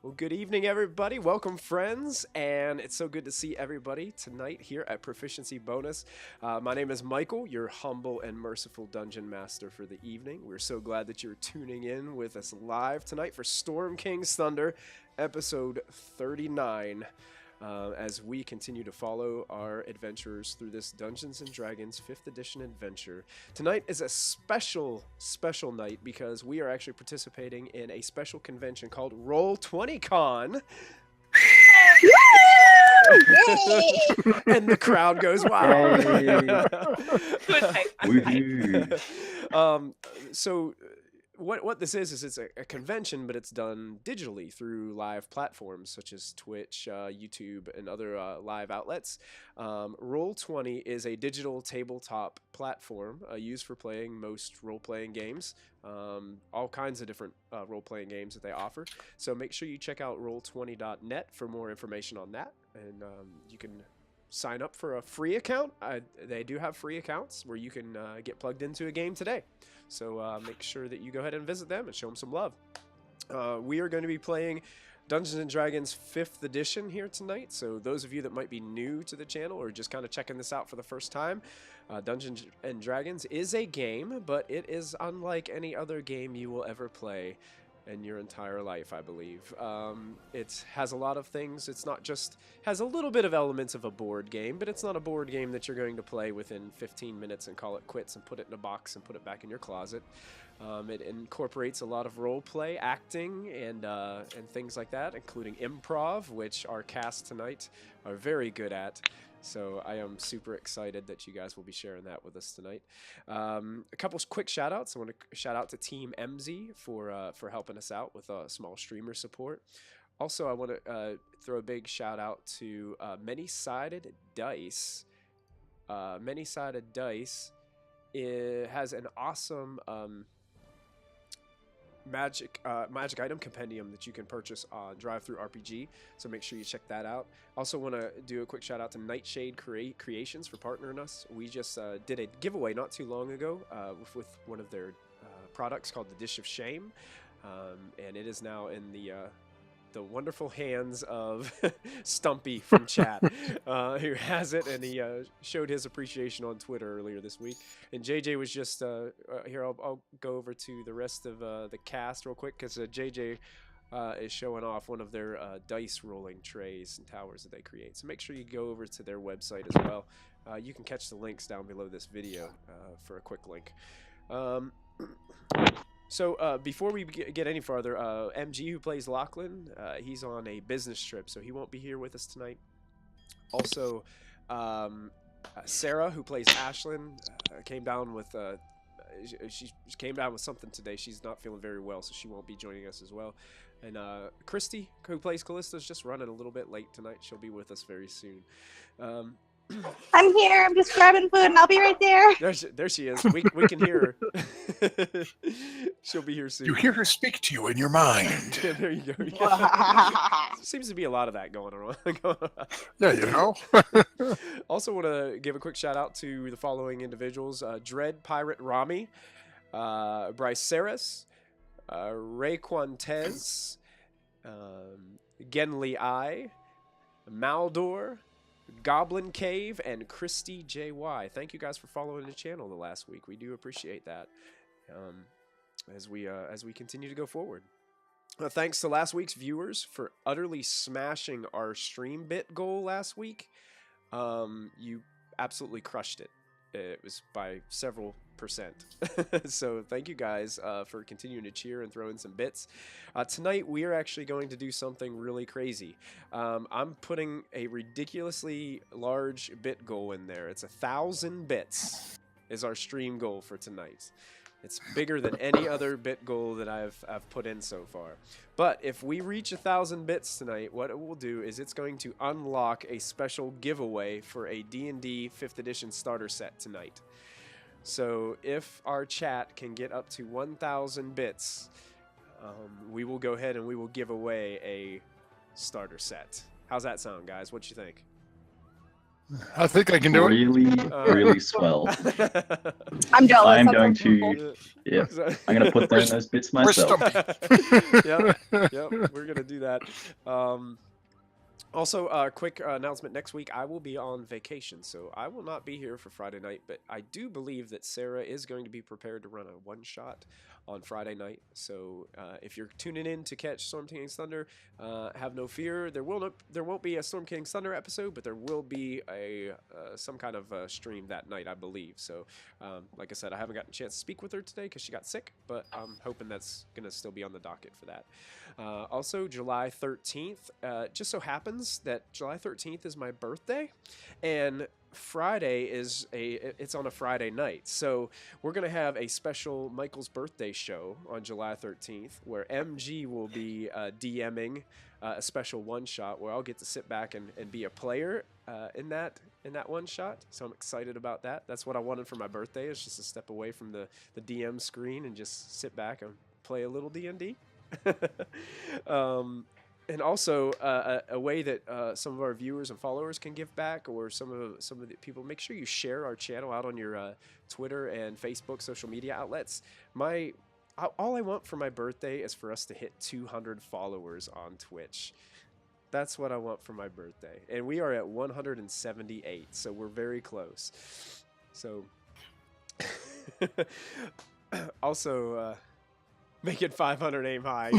Well, good evening, everybody. Welcome, friends. And it's so good to see everybody tonight here at Proficiency Bonus. My name is Michael, your humble and merciful dungeon master for the evening. We're so glad that you're tuning in with us live tonight for Storm King's Thunder, episode 39. As we continue to follow our adventurers through this Dungeons & Dragons 5th edition adventure. Tonight is a special night because we are actually participating in a special convention called Roll20Con. And the crowd goes wild. So what this is it's a convention, but it's done digitally through live platforms such as Twitch, YouTube, and other live outlets. Roll20 is a digital tabletop platform used for playing most role-playing games, all kinds of different role-playing games that they offer. So make sure you check out roll20.net for more information on that, and you can sign up for a free account. They do have free accounts where you can get plugged into a game today. So make sure that you go ahead and visit them and show them some love. We are going to be playing Dungeons & Dragons 5th edition here tonight. So those of you that might be new to the channel or just kind of checking this out for the first time, Dungeons & Dragons is a game, but it is unlike any other game you will ever play in your entire life, I believe. It has a lot of things. It's not just, has a little bit of elements of a board game, but it's not a board game that you're going to play within 15 minutes and call it quits and put it in a box and put it back in your closet. It incorporates a lot of role play, acting, and things like that, including improv, which our cast tonight are very good at. So I am super excited that you guys will be sharing that with us tonight. A couple quick shout outs. I want to shout out to Team MZ for helping us out with small streamer support. Also, I want to throw a big shout out to Many-Sided Dice. Many-Sided Dice has an awesome magic item compendium that you can purchase on Drive-Thru RPG, so make sure you check that out. Also want to do a quick shout out to Nightshade Creations for partnering us. We just did a giveaway not too long ago with one of their products called the Dish of Shame, and it is now in the wonderful hands of Stumpy from chat, who has it, and he showed his appreciation on Twitter earlier this week. And JJ was just here. I'll go over to the rest of the cast real quick because JJ is showing off one of their dice rolling trays and towers that they create. So make sure you go over to their website as well. You can catch the links down below this video for a quick link. So before we get any farther, MG, who plays Lachlan, he's on a business trip, so he won't be here with us tonight. Also, Sarah, who plays Ashlyn, came down with she came down with something today. She's not feeling very well, so she won't be joining us as well. And Christy, who plays Kallista, is just running a little bit late tonight. She'll be with us very soon. I'm here. I'm just grabbing food, and I'll be right there. There she is. We can hear her. She'll be here soon. You hear her speak to you in your mind. Yeah, there you go. Seems to be a lot of that going on. Yeah, you know. Also want to give a quick shout out to the following individuals: Dread Pirate Rami, Bryce Saris, Ray Quantez, Genli I, Maldor, Goblin Cave, and Christy JY. Thank you guys for following the channel the last week. We do appreciate that as we continue to go forward. Thanks to last week's viewers for utterly smashing our stream bit goal last week. You absolutely crushed it. It was by several %. So thank you guys for continuing to cheer and throw in some bits. Tonight we are actually going to do something really crazy. I'm putting a ridiculously large bit goal in there. It's 1,000 bits is our stream goal for tonight. It's bigger than any other bit goal that I've put in so far. But if we reach 1,000 bits tonight, what it will do is it's going to unlock a special giveaway for a D&D 5th edition starter set tonight. So if our chat can get up to 1,000 bits, we will go ahead and we will give away a starter set. How's that sound, guys? What you think? I think I can do it. Really swell. I'm jealous. I'm That going sounds cool. to, yeah, I'm going to put down those bits We're myself. stumpy. Yep, we're gonna do that. Also, quick announcement: next week I will be on vacation, so I will not be here for Friday night. But I do believe that Sarah is going to be prepared to run a one-shot on Friday night. So if you're tuning in to catch Storm King's Thunder, have no fear. There won't be a Storm King's Thunder episode, but there will be a some kind of stream that night, I believe. So, like I said, I haven't gotten a chance to speak with her today because she got sick, but I'm hoping that's gonna still be on the docket for that. Also, July 13th, just so happens that July 13th is my birthday, and Friday it's on a Friday night. So we're going to have a special Michael's birthday show on July 13th where MG will be DMing a special one-shot where I'll get to sit back and be a player in that one-shot. So I'm excited about that. That's what I wanted for my birthday, is just to step away from the DM screen and just sit back and play a little D&D. And also a way that some of our viewers and followers can give back, or some of the people, make sure you share our channel out on your Twitter and Facebook social media outlets. All I want for my birthday is for us to hit 200 followers on Twitch. That's what I want for my birthday, and we are at 178, so we're very close. So also. Make it 500, aim high.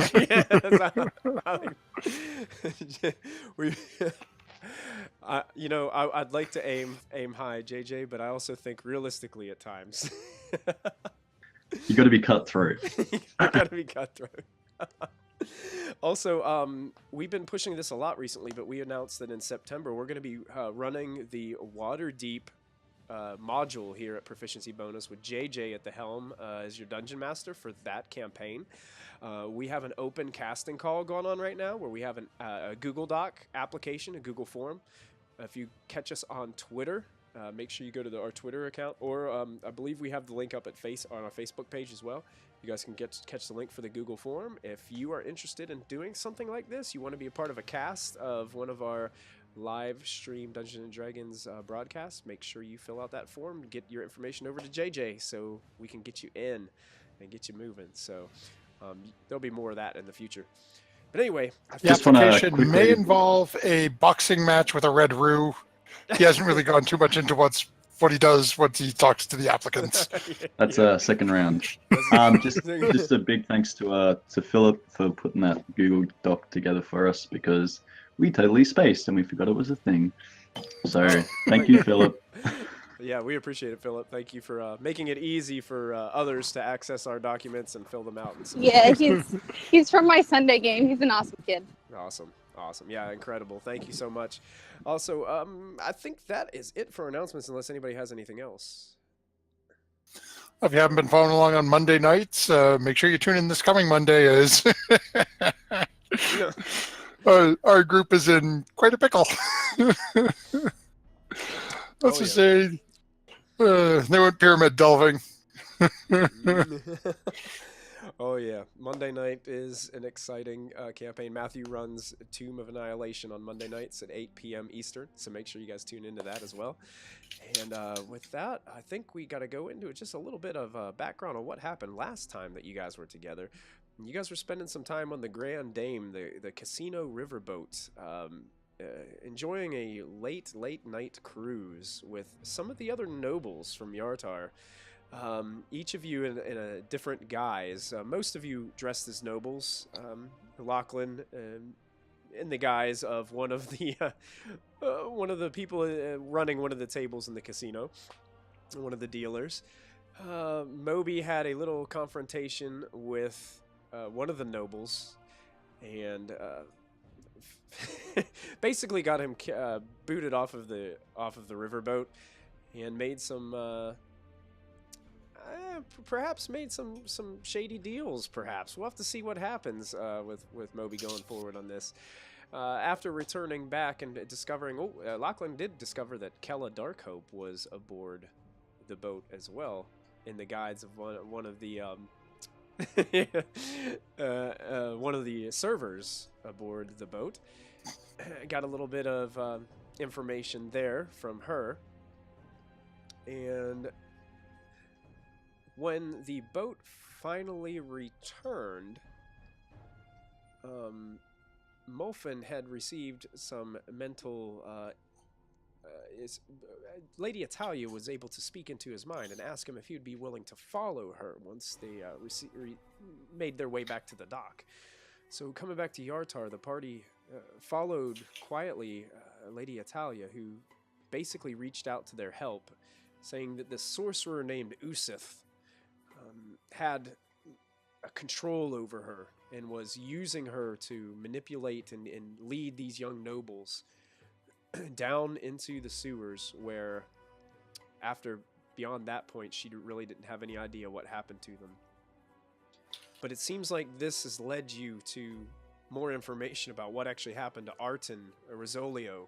I'd like to aim high, JJ, but I also think realistically at times. You got to be cut through. You got to be cut through. Also, we've been pushing this a lot recently, but we announced that in September we're going to be running the Waterdeep module here at Proficiency Bonus with JJ at the helm as your dungeon master for that campaign. We have an open casting call going on right now where we have a Google Doc application, a Google form. If you catch us on Twitter, make sure you go to our Twitter account, or I believe we have the link up on our Facebook page as well. You guys can catch the link for the Google form. If you are interested in doing something like this, you want to be a part of a cast of one of our live stream Dungeons & Dragons broadcast, make sure you fill out that form, get your information over to JJ so we can get you in and get you moving. So there'll be more of that in the future. But anyway, The application may involve a boxing match with a red roux. He hasn't really gone too much into what he does once he talks to the applicants. That's a second round. Just a big thanks to Philip for putting that Google Doc together for us, because we totally spaced and we forgot it was a thing. So thank you, Philip. Yeah, we appreciate it, Philip. Thank you for making it easy for others to access our documents and fill them out. Yeah, he's from my Sunday game. He's an awesome kid. Awesome. Yeah, incredible. Thank you so much. Also, I think that is it for announcements, unless anybody has anything else. If you haven't been following along on Monday nights, make sure you tune in this coming Monday, as our group is in quite a pickle. Let's just say they went pyramid delving. Oh yeah, Monday night is an exciting campaign. Matthew runs Tomb of Annihilation on Monday nights at 8 p.m. Eastern, so make sure you guys tune into that as well. And with that, I think we got to go into just a little bit of background on what happened last time that you guys were together. You guys were spending some time on the Grand Dame, the casino riverboat, enjoying a late night cruise with some of the other nobles from Yartar. Each of you in a different guise. Most of you dressed as nobles. Lachlan in the guise of one of the people running one of the tables in the casino, one of the dealers. Moby had a little confrontation with one of the nobles, and basically got him booted off of the riverboat, and made some. Perhaps made some shady deals, perhaps. We'll have to see what happens with Moby going forward on this. After returning back and discovering... Lachlan did discover that Kella Darkhope was aboard the boat as well, in the guides of one of the... one of the servers aboard the boat. Got a little bit of information there from her. And when the boat finally returned, Molfin had received some mental. Lady Atalia was able to speak into his mind and ask him if he would be willing to follow her once they made their way back to the dock. So coming back to Yartar, the party followed quietly Lady Atalia, who basically reached out to their help, saying that this sorcerer named Oosith had a control over her and was using her to manipulate and lead these young nobles down into the sewers, where beyond that point, she really didn't have any idea what happened to them. But it seems like this has led you to more information about what actually happened to Arton Rizzolio,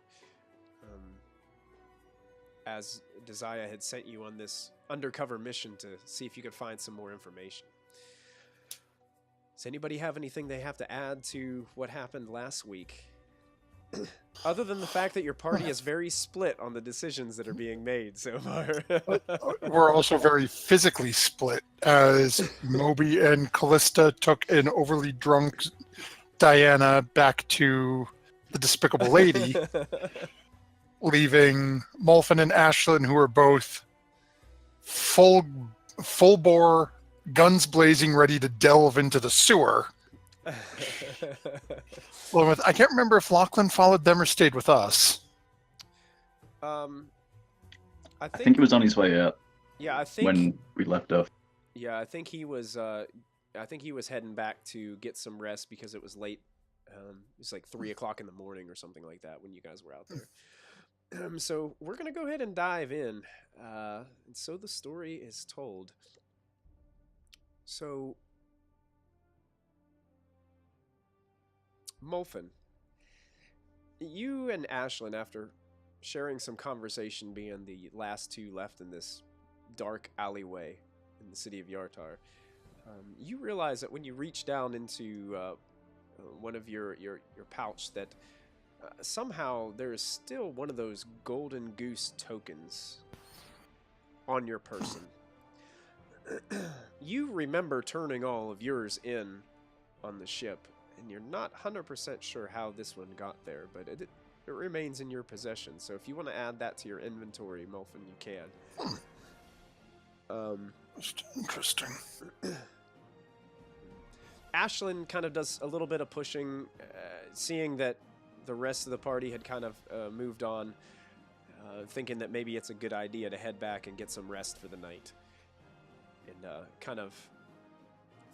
as Desire had sent you on this undercover mission to see if you could find some more information. Does anybody have anything they have to add to what happened last week? Other than the fact that your party is very split on the decisions that are being made so far. We're also very physically split, as Moby and Kallista took an overly drunk Diana back to the Despicable Lady, leaving Molfin and Ashlyn, who are both full bore, guns blazing, ready to delve into the sewer. Well, I can't remember if Lachlan followed them or stayed with us. I think he was on his way out. Yeah, I think when we left off. Yeah, I think he was. I think he was heading back to get some rest because it was late. It was like 3 o'clock in the morning or something like that when you guys were out there. So we're gonna go ahead and dive in. And so the story is told. So, Molfin, you and Ashlyn, after sharing some conversation, being the last two left in this dark alleyway in the city of Yartar, you realize that when you reach down into one of your pouch, that somehow there is still one of those golden goose tokens on your person. You remember turning all of yours in on the ship, and you're not 100% sure how this one got there, but it remains in your possession. So if you want to add that to your inventory, Molfin, you can. That's interesting. Ashlyn kind of does a little bit of pushing, seeing that the rest of the party had kind of moved on, thinking that maybe it's a good idea to head back and get some rest for the night. And kind of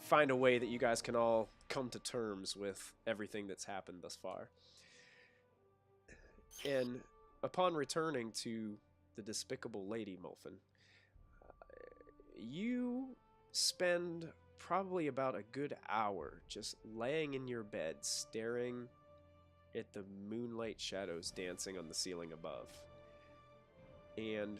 find a way that you guys can all come to terms with everything that's happened thus far. And upon returning to the Despicable Lady, Molfin, you spend probably about a good hour just laying in your bed, staring at the moonlight shadows dancing on the ceiling above. And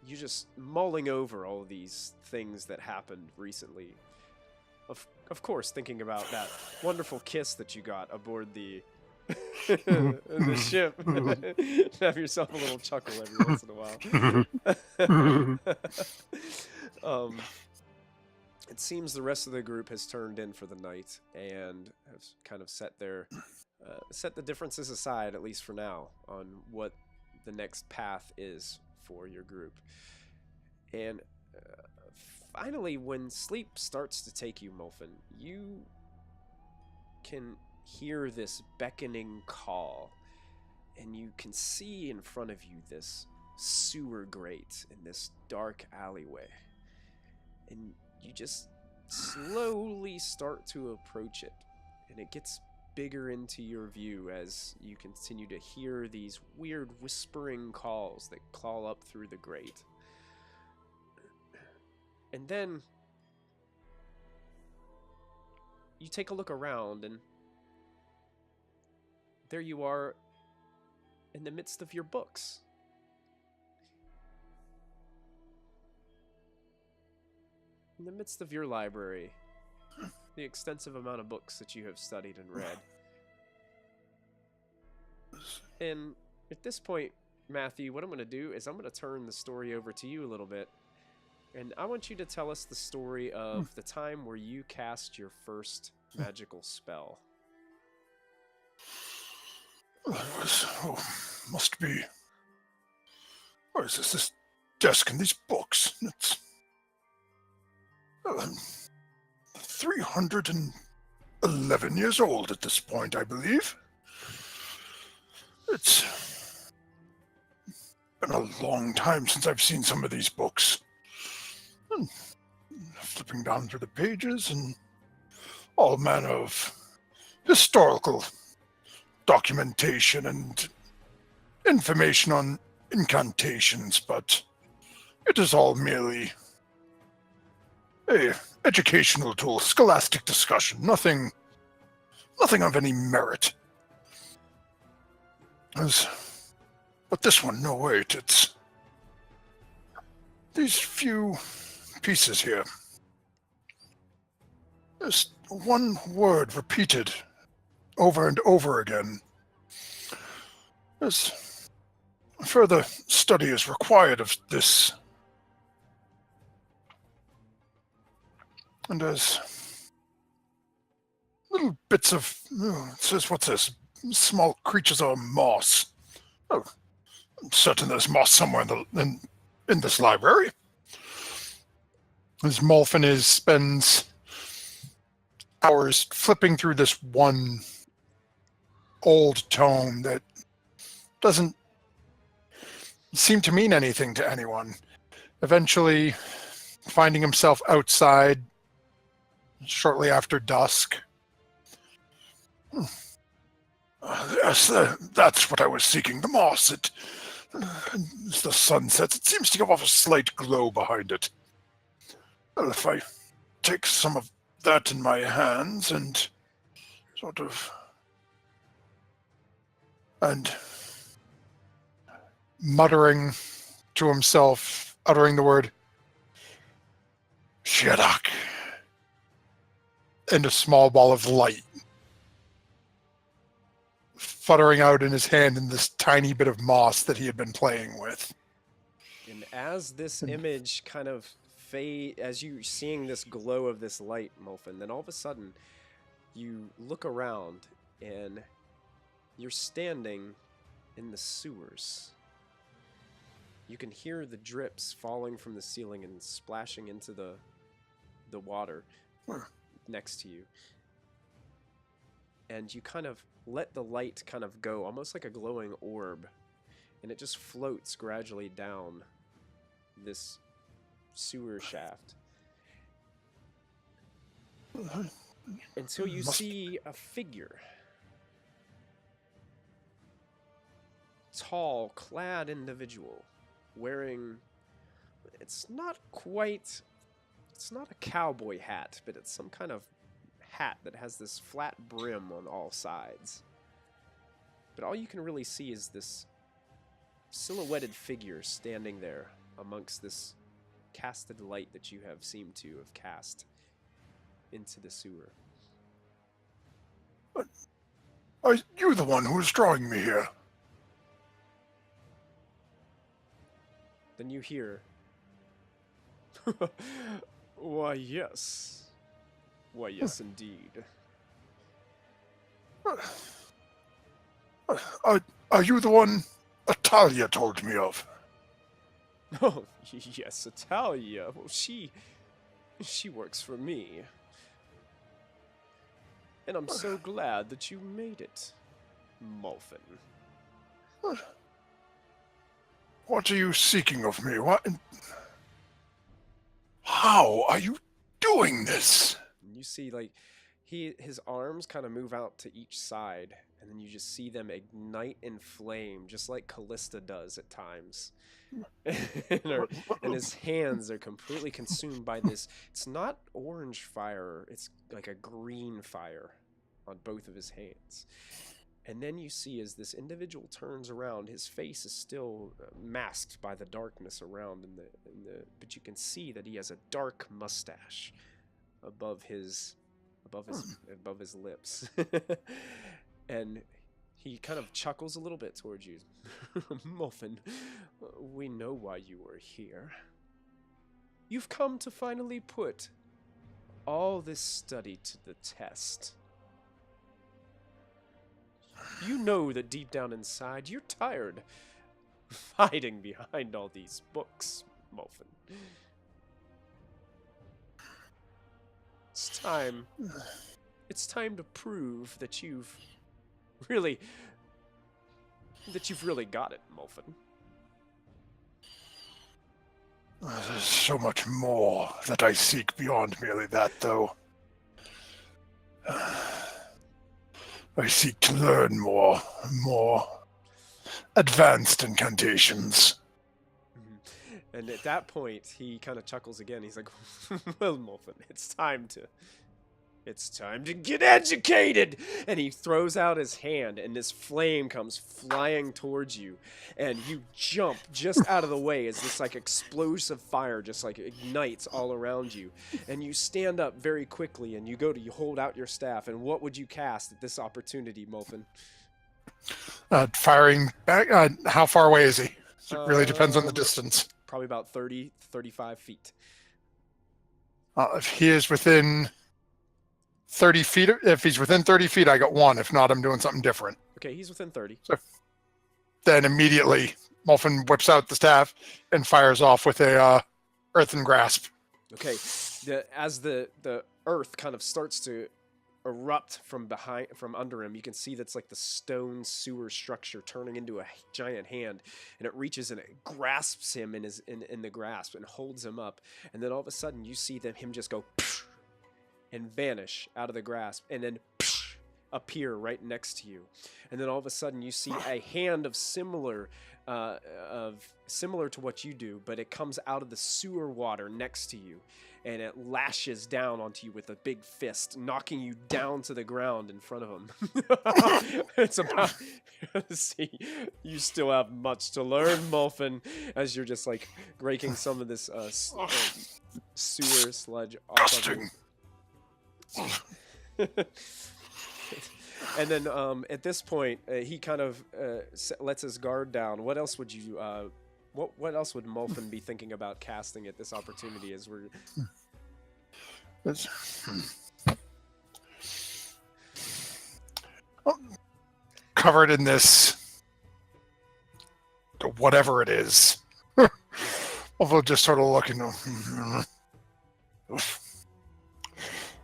you just mulling over all these things that happened recently. Of course, thinking about that wonderful kiss that you got aboard the the ship. Have yourself a little chuckle every once in a while. It seems the rest of the group has turned in for the night and have kind of set the differences aside, at least for now, on what the next path is for your group. And finally, when sleep starts to take you, Molfin, you can hear this beckoning call, and you can see in front of you this sewer grate in this dark alleyway. And you just slowly start to approach it, and it gets bigger into your view as you continue to hear these weird whispering calls that claw up through the grate. And then you take a look around, and there you are in the midst of your books. In the midst of your library, the extensive amount of books that you have studied and read. And at this point, Matthew, what I'm going to do is I'm going to turn the story over to you a little bit. And I want you to tell us the story of the time where you cast your first magical spell. Must be. What is this? This desk and these books. It's 311 years old at this point, I believe. It's been a long time since I've seen some of these books. And flipping down through the pages and all manner of historical documentation and information on incantations, but it is all merely a educational tool, scholastic discussion, nothing of any merit. But this one, no wait, it's these few pieces here. There's one word repeated over and over again. There's further study is required of this. And there's little bits of, it says, what's this? Small creatures of moss. Oh, I'm certain there's moss somewhere in this library. As Molfin spends hours flipping through this one old tome that doesn't seem to mean anything to anyone. Eventually finding himself outside shortly after dusk. Yes, that's what I was seeking. The moss. As the sun sets, it seems to give off a slight glow behind it. Well, if I take some of that in my hands and sort of... and muttering to himself, uttering the word Shirak, and a small ball of light fluttering out in his hand in this tiny bit of moss that he had been playing with. And as this image kind of as you seeing this glow of this light, Molfin, then all of a sudden you look around and you're standing in the sewers. You can hear the drips falling from the ceiling and splashing into the water next to you. And you kind of let the light kind of go, almost like a glowing orb, and it just floats gradually down this sewer shaft until you see a figure. Tall, clad individual wearing, it's not a cowboy hat, but it's some kind of hat that has this flat brim on all sides. But all you can really see is this silhouetted figure standing there amongst this casted light that you have seemed to have cast into the sewer. Are you the one who is drawing me here? Then you hear, Why, yes. Why, yes, indeed. Are you the one Atalia told me of? Oh, yes, Atalia. Well, she works for me. And I'm so glad that you made it, Molfin. What are you seeking of me? What? How are you doing this? And you see, like, his arms kind of move out to each side, and then you just see them ignite in flame, just like Kallista does at times. and his hands are completely consumed by this. It's not orange fire, it's like a green fire on both of his hands. And then you see as this individual turns around, his face is still masked by the darkness around, but you can see that he has a dark mustache above his lips. And He kind of chuckles a little bit towards you. Molfin, we know why you were here. You've come to finally put all this study to the test. You know that deep down inside, you're tired of hiding behind all these books, Molfin. It's time. It's time to prove that you've really got it, Molfin. There's so much more that I seek beyond merely that, though. I seek to learn more advanced incantations. And at that point, he kind of chuckles again. He's like, well, Molfin, it's time to get educated. And he throws out his hand, and this flame comes flying towards you. And you jump just out of the way as this like explosive fire just like ignites all around you. And you stand up very quickly, and you hold out your staff. And what would you cast at this opportunity, Molfin? Firing back. How far away is he? It really depends on the distance. Probably about 30, 35 feet. If he is within 30 feet, if he's within 30 feet, I got one. If not, I'm doing something different. Okay, he's within 30. So then immediately, Molfin whips out the staff and fires off with a earthen grasp. Okay, as the earth kind of starts to erupt from under him, you can see that's like the stone sewer structure turning into a giant hand, and it reaches and it grasps him in the grasp and holds him up. And then all of a sudden, you see him just go and vanish out of the grasp, and then appear right next to you. And then all of a sudden, you see a hand of similar to what you do, but it comes out of the sewer water next to you, and it lashes down onto you with a big fist, knocking you down to the ground in front of him. It's about... See, you still have much to learn, Molfin, as you're just like raking some of this sewer sludge off of you. And then at this point, he kind of lets his guard down. What else would you... What else would Molfin be thinking about casting at this opportunity as we're... Covered in this, whatever it is. Although just sort of looking...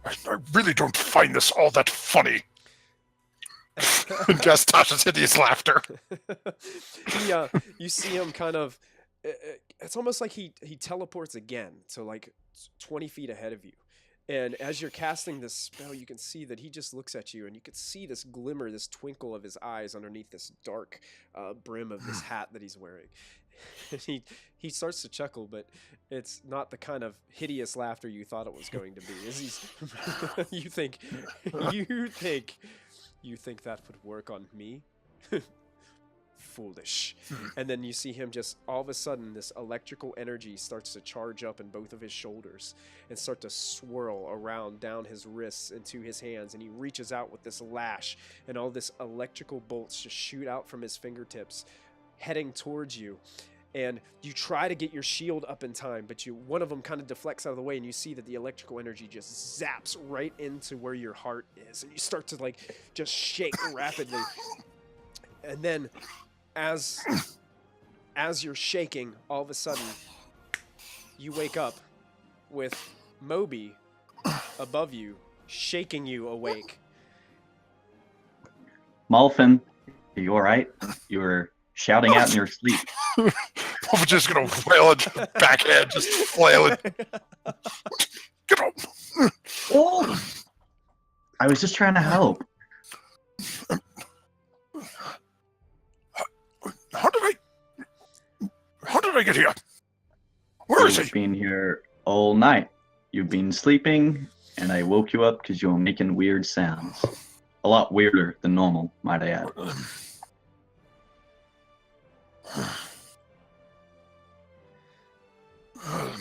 I really don't find this all that funny. And just Tasha's hideous laughter. You see him kind of... It's almost like he teleports again to like 20 feet ahead of you. And as you're casting this spell, you can see that he just looks at you, and you can see this glimmer, this twinkle of his eyes underneath this dark brim of this hat that he's wearing. He starts to chuckle, but it's not the kind of hideous laughter you thought it was going to be. You think that would work on me? Foolish. And then you see him just all of a sudden, this electrical energy starts to charge up in both of his shoulders and start to swirl around down his wrists into his hands, and he reaches out with this lash, and all this electrical bolts just shoot out from his fingertips heading towards you. And you try to get your shield up in time, but one of them kind of deflects out of the way, and you see that the electrical energy just zaps right into where your heart is, and you start to like just shake rapidly. And then as you're shaking, all of a sudden you wake up with Moby above you, shaking you awake. Molfin, are you alright? You were shouting out in your sleep. I'm just gonna wail it backhand, just flail it. Get up. Oh, I was just trying to help. How did I get here? Where is he? You've been here all night. You've been sleeping, and I woke you up because you were making weird sounds. A lot weirder than normal, might I add.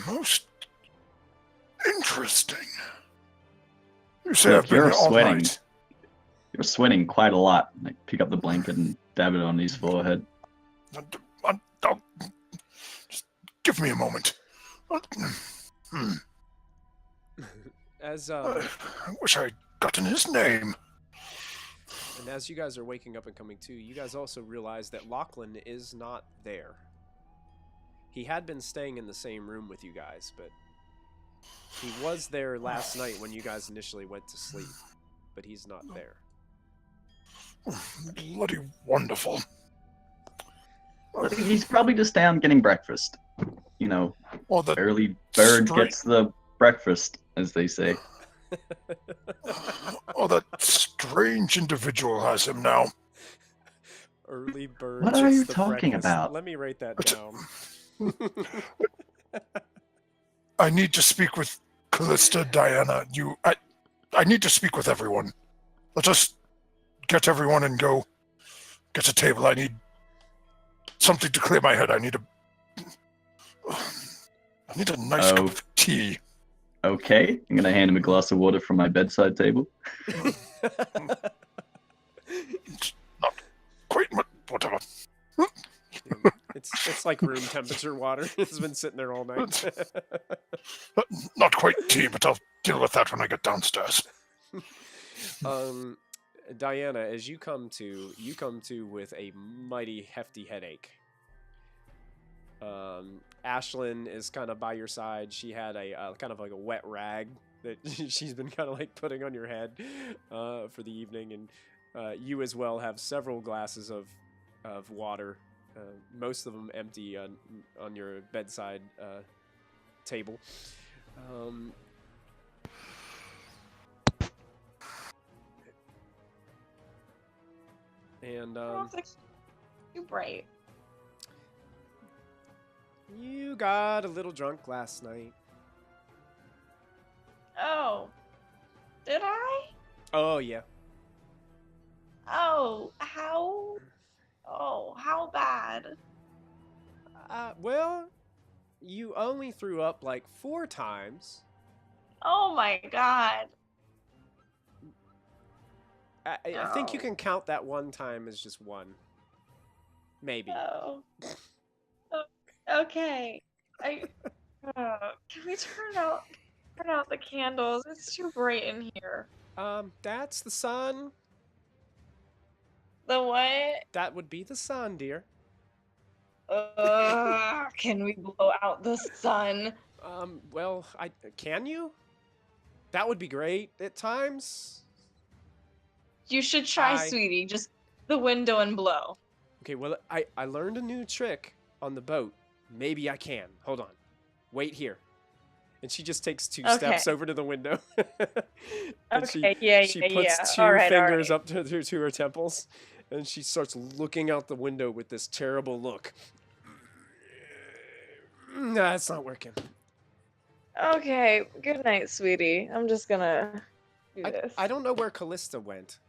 Most interesting. You say I've been You're here all sweating. night. You're sweating quite a lot. Like, pick up the blanket and dab it on his forehead. Just give me a moment. As I wish I'd gotten his name. and as you guys are waking up and coming to, you guys also realize that Lachlan is not there. He had been staying in the same room with you guys, but he was there last night when you guys initially went to sleep, but he's not there. Bloody wonderful. He's probably just down getting breakfast. You know, Oh, that early bird straight- gets the breakfast, as they say. Oh, that strange individual has him now. Early bird. What are gets you the talking breakfast. about? Let me write that down. I need to speak with Kallista, Diana. I need to speak with everyone. Let's just get everyone and go get a table. I need something to clear my head. I need a nice cup of tea. Okay, I'm gonna hand him a glass of water from my bedside table. It's not quite, but whatever. It's like room temperature water. It's been sitting there all night. Not quite tea, but I'll deal with that when I get downstairs. Diana, as you come to with a mighty hefty headache. Ashlyn is kind of by your side. She had a kind of like a wet rag that she's been kind of like putting on your head for the evening, and you as well have several glasses of water, most of them empty on your bedside table. And It's too bright. you got a little drunk last night. Oh, did I? Oh yeah. Oh, how bad? Well, you only threw up like 4 times. Oh my god. I think you No. can count that one time as just one. Maybe. Oh. Okay. Can we turn out the candles? It's too bright in here. That's the sun. The what? That would be the sun, dear. Can we blow out the sun? Well, can you? That would be great at times. You should try, I- sweetie. Just the window and blow. Okay, well, I learned a new trick on the boat. Maybe I can. Hold on. Wait here. And she just takes 2 steps Okay. over to the window. And Okay, yeah, she yeah, puts yeah. 2 All right, all fingers right. up to her temples, and she starts looking out the window with this terrible look. Nah, it's not working. Okay, good night, sweetie. I'm just gonna do this. I don't know where Kallista went.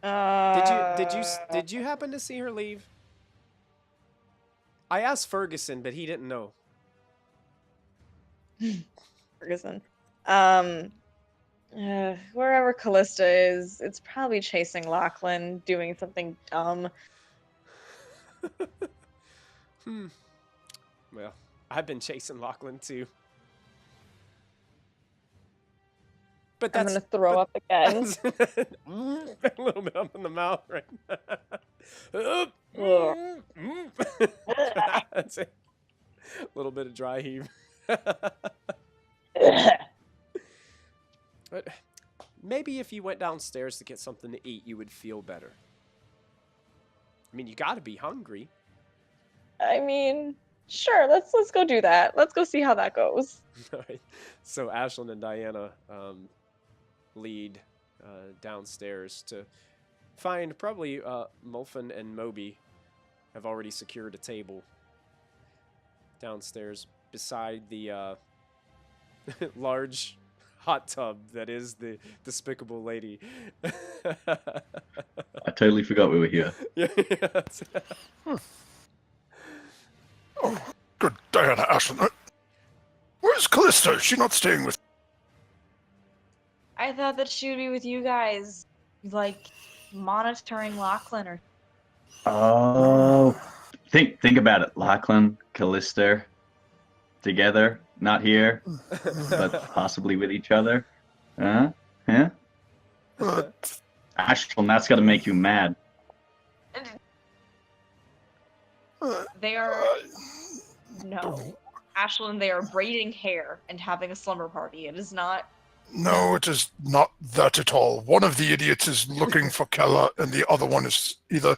Did you happen to see her leave? I asked Ferguson, but he didn't know. Ferguson. Wherever Kallista is, it's probably chasing Lachlan, doing something dumb. Well, I've been chasing Lachlan too. But I'm that's gonna throw up again. a little bit up in the mouth right now. Ugh. That's it. A little bit of dry heave. But maybe if you went downstairs to get something to eat, you would feel better. I mean, you got to be hungry. I mean, sure, let's go do that. Let's go see how that goes. Alright. So Ashlyn and Diana lead downstairs to find probably Molfin and Moby have already secured a table downstairs beside the large hot tub that is the Despicable Lady. I totally forgot we were here. Yeah. Oh, good, Diana, Ashlyn. Where's Kallista? Is she not staying with? I thought that she would be with you guys, like, monitoring Lachlan or... Oh, think about it. Lachlan, Kallista, together, not here, but possibly with each other. Huh? Huh? Ashton, that's gotta make you mad. They are... No. Ashlyn, they are braiding hair and having a slumber party. It is not... No, it is not that at all. One of the idiots is looking for Kella, and the other one is either...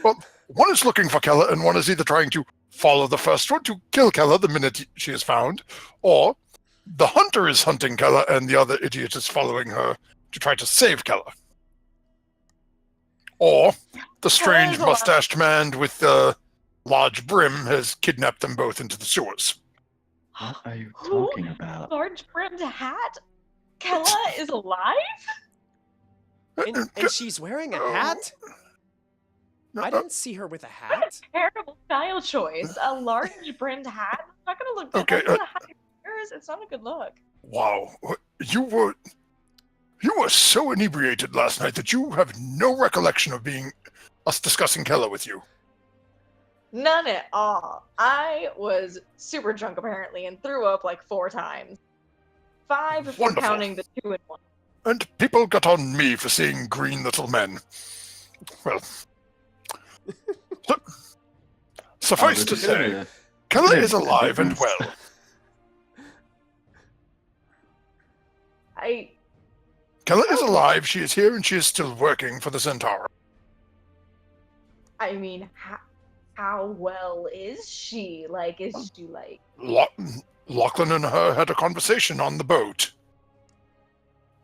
Well, one is looking for Kella, and one is either trying to follow the first one to kill Kella the minute she is found, or the hunter is hunting Kella, and the other idiot is following her to try to save Kella. Or the strange mustached man with the large brim has kidnapped them both into the sewers. What are you talking about? Large brimmed hat? Kella is alive? And she's wearing a hat? I didn't see her with a hat. What a terrible style choice. A large brimmed hat? It's not gonna look good. Okay, It's not a good look. Wow, you were so inebriated last night that you have no recollection of us discussing Kella with you. None at all. I was super drunk apparently and threw up like 4 times. 5 if we're counting the 2 and 1. And people got on me for seeing green little men. Well, suffice to say, Kella is alive and well. Kella is alive, she is here, and she is still working for the Centaur. I mean, how well is she? Like, is she like... Lachlan and her had a conversation on the boat.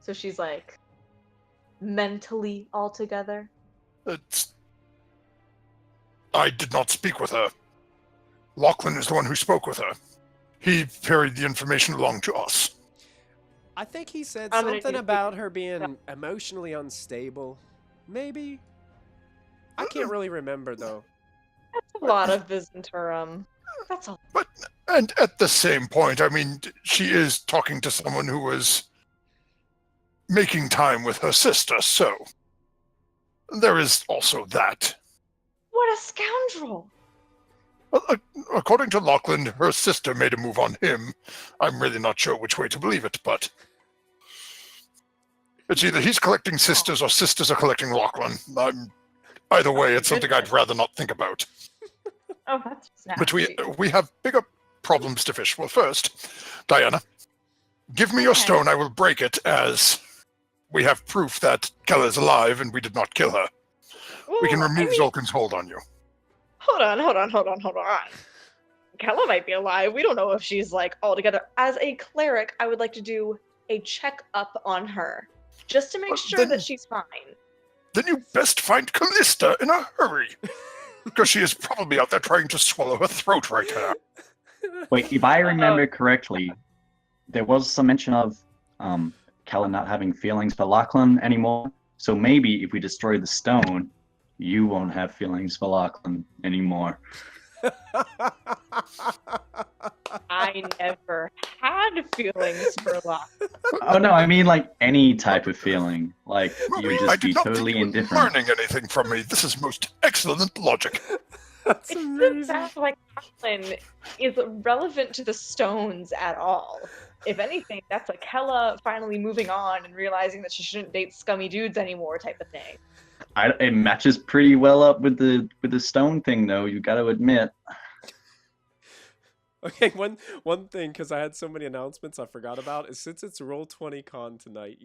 So she's like mentally all together? I did not speak with her. Lachlan is the one who spoke with her. He carried the information along to us. I think he said something about her being emotionally unstable. Maybe? I can't really remember, though. That's a lot of Visenturum. That's a... And at the same point, I mean, she is talking to someone who was making time with her sister, so there is also that. What a scoundrel! According to Lachlan, her sister made a move on him. I'm really not sure which way to believe it, but it's either he's collecting sisters or sisters are collecting Lachlan. Either way, it's something I'd rather not think about. Oh, that's nasty. But we have bigger problems to fish. Well, first, Diana, give me your stone. I will break it, as we have proof that Kella is alive and we did not kill her. Well, we can remove Zolkin's hold on you. Hold on. Kella might be alive. We don't know if she's, like, all together. As a cleric, I would like to do a check-up on her, just to make sure that she's fine. Then you best find Kallista in a hurry, because she is probably out there trying to swallow her throat right now. Wait, if I remember correctly, there was some mention of Kella not having feelings for Lachlan anymore. So maybe if we destroy the stone, you won't have feelings for Lachlan anymore. I never had feelings for Lachlan. Oh no, I mean like any type of feeling. Like you would just be totally indifferent. Learning anything from me. This is most excellent logic. That's It amazing. doesn't sound like Lachlan is relevant to the stones at all. If anything, that's like Kella finally moving on and realizing that she shouldn't date scummy dudes anymore type of thing. It matches pretty well up with the stone thing, though. You got to admit. Okay, one thing, because I had so many announcements I forgot about, is since it's Roll20Con tonight,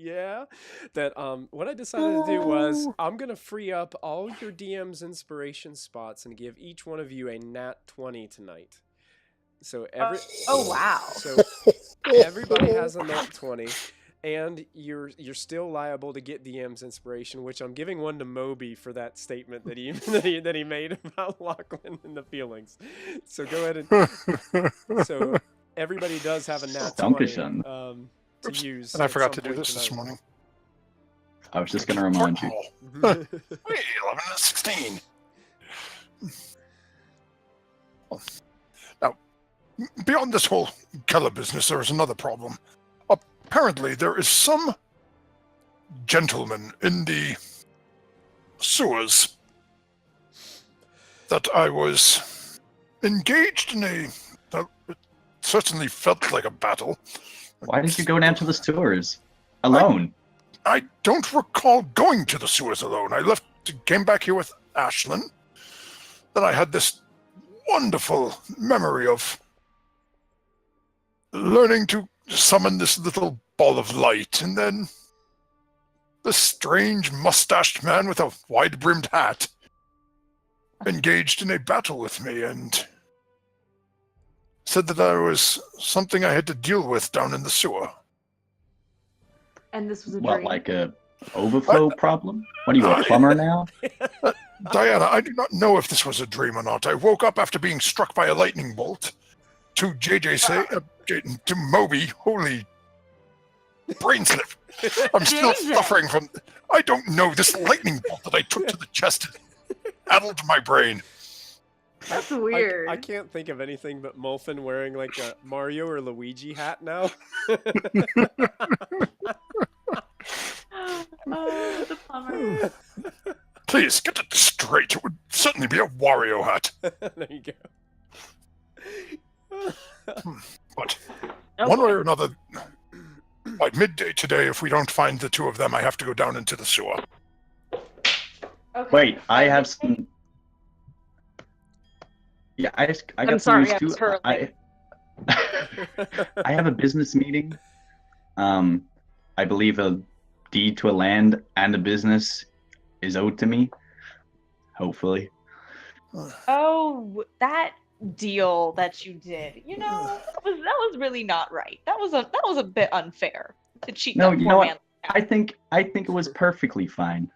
that what I decided to do was I'm gonna free up all your DM's inspiration spots and give each one of you a nat 20 tonight. So So everybody has a nat 20. And you're still liable to get DM's inspiration, which I'm giving one to Moby for that statement that he made about Lachlan and the feelings. So go ahead and so everybody does have a nat 20 to use. And I forgot to do this this morning. I was just going to remind you. Hey, 11 and 16. Now, beyond this whole Kella business, there is another problem. Apparently, there is some gentleman in the sewers that I was engaged in it certainly felt like a battle. Why did you go down to the sewers alone? I don't recall going to the sewers alone. I came back here with Ashlyn. Then I had this wonderful memory of learning to summon this little ball of light, and then this strange mustached man with a wide-brimmed hat engaged in a battle with me and said that I was something I had to deal with down in the sewer. And this was a What, dream. like a overflow problem? What are you, a plumber now? Diana, I do not know if this was a dream or not. I woke up after being struck by a lightning bolt. To to Moby, holy brain slip. I'm still suffering from, I don't know, this lightning bolt that I took to the chest addled my brain. That's weird. I can't think of anything but Molfin wearing like a Mario or Luigi hat now. Oh, the plumber. Please, get it straight. It would certainly be a Wario hat. There you go. But Oh, one way or another, by midday today, if we don't find the two of them, I have to go down into the sewer. okay. Wait, I have some. Yeah, I got I'm some sorry, news I too. was hurling. I have a business meeting. I believe a deed to a land and a business is owed to me. Hopefully. Oh, that deal that you did. You know, that was really not right. That was a bit unfair to cheat No, that you poor know what? man. I think it was perfectly fine.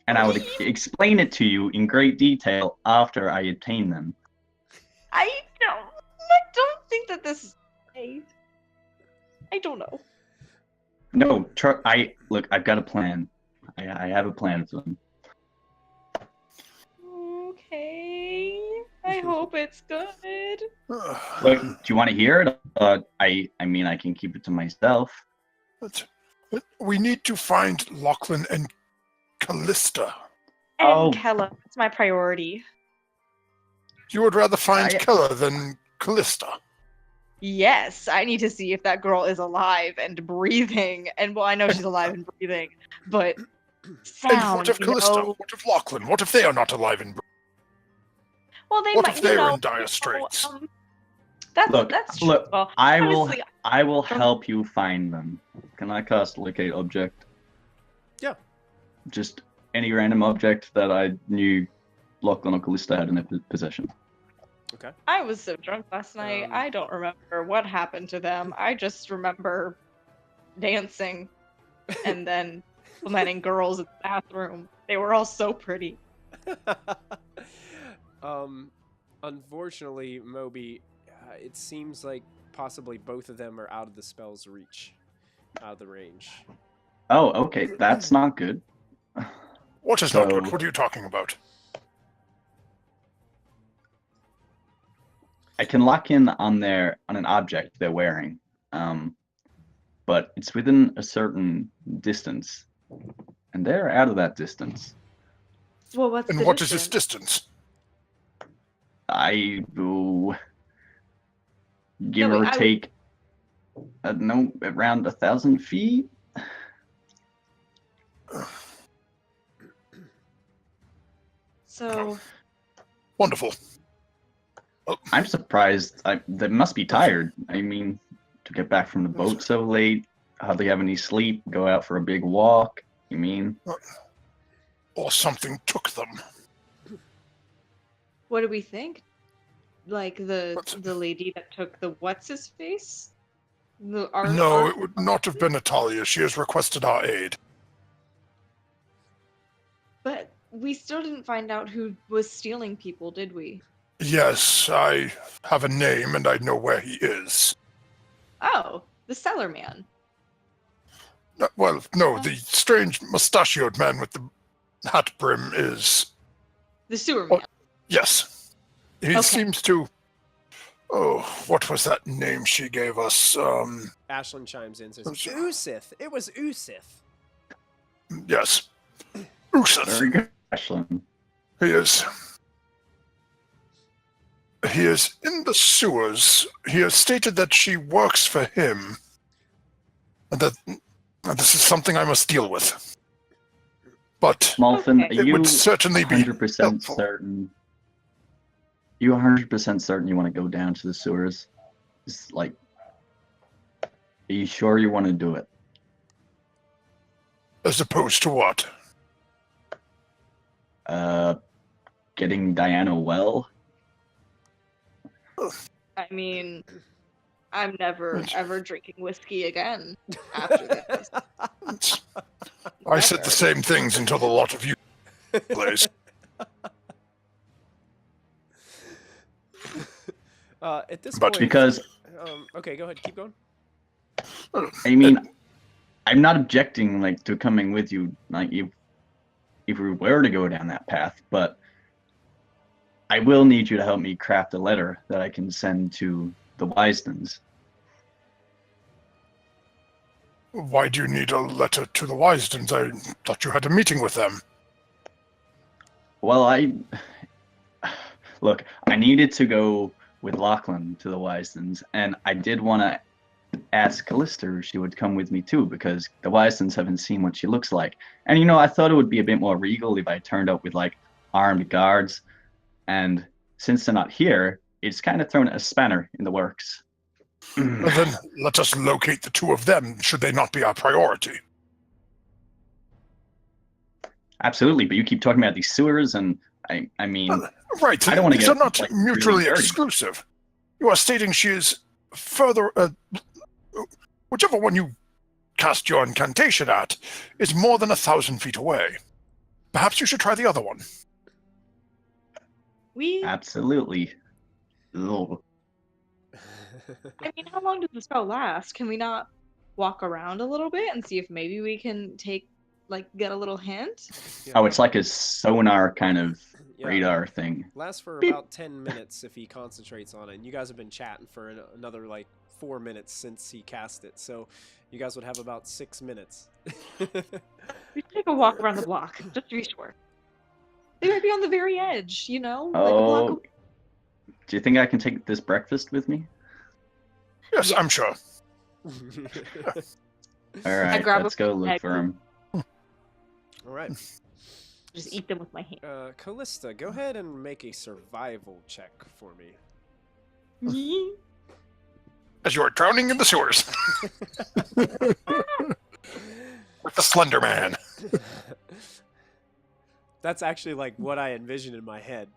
And I would explain it to you in great detail after I obtain them. I don't think that this is right. I don't know. No, look, I've got a plan. I have a plan for them. Okay. I hope it's good. Look, do you want to hear it? I mean, I can keep it to myself. We need to find Lachlan and Kallista. And Oh. Kella, that's my priority. You would rather find I- Kella than Kallista. Yes, I need to see if that girl is alive and breathing. And well, I know she's alive and breathing, but sound, And what if Kallista? What if Lachlan? What if they are not alive and breathing? Well, they What might, if they're you know, in dire straits? That's true. Look, Well, I honestly, will help you find them. Can I cast locate object? Yeah. Just any random object that I knew Lachlan or Kallista had in their possession. Okay. I was so drunk last night. I don't remember what happened to them. I just remember dancing and then complimenting girls in the bathroom. They were all so pretty. Unfortunately, Moby, it seems like possibly both of them are out of the spell's reach, out of the range. Oh, okay, that's not good. What is not good? So- What are you talking about? I can lock in on an object they're wearing, but it's within a certain distance, and they're out of that distance. Well, what's And the what is this distance? distance? I will give No, or wait, take, I don't know, around 1,000 feet. So, Wonderful. I'm surprised. They must be tired. I mean, to get back from the boat so late, hardly have any sleep, go out for a big walk. You mean? Or something took them. what do we think? Like the lady that took the what's his face? No, it would not have been Atalia. She has requested our aid. But we still didn't find out who was stealing people, did we? Yes, I have a name and I know where he is. Oh, the cellar man. Well, no, the strange mustachioed man with the hat brim is... The sewer man. Yes. He Okay. seems to Oh, what was that name she gave us? Ashlyn chimes in and says, Oosith. It was Oosith. Yes. Oosith. Very good, Ashlyn. He is in the sewers. He has stated that she works for him. And that this is something I must deal with. But Molfin, Okay. are it you would certainly be 100% helpful. certain? You 100% certain you want to go down to the sewers? It's like, are you sure you want to do it? As opposed to what? Getting Diana well? I mean, I'm never ever drinking whiskey again after this. I said the same things until the lot of you plays. At this But point, Because, okay, go ahead, keep going. I mean, I'm not objecting, like, to coming with you, like, if we were to go down that path, but I will need you to help me craft a letter that I can send to the Wisedens. Why do you need a letter to the Wisedens? I thought you had a meeting with them. Well, look, I needed to go with Lachlan to the Wisedens, and I did want to ask Kallista if she would come with me too, because the Wisedens haven't seen what she looks like. And you know, I thought it would be a bit more regal if I turned up with like armed guards. And since they're not here, it's kind of thrown a spanner in the works. Well, then let us locate the two of them, should they not be our priority. Absolutely, but you keep talking about these sewers, and I mean, Right, I don't want to these get are not like, mutually really dirty. exclusive. You are stating she is further... whichever one you cast your incantation at is more than 1,000 feet away. Perhaps you should try the other one. Absolutely. Ugh. I mean, how long does the spell last? Can we not walk around a little bit and see if maybe we can get a little hint? Yeah. Oh, it's like a sonar kind of Yeah. radar thing. Lasts for Beep. about 10 minutes if he concentrates on it. And you guys have been chatting for another like 4 minutes since he cast it. So you guys would have about 6 minutes. We should take a walk around the block, just to be sure. They might be on the very edge, you know? Like a block Oh, away. do you think I can take this breakfast with me? Yes, Yeah. I'm sure. All right, grab let's a go look egg. for him. All right. Just eat them with my hand. Kallista, go ahead and make a survival check for me. As you are drowning in the sewers. With the Slender Man. That's actually like what I envisioned in my head.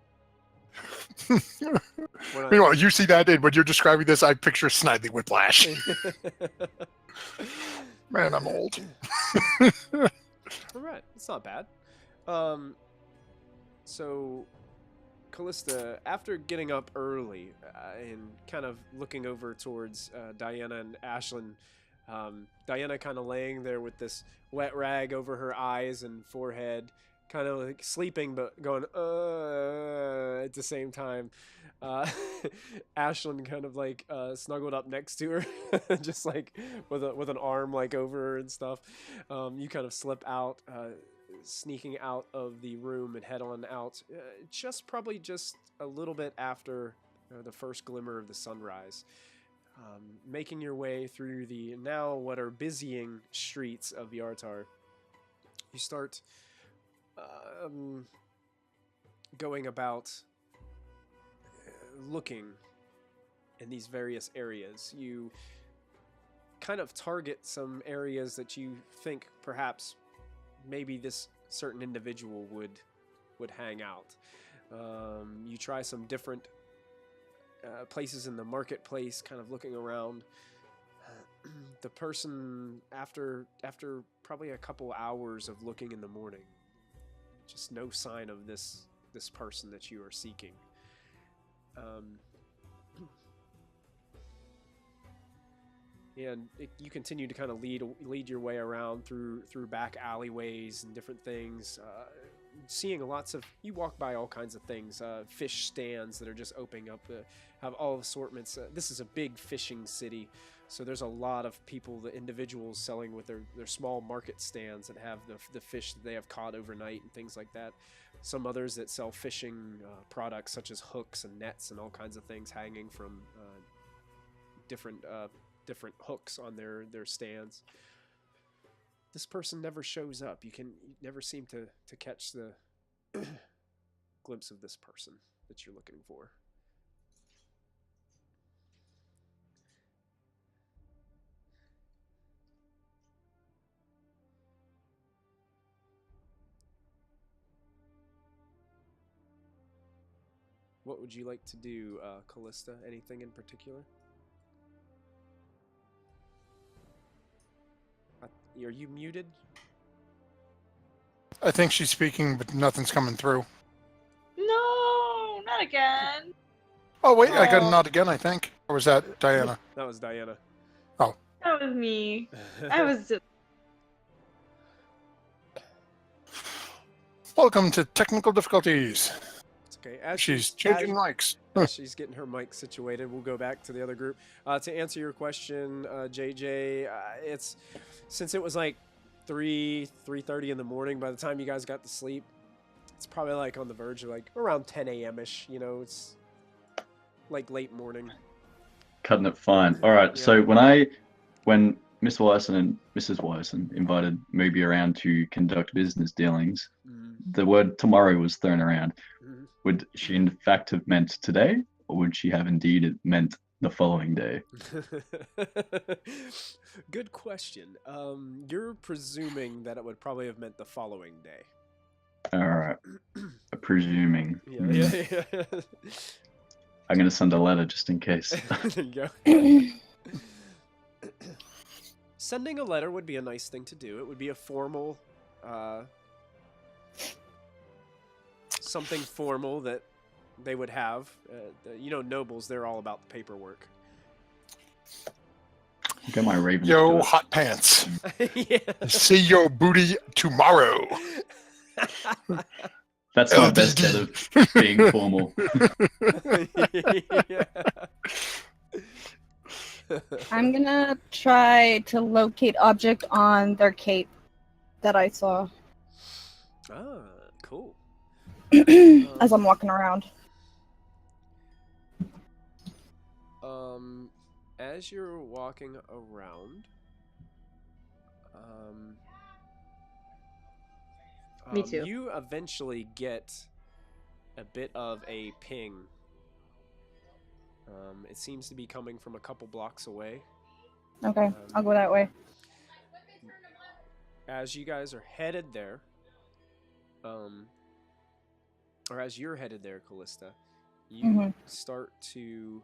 Meanwhile, you see that, and when you're describing this, I picture Snidely Whiplash. Man, I'm old. All right, it's not bad. So, Kallista, after getting up early and kind of looking over towards Diana and Ashlyn, Diana kind of laying there with this wet rag over her eyes and forehead, kind of like sleeping but going at the same time. Ashlyn kind of like snuggled up next to her, just like with an arm like over her and stuff. You kind of slip out, sneaking out of the room and head on out, probably just a little bit after the first glimmer of the sunrise. Making your way through the now what are busying streets of Yartar, you start going about looking in these various areas. You kind of target some areas that you think perhaps maybe this certain individual would hang out. You try some different places in the marketplace, kind of looking around. The person, after probably a couple hours of looking in the morning, just no sign of this person that you are seeking. And you continue to kind of lead your way around through back alleyways and different things, seeing lots of, you walk by all kinds of things, fish stands that are just opening up, have all assortments. This is a big fishing city, so there's a lot of people, the individuals selling with their small market stands that have the fish that they have caught overnight and things like that. Some others that sell fishing products such as hooks and nets and all kinds of things hanging from different hooks on their stands. This person never shows up. You never seem to catch the glimpse of this person that you're looking for. What would you like to do, Kallista? Anything in particular? Are you muted? I think she's speaking, but nothing's coming through. No, not again. Oh, wait, I got a Oh. nod again, I think. Or was that Diana? That was Diana. Oh. That was me. I was just... Welcome to technical difficulties. It's okay. As She's changing mics. as she's getting her mic situated, we'll go back to the other group. To answer your question, JJ, it's since it was like 3:30 in the morning by the time you guys got to sleep. It's probably like on the verge of like around 10 a.m.-ish. You know, it's like late morning. Cutting it fine. All right. Yeah. So when Miss Wyson and Mrs. Wyson invited Moby around to conduct business dealings, the word tomorrow was thrown around. Mhm. Would she in fact have meant today, or would she have indeed meant the following day? Good question. You're presuming that it would probably have meant the following day. All right. Presuming. Yeah. I'm going to send a letter just in case. There you go. Sending a letter would be a nice thing to do. It would be a formal, something formal that they would have. You know, nobles, they're all about the paperwork. Get my raven. to do Yo, it. hot pants. Yeah. See your booty tomorrow. That's my best bet of being formal. Yeah. I'm gonna try to locate object on their cape that I saw Ah, cool. as I'm walking around. As you're walking around, Me too. you eventually get a bit of a ping. It seems to be coming from a couple blocks away. Okay, I'll go that way. As you guys are headed there, or as you're headed there, Kallista, you start to,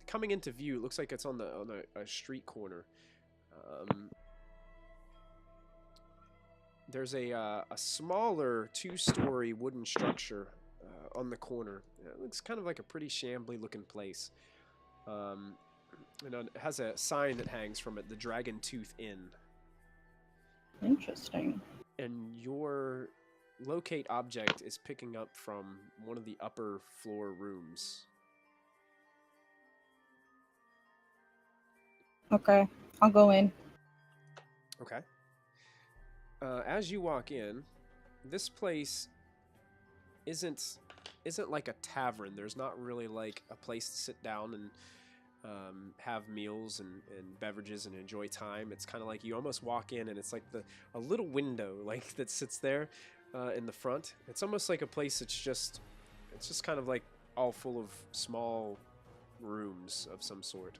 coming into view. It looks like it's on a street corner. There's a smaller 2-story wooden structure on the corner. It looks kind of like a pretty shambly looking place. And it has a sign that hangs from it, the Dragon Tooth Inn. Interesting. And your locate object is picking up from one of the upper floor rooms. Okay, I'll go in. Okay. As you walk in, this place isn't like a tavern. There's not really like a place to sit down and have meals and beverages and enjoy time. It's kind of like you almost walk in and it's like a little window like that sits there in the front. It's almost like a place it's just kind of like all full of small rooms of some sort.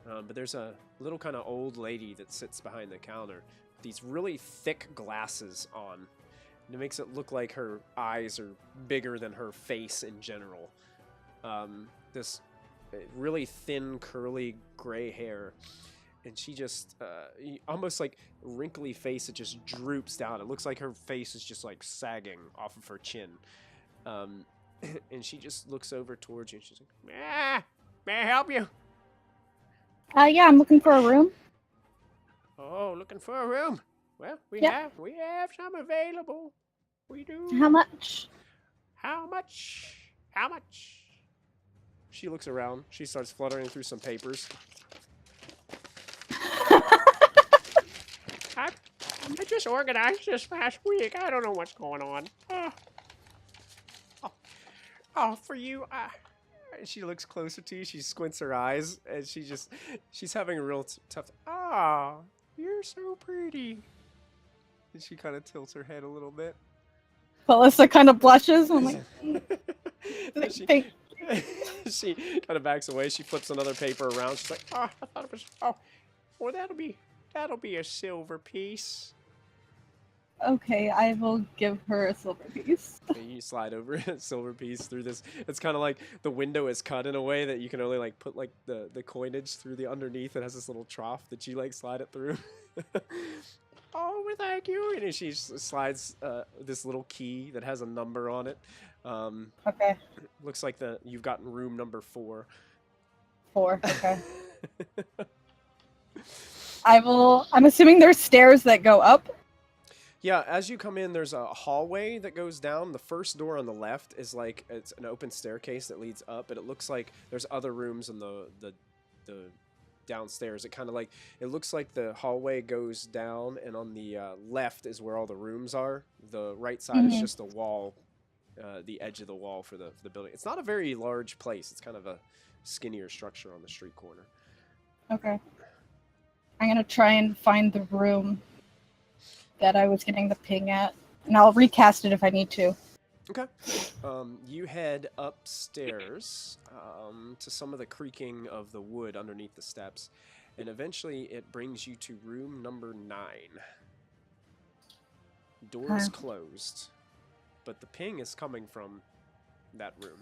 But there's a little kind of old lady that sits behind the counter with these really thick glasses on. And it makes it look like her eyes are bigger than her face in general. This really thin, curly, gray hair. And she just, almost like wrinkly face that just droops down. It looks like her face is just like sagging off of her chin. And she just looks over towards you and she's like, may I help you? Yeah, I'm looking for a room. Oh, looking for a room? Well, we Yep. have some available. We do. How much? How much? How much? She looks around. She starts fluttering through some papers. I just organized this past week. I don't know what's going on. For you. She looks closer to you. She squints her eyes, and she's having a real tough. You're so pretty. And she kind of tilts her head a little bit. Kallista kind of blushes. I'm like, she, thank she kind of backs away. She flips another paper around. She's like, I thought it was. Well, that'll be a silver piece. Okay, I will give her a silver piece. And you slide over a silver piece through this. It's kind of like the window is cut in a way that you can only like put like the coinage through the underneath. It has this little trough that you like slide it through. Oh, well, thank you. And she slides this little key that has a number on it. Okay. Looks like you've gotten room number 4. 4. Okay. I'm assuming there's stairs that go up. Yeah, as you come in, there's a hallway that goes down. The first door on the left is like it's an open staircase that leads up, but it looks like there's other rooms in the downstairs. It looks like the hallway goes down, and on the left is where all the rooms are. The right side is just the wall, the edge of the wall for the building. It's not a very large place. It's kind of a skinnier structure on the street corner. Okay. I'm gonna try and find the room that I was getting the ping at, and I'll recast it if I need to. Okay. You head upstairs to some of the creaking of the wood underneath the steps, and eventually it brings you to room number 9. Doors closed, but the ping is coming from that room.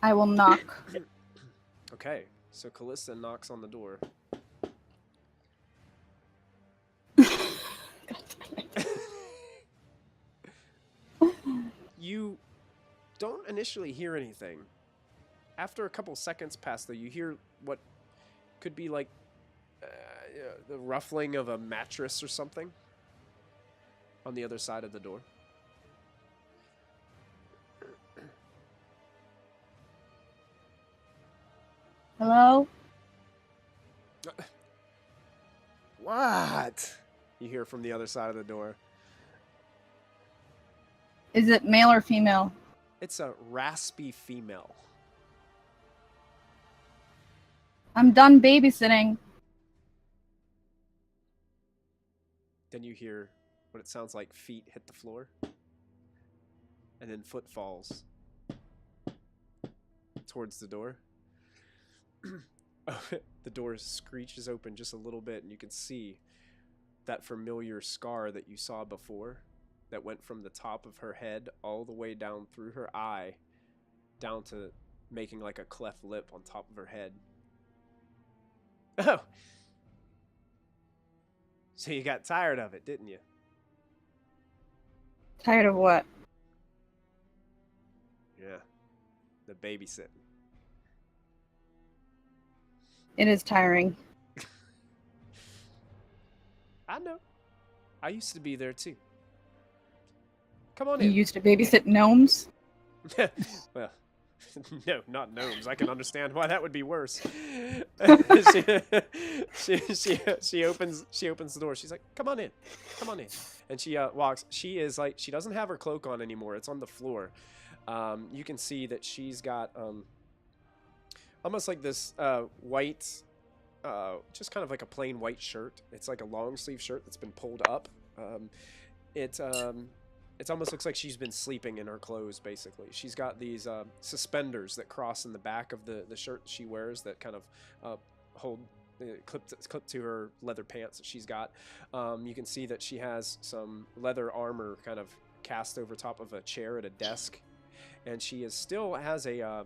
I will knock. Okay, so Kallista knocks on the door. You don't initially hear anything. After a couple seconds pass, though, you hear what could be like the ruffling of a mattress or something on the other side of the door. Hello? What? You hear from the other side of the door. Is it male or female? It's a raspy female. I'm done babysitting. Then you hear what it sounds like feet hit the floor. And then footfalls towards the door. The door screeches open just a little bit, and you can see that familiar scar that you saw before that went from the top of her head all the way down through her eye, down to making like a cleft lip on top of her head. Oh! So you got tired of it, didn't you? Tired of what? Yeah. The babysitting. It is tiring. I know. I used to be there too. Come on You in. used to babysit gnomes? Well, no, not gnomes. I can understand why that would be worse. She opens the door. She's like, "Come on in, come on in." And she walks. She is like, she doesn't have her cloak on anymore. It's on the floor. You can see that she's got almost like this white, just kind of like a plain white shirt. It's like a long sleeve shirt that's been pulled up. It almost looks like she's been sleeping in her clothes, basically. She's got these suspenders that cross in the back of the shirt she wears that kind of hold clipped to her leather pants that she's got. You can see that she has some leather armor kind of cast over top of a chair at a desk, and she still has a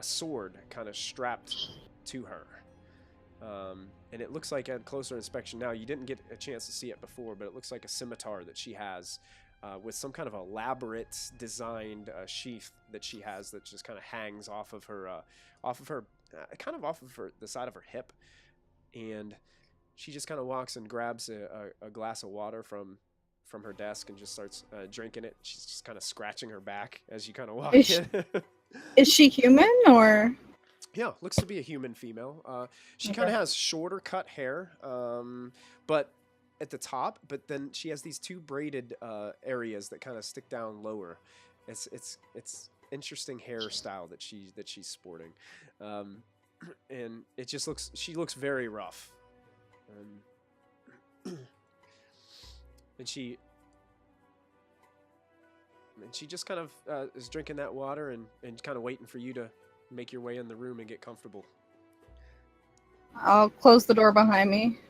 sword kind of strapped to her. And it looks like at closer inspection now, you didn't get a chance to see it before, but it looks like a scimitar that she has with some kind of elaborate designed sheath that she has that just kind of hangs off of her the side of her hip. And she just kind of walks and grabs a glass of water from her desk and just starts drinking it. She's just kind of scratching her back as you kind of walk in. Is she human or? Yeah, looks to be a human female. She kind of has shorter cut hair, but at the top. But then she has these two braided areas that kind of stick down lower. It's interesting hairstyle that she's sporting, and it just looks. She looks very rough, and she just kind of is drinking that water and kind of waiting for you to make your way in the room and get comfortable. I'll close the door behind me.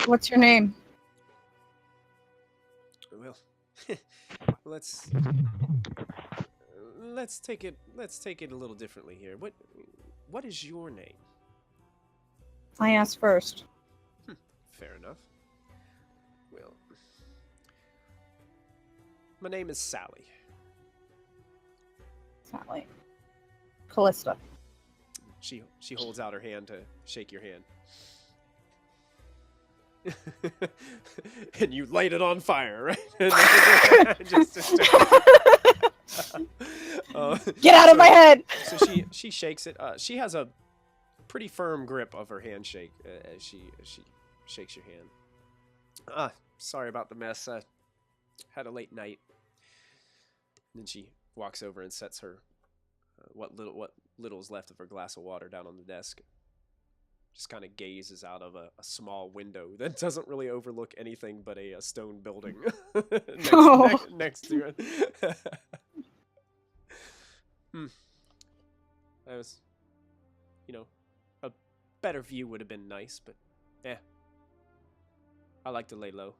What's your name? Well, let's take it a little differently here. What is your name? I asked first. Fair enough. Well, my name is Sally. Sally. Kallista. She holds out her hand to shake your hand. And you light it on fire, right? Get out of my head! So she shakes it. She has a pretty firm grip of her handshake as she shakes your hand. Sorry about the mess. I had a late night. And then she walks over and sets her what little's left of her glass of water down on the desk. Just kind of gazes out of a small window that doesn't really overlook anything but a stone building next to it. I was, a better view would have been nice, but I like to lay low.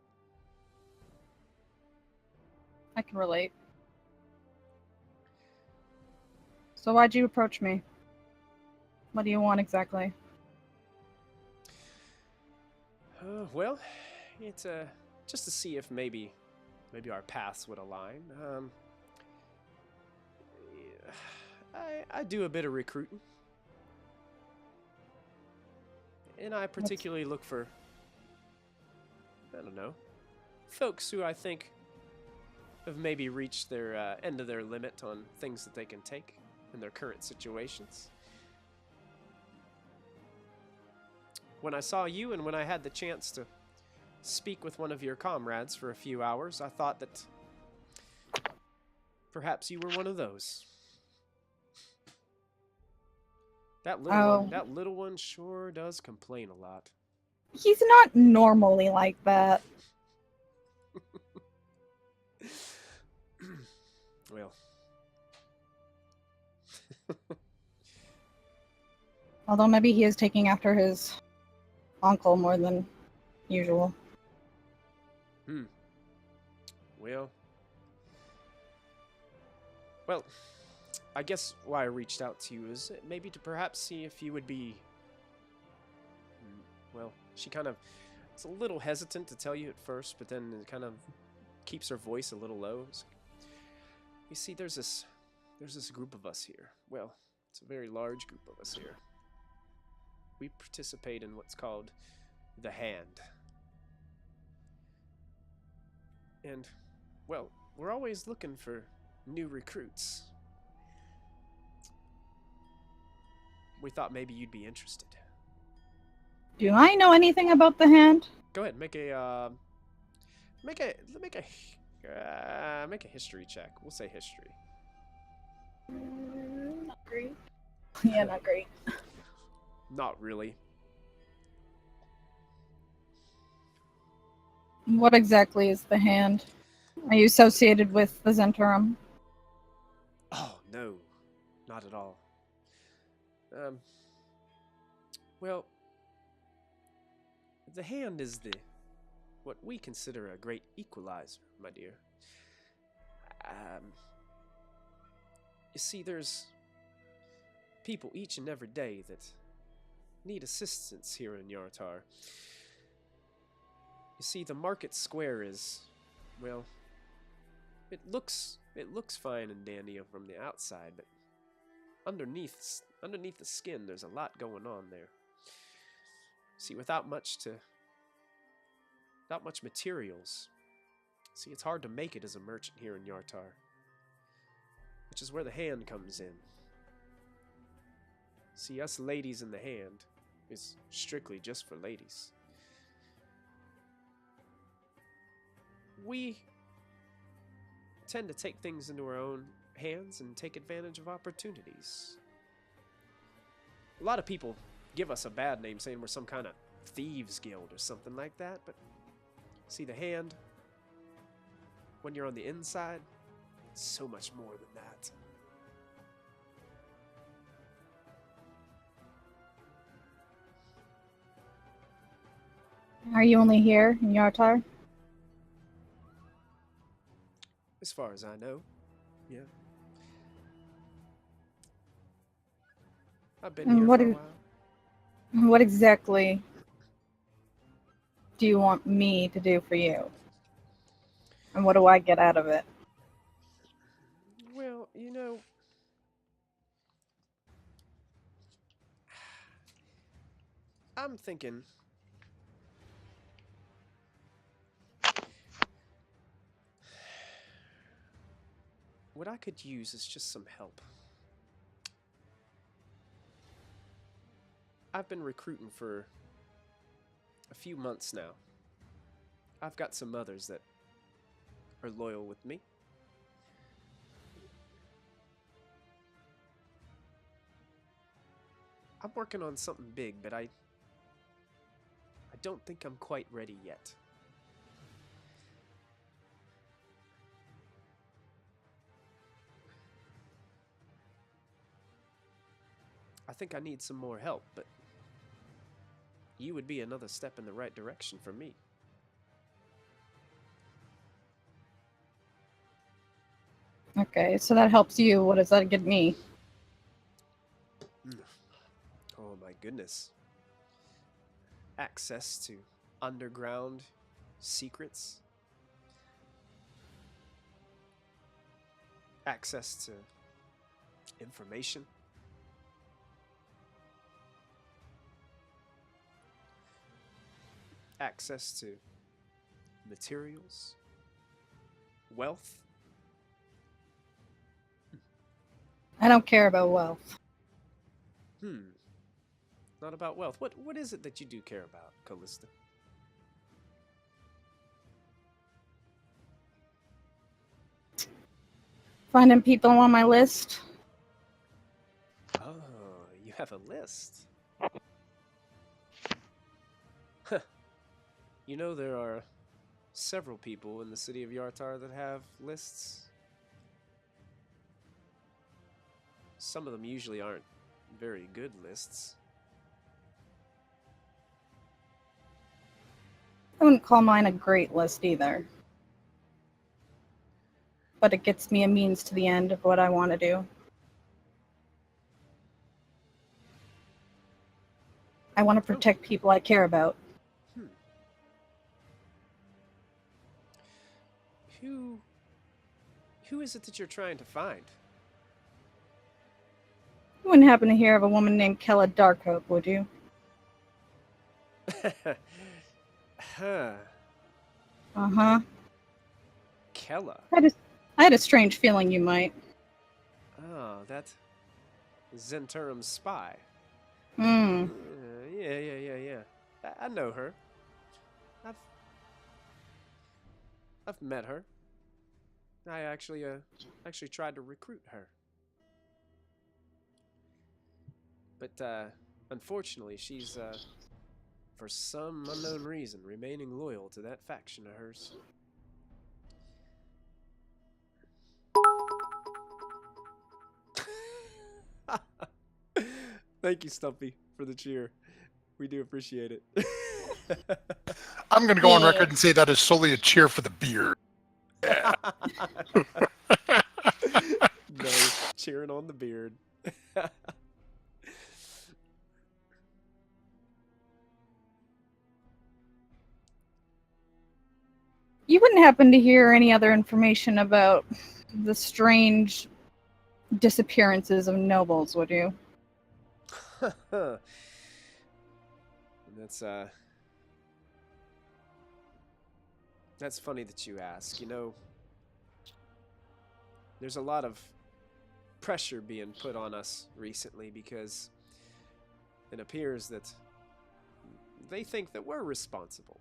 I can relate. So why'd you approach me? What do you want exactly? Well, it's just to see if maybe our paths would align. I do a bit of recruiting, and I particularly look for, I don't know, folks who I think have maybe reached their end of their limit on things that they can take in their current situations. When I saw you and when I had the chance to speak with one of your comrades for a few hours, I thought that perhaps you were one of those. That little one sure does complain a lot. He's not normally like that. Well. Although maybe he is taking after his uncle more than usual. Well, I guess why I reached out to you is maybe to perhaps see if you would be... Well, she kind of is a little hesitant to tell you at first, but then it kind of keeps her voice a little low. You see, there's this group of us here. Well, it's a very large group of us here. We participate in what's called the Hand. And, well, we're always looking for new recruits. We thought maybe you'd be interested. Do I know anything about the Hand? Go ahead, make a history check. We'll say history. Not great. Yeah, not great. Not really. What exactly is the Hand? Are you associated with the Zentarum? Oh, no. Not at all. Well, the Hand is what we consider a great equalizer, my dear. You see, there's people each and every day that need assistance here in Yartar. You see, the market square is, well, it looks fine and dandy from the outside, but underneath the skin, there's a lot going on there. See, without much materials, see, it's hard to make it as a merchant here in Yartar, which is where the hand comes in. See, us ladies in the hand is strictly just for ladies. We tend to take things into our own hands and take advantage of opportunities. A lot of people give us a bad name saying we're some kind of thieves guild or something like that, but see, the hand, when you're on the inside, it's so much more than that. Are you only here in Yartar? As far as I know, yeah. I've been And here what for a do- while. What exactly do you want me to do for you? And what do I get out of it? Well, you know, I'm thinking what I could use is just some help. I've been recruiting for a few months now. I've got some others that are loyal with me. I'm working on something big, but I don't think I'm quite ready yet. I think I need some more help, but you would be another step in the right direction for me. Okay, so that helps you. What does that get me? Oh my goodness. Access to underground secrets. Access to information. Access to materials. Wealth. I don't care about wealth. Not about wealth. What is it that you do care about, Kallista? Finding people on my list. Oh, you have a list. You know, there are several people in the city of Yartar that have lists. Some of them usually aren't very good lists. I wouldn't call mine a great list either. But it gets me a means to the end of what I want to do. I want to protect people I care about. Who is it that you're trying to find? You wouldn't happen to hear of a woman named Kella Darkhope, would you? Huh. Uh-huh. Kella. I had a strange feeling you might. Oh, that Zenturum's spy. Hmm. Yeah. I know her. I've met her. I actually tried to recruit her. But unfortunately, she's for some unknown reason remaining loyal to that faction of hers. Thank you, Stumpy, for the cheer. We do appreciate it. I'm going to go on record and say that is solely a cheer for the beard. Yeah. Nice. Cheering on the beard. You wouldn't happen to hear any other information about the strange disappearances of nobles, would you? That's funny that you ask. You know, there's a lot of pressure being put on us recently because it appears that they think that we're responsible.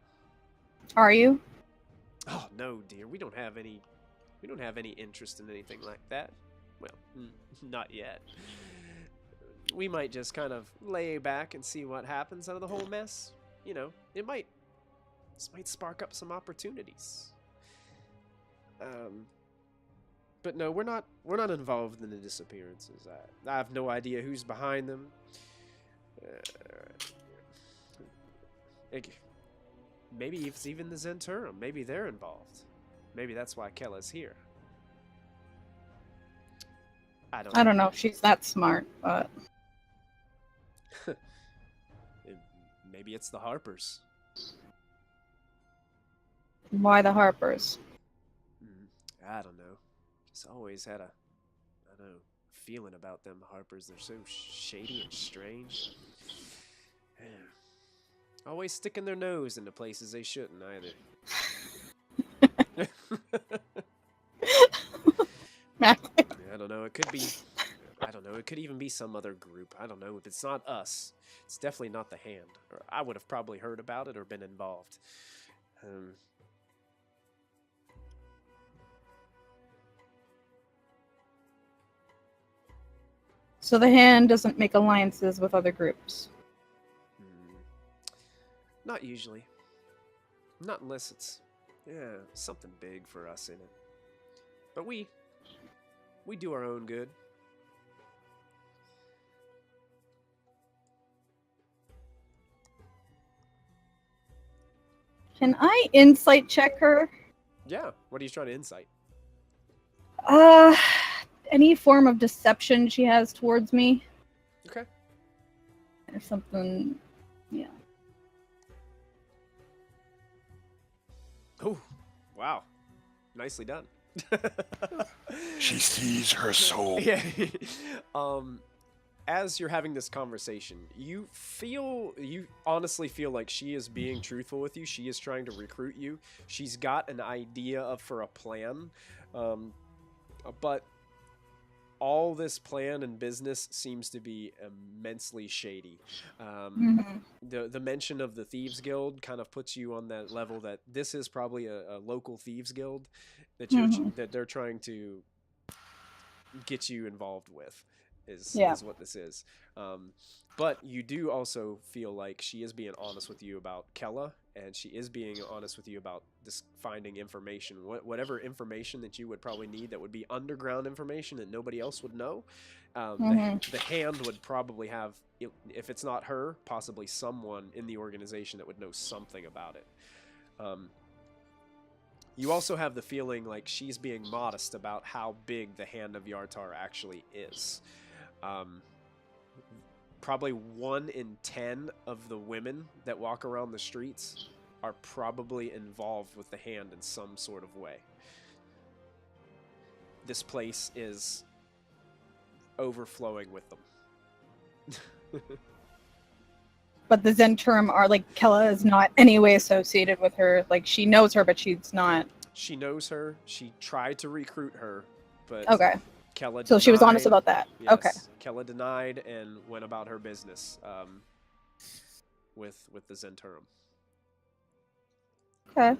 Are you? Oh no, dear. We don't have any interest in anything like that. Well, not yet. We might just kind of lay back and see what happens out of the whole mess. You know, this might spark up some opportunities. But no, we're not involved in the disappearances. I have no idea who's behind them. Maybe it's even the Zenturum. Maybe they're involved. Maybe that's why Kella's here. I don't know if she's that smart, but maybe it's the Harpers. why the Harpers? I don't know. Just always had a feeling about them Harpers. They're so shady and strange. Always sticking their nose into places they shouldn't either. I don't know. It could be. I don't know. It could even be some other group. I don't know. If it's not us, it's definitely not the Hand. Or I would have probably heard about it or been involved. So the Hand doesn't make alliances with other groups. Not usually. Not unless it's something big for us in it. But we do our own good. Can I insight check her? Yeah. What are you trying to insight? Any form of deception she has towards me. Okay. Or something, yeah. Oh, wow. Nicely done. She sees her soul. Yeah. As you're having this conversation, you honestly feel like she is being truthful with you. She is trying to recruit you. She's got an idea for a plan. But all this plan and business seems to be immensely shady. The mention of the Thieves Guild kind of puts you on that level that this is probably a local Thieves Guild that that they're trying to get you involved with. Is what this is. But you do also feel like she is being honest with you about Kella, and she is being honest with you about this finding information. Whatever information that you would probably need that would be underground information that nobody else would know, the Hand would probably have, if it's not her, possibly someone in the organization that would know something about it. You also have the feeling like she's being modest about how big the Hand of Yartar actually is. Probably 1 in 10 of the women that walk around the streets are probably involved with the Hand in some sort of way. This place is overflowing with them. But the Zenturum are like, Kella is not any way associated with her. Like, she knows her, but she's not. She knows her. She tried to recruit her, but okay. Kella denied. So she was honest about that. Yes, okay. Kella denied and went about her business with the Zenturum. Okay.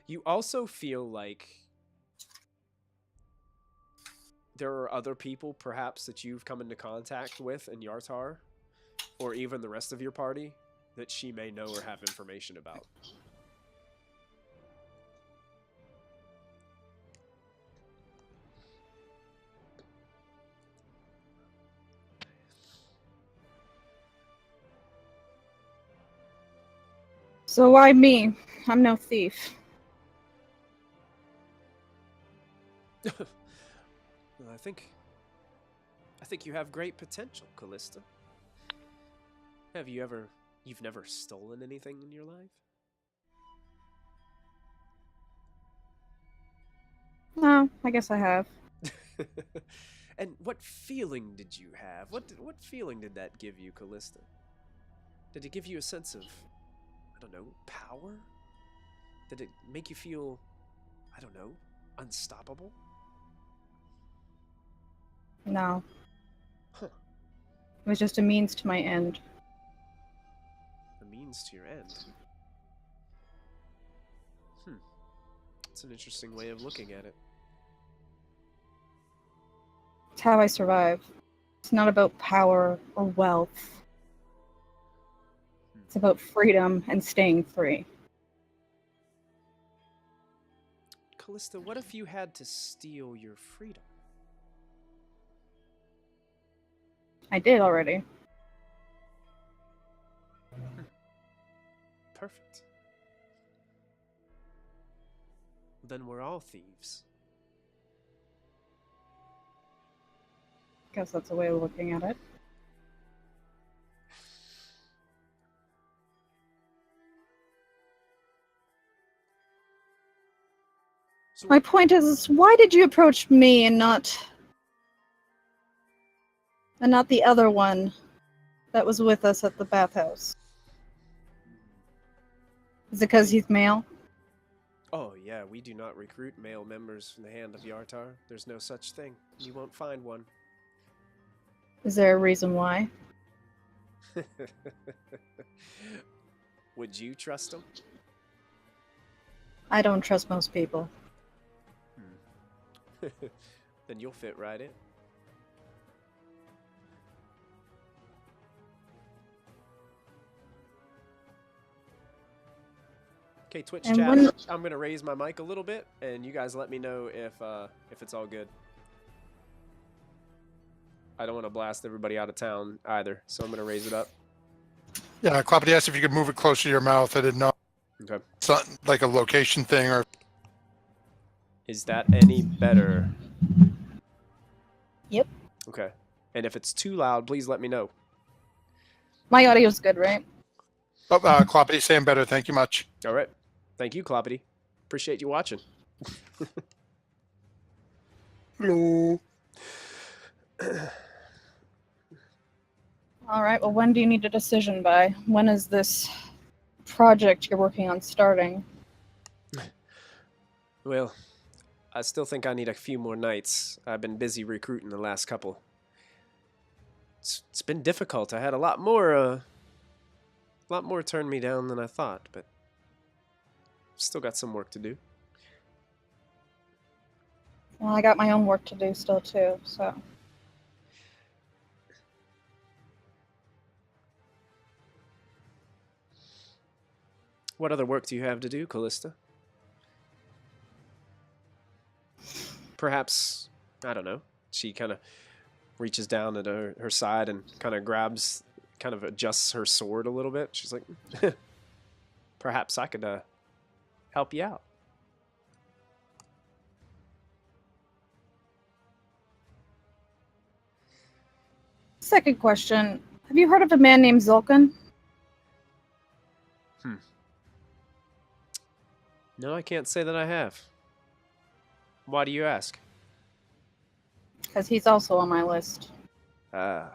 You also feel like there are other people perhaps that you've come into contact with in Yartar, or even the rest of your party, that she may know or have information about. So why me? I'm no thief. Well, I think you have great potential, Kallista. You've never stolen anything in your life? No, I guess I have. And what feeling did you have? What feeling did that give you, Kallista? Did it give you a sense of, I don't know, power? Did it make you feel, I don't know, unstoppable? No. Huh. It was just a means to my end. A means to your end. It's an interesting way of looking at it. It's how I survive. It's not about power or wealth. It's about freedom and staying free. Kallista, what if you had to steal your freedom? I did already. Perfect. Then we're all thieves. Guess that's a way of looking at it. So My point is, why did you approach me and not the other one that was with us at the bathhouse? Is it because he's male? Oh, yeah, we do not recruit male members from the hand of Yartar. There's no such thing. You won't find one. Is there a reason why? Would you trust him? I don't trust most people. Then you'll fit right in. Okay, Twitch And chat. when- I'm gonna raise my mic a little bit, and you guys let me know if it's all good. I don't want to blast everybody out of town either, so I'm gonna raise it up. Yeah, Cloppity asked if you could move it closer to your mouth. I didn't know. Okay. It's not like a location thing or... Is that any better? Yep. Okay. And if it's too loud, please let me know. My audio's good, right? Oh, Cloppity saying better. Thank you much. All right. Thank you, Cloppity. Appreciate you watching. Hello. All right, well, when do you need a decision by? When is this project you're working on starting? Well, I still think I need a few more nights. I've been busy recruiting the last couple. It's been difficult. I had a lot more turn me down than I thought, but still got some work to do. Well, I got my own work to do still, too, so... What other work do you have to do, Kallista? Perhaps, I don't know, she kind of reaches down at her side and kind of adjusts her sword a little bit. She's like, perhaps I could help you out. Second question. Have you heard of a man named Zulkin? No, I can't say that I have. Why do you ask? Because he's also on my list. Ah.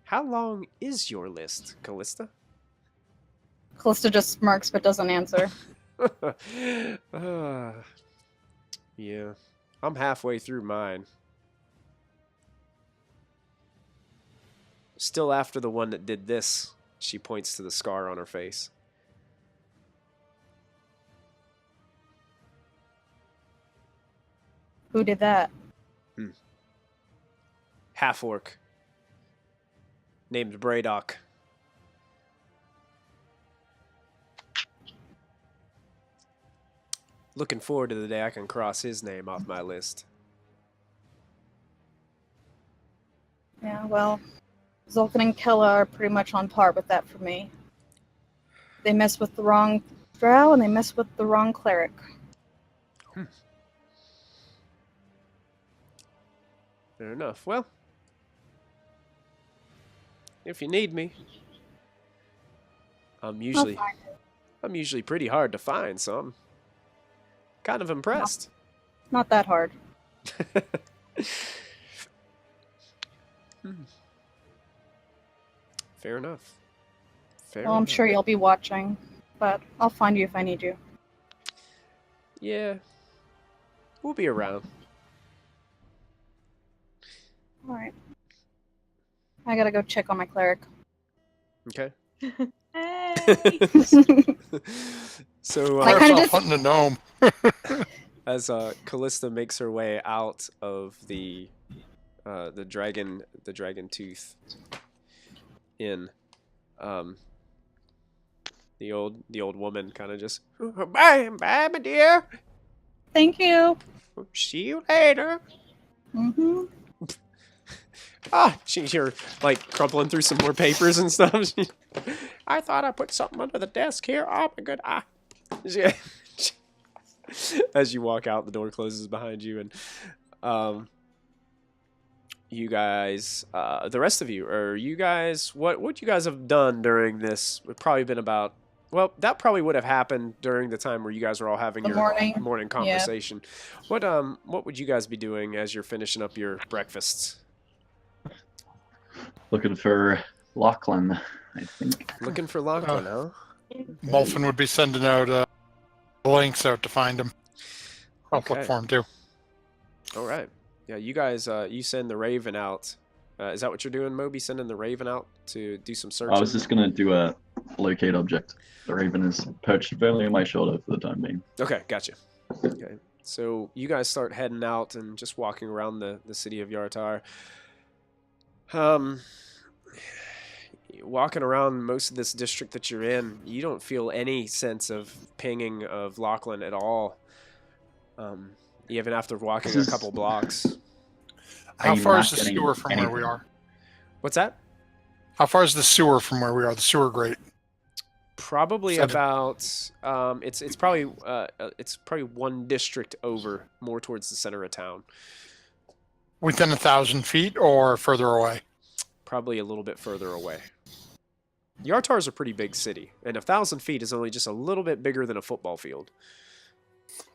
How long is your list, Kallista? Kallista just smirks but doesn't answer. Yeah. I'm halfway through mine. Still after the one that did this. She points to the scar on her face. Who did that? Half-orc. Named Braydock. Looking forward to the day I can cross his name off my list. Yeah, well, Zulkin and Kella are pretty much on par with that for me. They mess with the wrong drow and they mess with the wrong cleric. Fair enough. Well, if you need me, I'm usually pretty hard to find, so I'm kind of impressed. Not that hard. Fair enough. Fair Well, I'm enough. sure you'll be watching, but I'll find you if I need you. Yeah. We'll be around. Alright. I gotta go check on my cleric. Okay. Hey. So I I kinda off just- hunting a gnome. as Kallista makes her way out of the dragon tooth inn, the old woman kind of just bye my dear. Thank you. See you later. Mm-hmm. You're like crumpling through some more papers and stuff. I thought I put something under the desk here. Oh my god. Yeah. As you walk out, the door closes behind you, and you guys, the rest of you, what you guys have done during this? Would probably been about. Well, that probably would have happened during the time where you guys were all having The your morning. conversation. What would you guys be doing as you're finishing up your breakfasts? Looking for Lachlan, I think. Looking for Lachlan, huh? Molfin would be sending out links out to find him. I'll Okay. look for him too. All right. Yeah, you guys, you send the Raven out. Is that what you're doing, Moby? Sending the Raven out to do some searching? I was just gonna do a locate object. The raven is perched firmly on my shoulder for the time being. Okay, gotcha. Okay, so you guys start heading out and just walking around the city of Yartar. Walking around most of this district that you're in, you don't feel any sense of pinging of Lachlan at all. Even after walking a couple blocks. How I'm far not is the getting sewer from where we anything. are? What's that? How far is the sewer from where we are? The sewer grate. Probably 7. about it's probably one district over, more towards the center of town. Within 1,000 feet or further away? Probably a little bit further away. Yartar's a pretty big city, and 1,000 feet is only just a little bit bigger than a football field.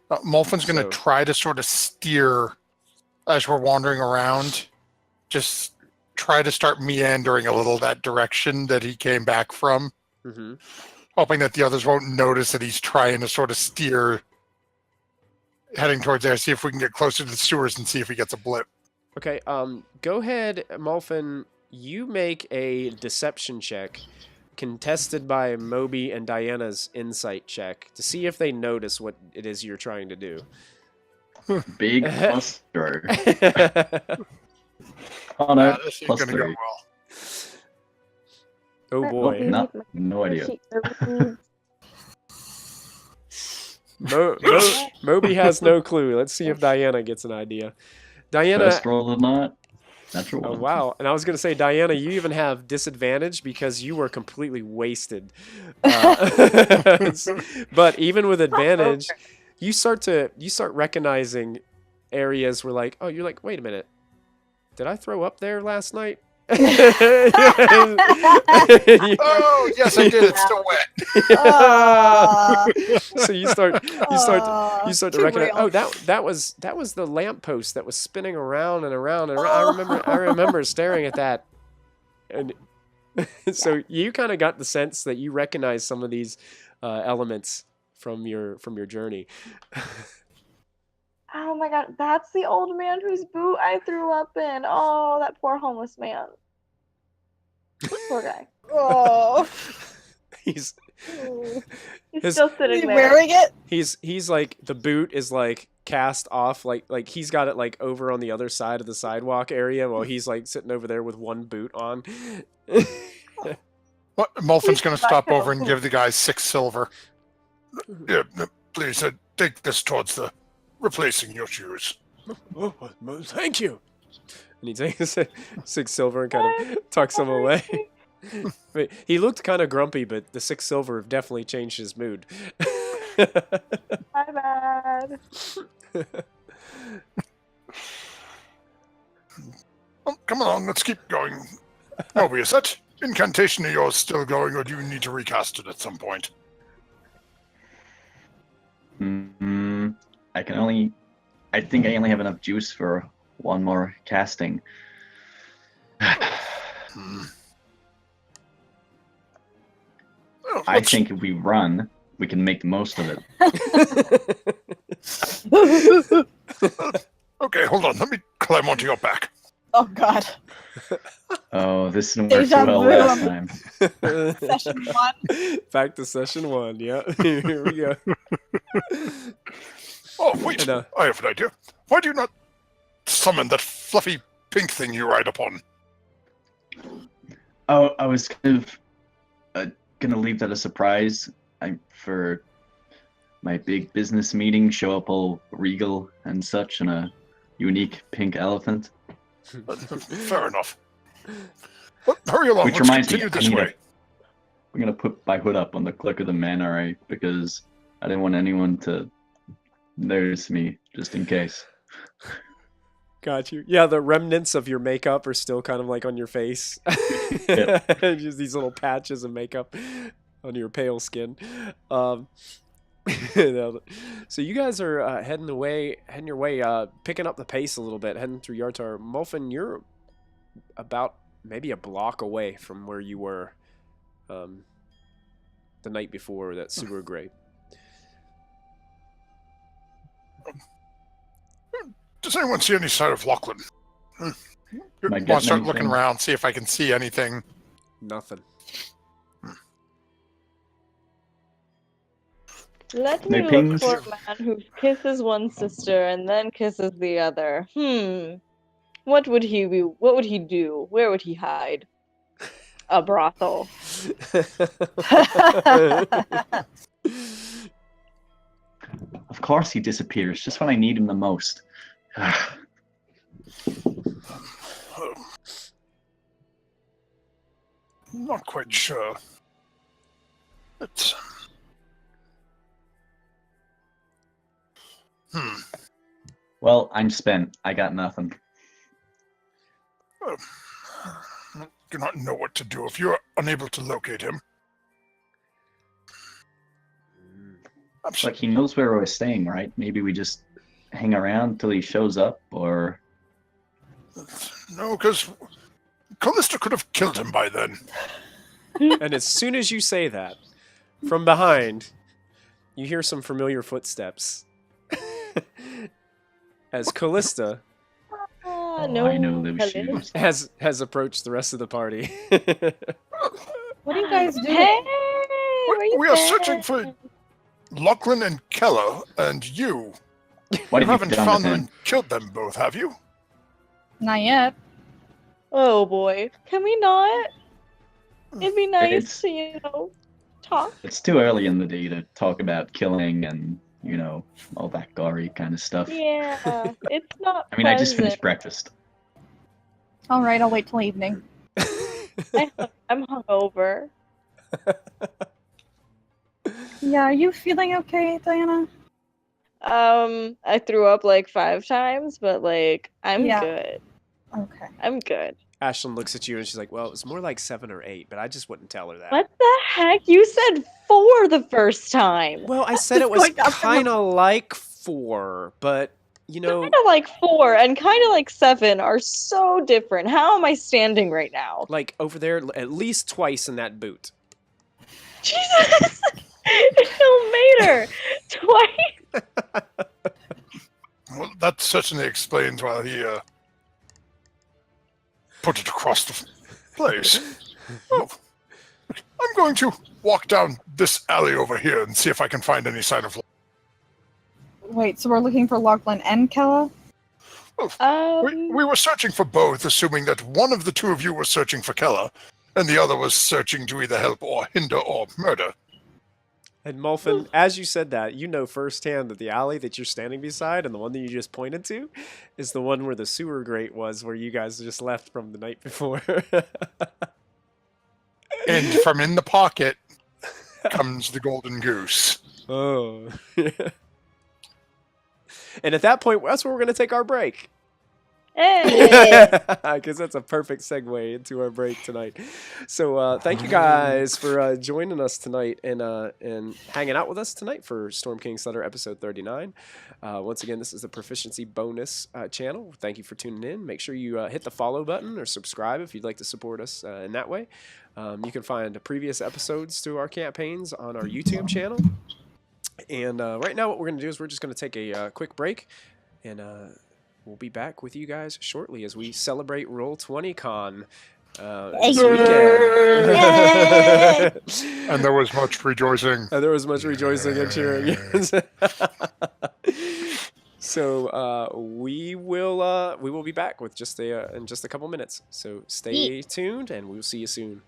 Molfin's going to So- try to sort of steer as we're wandering around. Just try to start meandering a little that direction that he came back from. Mm-hmm. Hoping that the others won't notice that he's trying to sort of steer heading towards there. See if we can get closer to the sewers and see if he gets a blip. Okay, go ahead, Molfin. You make a deception check, contested by Moby and Diana's insight check, to see if they notice what it is you're trying to do. Big plus 0. Oh no, This ain't plus going to go 3. well. Oh boy. No idea. Moby has no clue. Let's see if Diana gets an idea. Diana. First roll of the night. Natural Oh, one. wow. And I was going to say, Diana, you even have disadvantage because you were completely wasted. But even with advantage, you start recognizing areas where, like, oh, you're like, wait a minute. Did I throw up there last night? Oh, yes, I did. It's still wet. So you start to too recognize. real. Oh, that was the lamppost that was spinning around and around and around. I remember staring at that, and so you kind of got the sense that you recognize some of these elements from your journey. Oh my god, that's the old man whose boot I threw up in. Oh, that poor homeless man. Poor guy. Oh. He's He's still Are sitting you there. wearing it? he's like, the boot is like cast off, like he's got it like over on the other side of the sidewalk area while he's like sitting over there with one boot on. What? Molfin's going to stop over and give the guy 6 silver. Yeah, please take this towards the replacing your shoes. Oh, thank you. And he takes 6 silver and kind of tucks them away. Wait, he looked kind of grumpy, but the 6 silver definitely changed his mood. My bad. Oh, come along, let's keep going. Moby, is that incantation of yours still going, or do you need to recast it at some point? I think I only have enough juice for one more casting. I think if we run, we can make the most of it. Okay, hold on. Let me climb onto your back. Oh God. Oh, this didn't work Deja so well vu. last time. Session 1. Back to session 1. Yeah, here we go. Oh, wait. And, I have an idea. Why do you not summon that fluffy pink thing you ride upon? Oh, I was kind of gonna leave that a surprise. For my big business meeting, show up all regal and such in a unique pink elephant. Fair enough. Well, hurry along. Which Let's reminds me, continue I this need way. We're gonna put my hood up on the click of the manor, right? Because I didn't want anyone to notice me, just in case. Got you. Yeah, the remnants of your makeup are still kind of like on your face. Just these little patches of makeup on your pale skin. So you guys are heading your way, picking up the pace a little bit, heading through Yartar. Molfin, you're about maybe a block away from where you were the night before that sewer grate. Does anyone see any sign of Lachlan? Am I Want to getting start looking anything? around, see if I can see anything. Nothing. Let No me look pings? for a man who kisses one sister and then kisses the other. What would he be? What would he do? Where would he hide? A brothel. Of course he disappears, just when I need him the most. Not quite sure. It's... Well, I'm spent. I got nothing. I do not know what to do if you're unable to locate him. Like, he knows where we're staying, right? Maybe we just hang around till he shows up, or... No, because Kallista could have killed him by then. And as soon as you say that, from behind, you hear some familiar footsteps. As Kallista No, I know those shoes. has approached the rest of the party. What are you guys doing? Hey, where you We are been? searching for Lachlan and Kella, and you. What You have haven't you done found with them him? and killed them both, have you? Not yet. Oh boy, can we not? It'd be nice It's- to, talk. It's too early in the day to talk about killing and, all that gory kind of stuff. Yeah, it's not. I mean, I just finished pleasant. breakfast. All right, I'll wait till evening. I'm hungover. Yeah, are you feeling okay, Diana? I threw up like 5 times, but I'm Yeah. good. Okay. I'm good. Ashlyn looks at you and she's like, well, it was more like 7 or 8, but I just wouldn't tell her that. What the heck? You said 4 the first time. Well, I said it was Going up from the- kind of like 4, but, Kind of like 4 and kind of like 7 are so different. How am I standing right now? like over there at least twice in that boot. Jesus! It don't matter. Twice. Well, that certainly explains why he put it across the place. Oh, I'm going to walk down this alley over here and see if I can find any sign of. Wait, so we're looking for Lachlan and Kella? We were searching for both, assuming that one of the two of you was searching for Kella, and the other was searching to either help or hinder or murder. And Molfin, as you said that, you know firsthand that the alley that you're standing beside and the one that you just pointed to is the one where the sewer grate was, where you guys just left from the night before. And from in the pocket comes the golden goose. Oh. And at that point, that's where we're going to take our break. Hey! I guess that's a perfect segue into our break tonight. So thank you guys for joining us tonight and hanging out with us tonight for Storm King's Thunder episode 39. Once again, this is the Proficiency Bonus channel. Thank you for tuning in. Make sure you hit the follow button or subscribe if you'd like to support us in that way. You can find previous episodes to our campaigns on our YouTube channel. And right now what we're going to do is we're just going to take a quick break, and we'll be back with you guys shortly as we celebrate Roll20Con this weekend. And there was much rejoicing. And there was much rejoicing and cheering. So we will be back with in just a couple minutes. So stay tuned, and we'll see you soon.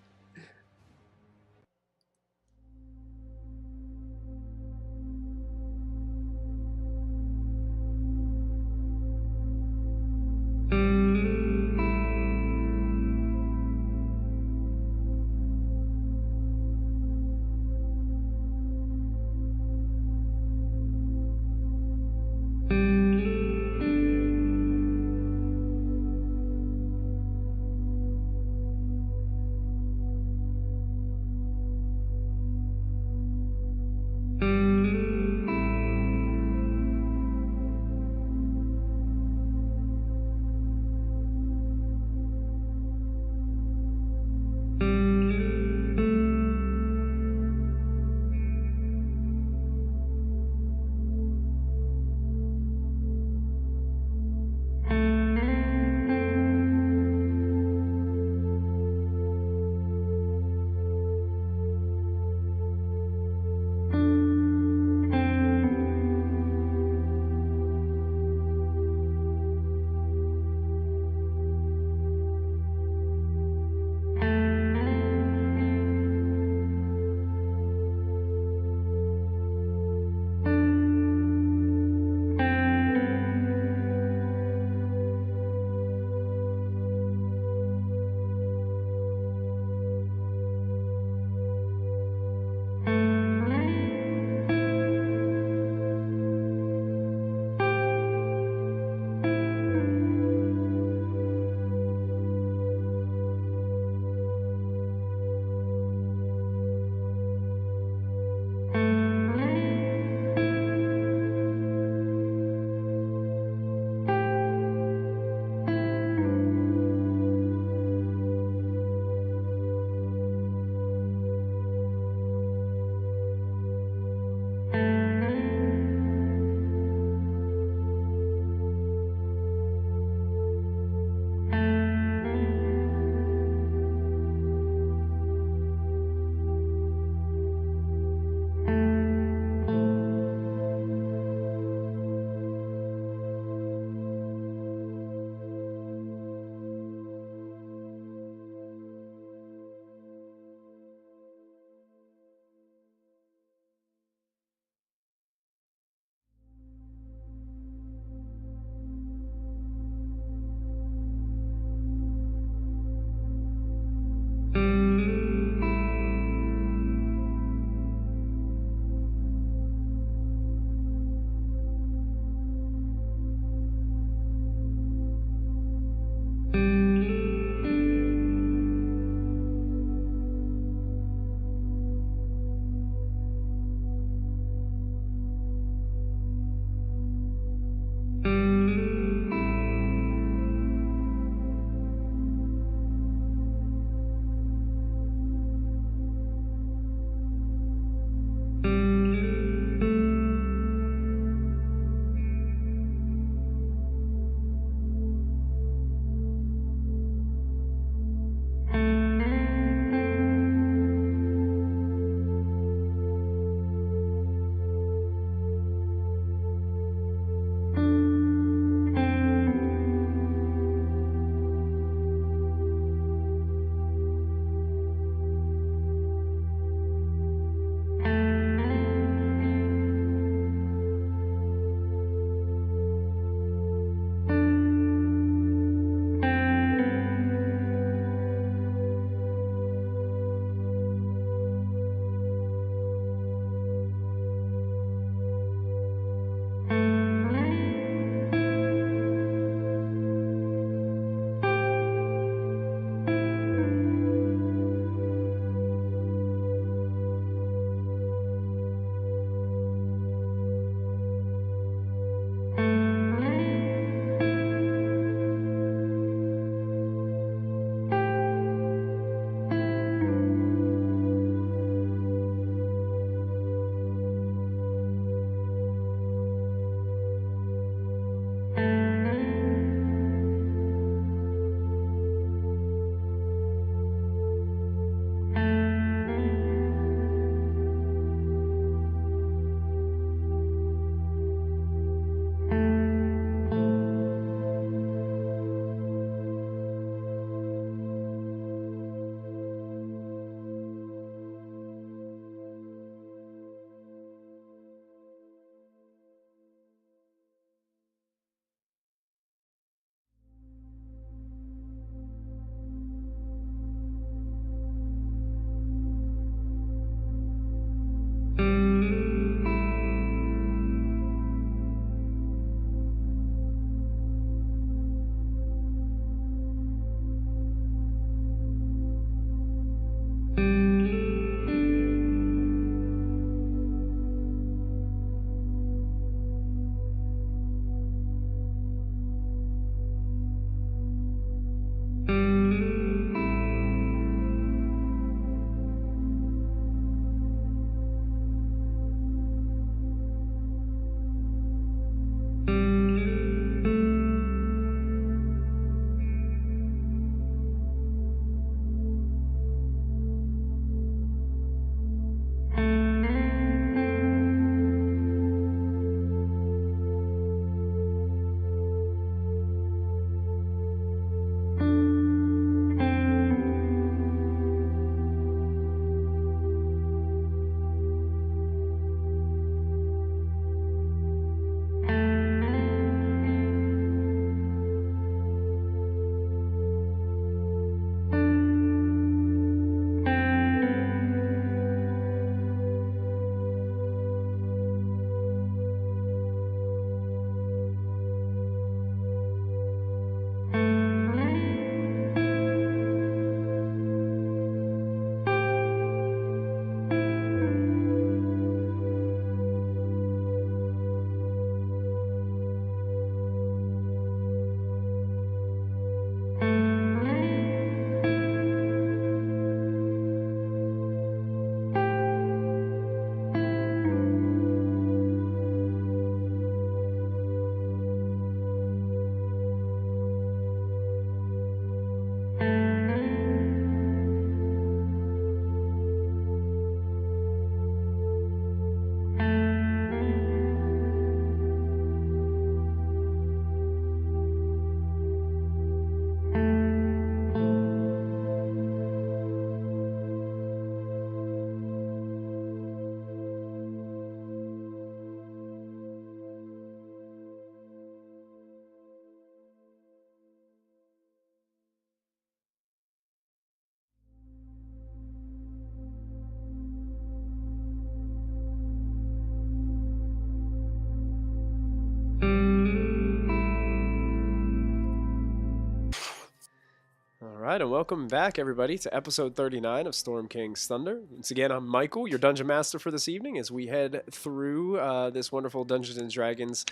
right, and welcome back, everybody, to episode 39 of Storm King's Thunder. Once again, I'm Michael, your Dungeon Master for this evening, as we head through this wonderful Dungeons & Dragons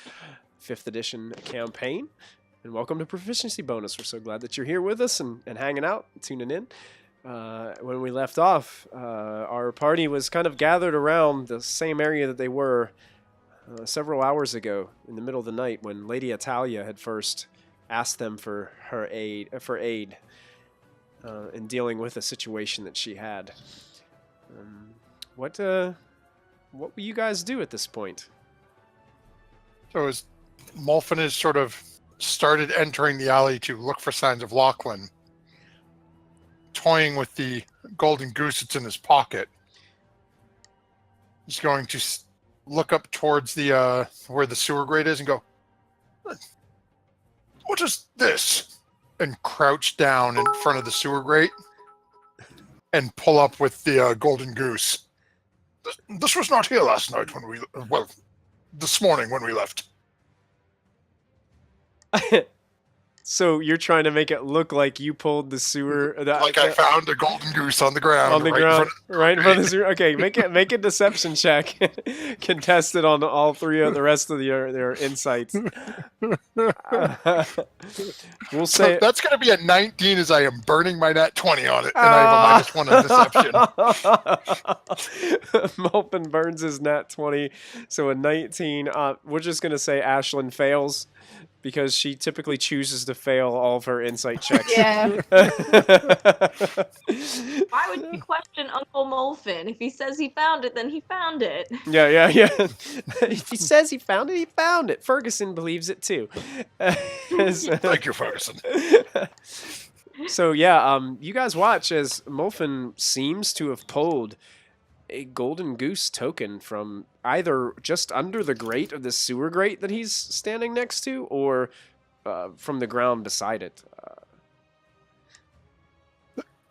5th edition campaign. And welcome to Proficiency Bonus. We're so glad that you're here with us and hanging out, tuning in. When we left off, our party was kind of gathered around the same area that they were several hours ago in the middle of the night when Lady Atalia had first asked them for her aid, in dealing with a situation that she had. What will you guys do at this point? So as Molfin has sort of started entering the alley to look for signs of Lachlan, toying with the golden goose that's in his pocket, he's going to look up towards the where the sewer grate is and go, "What is this?" and crouch down in front of the sewer grate and pull up with the golden goose. This was not here last night when we, well, this morning when we left. So you're trying to make it look like you pulled the sewer... I found a golden goose on the ground. Right in front of the sewer. Okay, make a deception check. Contest it on all three of the rest of their insights. We'll say... So that's going to be a 19 as I am burning my nat 20 on it, and I have a -1 on deception. Molfin burns his nat 20, so a 19. We're just going to say Ashlyn fails, because she typically chooses to fail all of her insight checks. Yeah. Why would you question Uncle Molfin? If he says he found it, then he found it. Yeah. If he says he found it, he found it. Ferguson believes it too. Thank you, Ferguson. So yeah, you guys watch as Molfin seems to have pulled a golden goose token from either just under the grate of the sewer grate that he's standing next to, or from the ground beside it.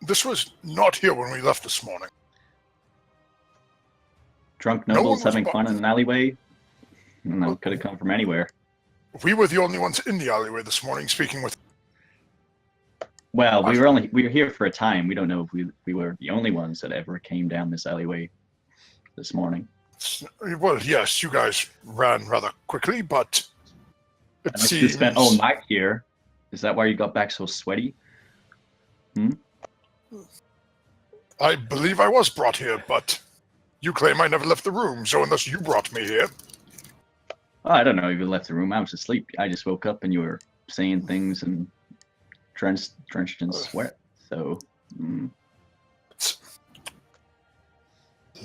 This was not here when we left this morning. Drunk No nobles one was having fun in an alleyway? No, could have come from anywhere. We were the only ones in the alleyway this morning speaking with... Well, we were here for a time. We don't know if we were the only ones that ever came down this alleyway this morning. Well, yes, you guys ran rather quickly, but it Unless seems... you spent all night here. Is that why you got back so sweaty? I believe I was brought here, but you claim I never left the room, so unless you brought me here... Oh, I don't know if you left the room. I was asleep. I just woke up and you were saying things and drenched in sweat. So...